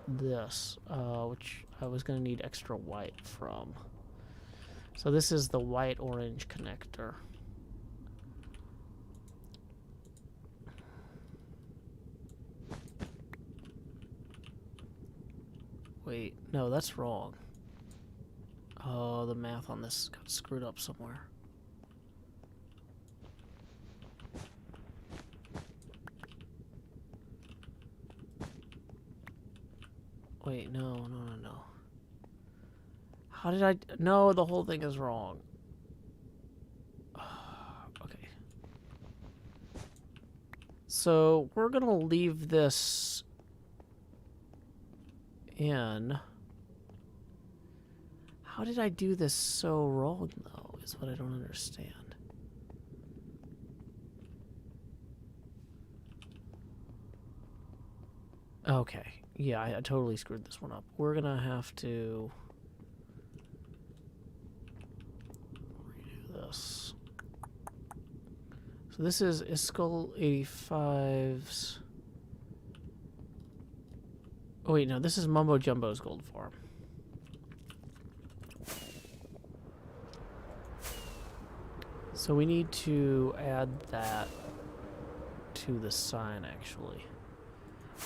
this, which I was going to need extra white from. So this is the white-orange connector. Wait, no, that's wrong. Oh, the math on this got screwed up somewhere. Wait, no. How did I... No, the whole thing is wrong. Okay. So, we're gonna leave this in. How did I do this so wrong, though, is what I don't understand. Okay. Yeah, I totally screwed this one up. We're gonna have to redo this. So this is Iskall 85's... Oh wait, no, this is Mumbo Jumbo's gold farm. So we need to add that to the sign, actually.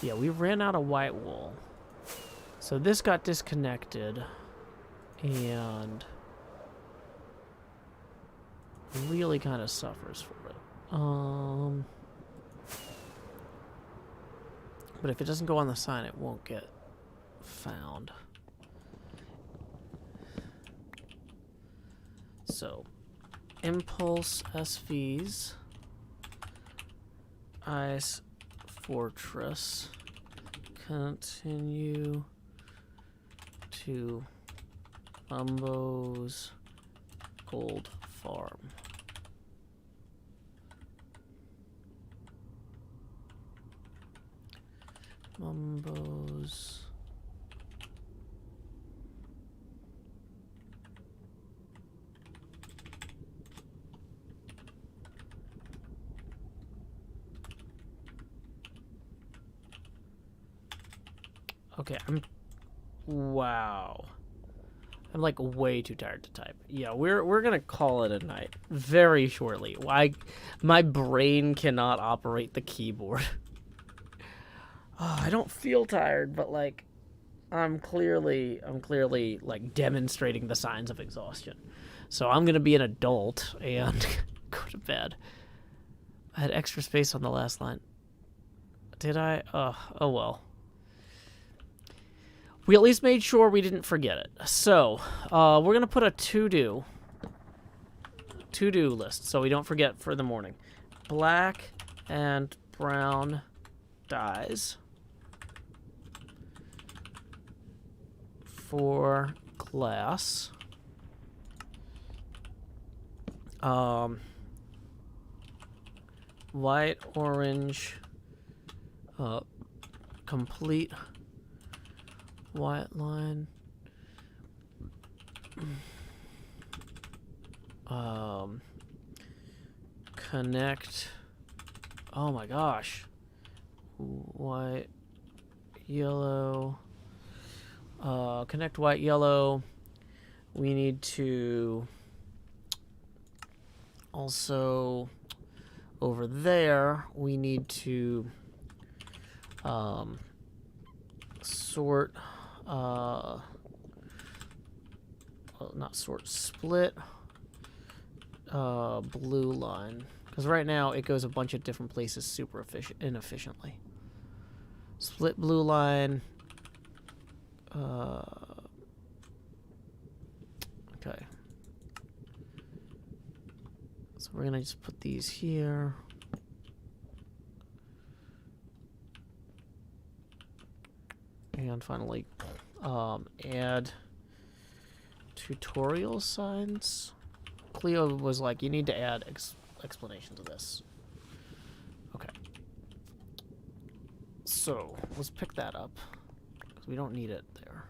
Yeah, we ran out of white wool. So this got disconnected and really kind of suffers for it. But if it doesn't go on the sign, it won't get found. So, Impulse SVs, Ice Fortress, continue to Mumbo's Gold Farm. Mumbo's Okay, wow. I'm like way too tired to type. Yeah, we're gonna call it a night very shortly. My brain cannot operate the keyboard. Oh, I don't feel tired, but like I'm clearly like demonstrating the signs of exhaustion. So I'm gonna be an adult and go to bed. I had extra space on the last line. Did I? Oh well. We at least made sure we didn't forget it. So, we're going to put a to-do list so we don't forget for the morning. black and brown dyes for glass. White, orange, complete white line. Connect. Oh my gosh. White, yellow. Connect white, yellow. We need to also over there. We need to sort. Not sort. Split. Blue line. Because right now it goes a bunch of different places super inefficiently. Split blue line. Okay. So we're gonna just put these here. And finally, add tutorial signs. Cleo was like, you need to add explanation to this. Okay. So, let's pick that up. Because we don't need it there.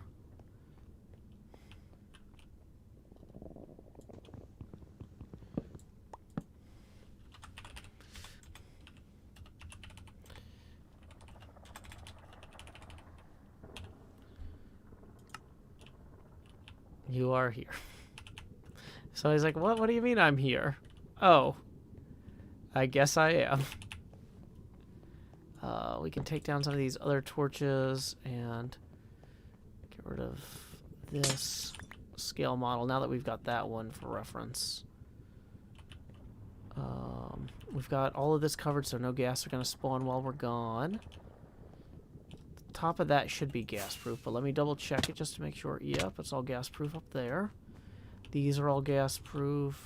You are here. So he's like, what? What do you mean I'm here? Oh. I guess I am. We can take down some of these other torches and get rid of this scale model now that we've got that one for reference. We've got all of this covered, so no gas are going to spawn while we're gone. The top of that should be gas proof, but let me double check it just to make sure. Yep, it's all gas proof up there. These are all gas proof.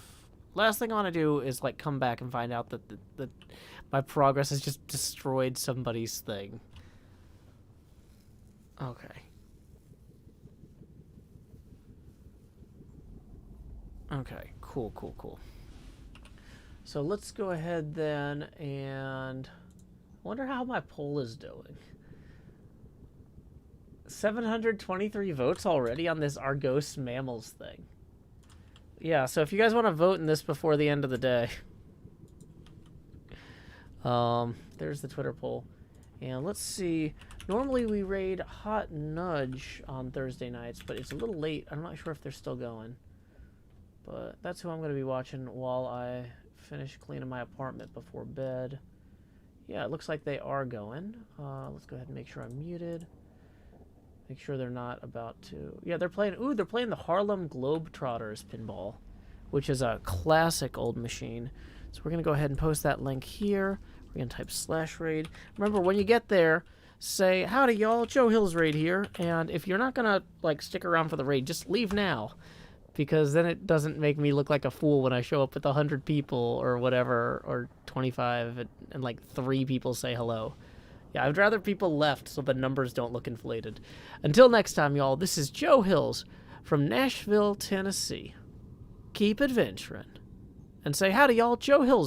Last thing I want to do is like come back and find out that my progress has just destroyed somebody's thing. Okay. Okay, cool, cool, cool. So let's go ahead then and wonder how my poll is doing. 723 votes already on this Argos Mammals thing. Yeah, so if you guys want to vote in this before the end of the day. There's the Twitter poll. And let's see. Normally we raid Hot Nudge on Thursday nights, but it's a little late. I'm not sure if they're still going. But that's who I'm going to be watching while I finish cleaning my apartment before bed. Yeah, it looks like they are going. Let's go ahead and make sure I'm muted. Make sure they're not about to... Yeah, they're playing... Ooh, they're playing the Harlem Globetrotters pinball, which is a classic old machine. So we're going to go ahead and post that link here. We're going to type /raid. Remember, when you get there, say, howdy, y'all, Joe Hill's raid here. And if you're not going to, like, stick around for the raid, just leave now. Because then it doesn't make me look like a fool when I show up with 100 people or whatever, or 25, and like 3 people say hello. Yeah, I'd rather people left so the numbers don't look inflated. Until next time, y'all, this is Joe Hills from Nashville, Tennessee. Keep adventuring. And say howdy, y'all, Joe Hills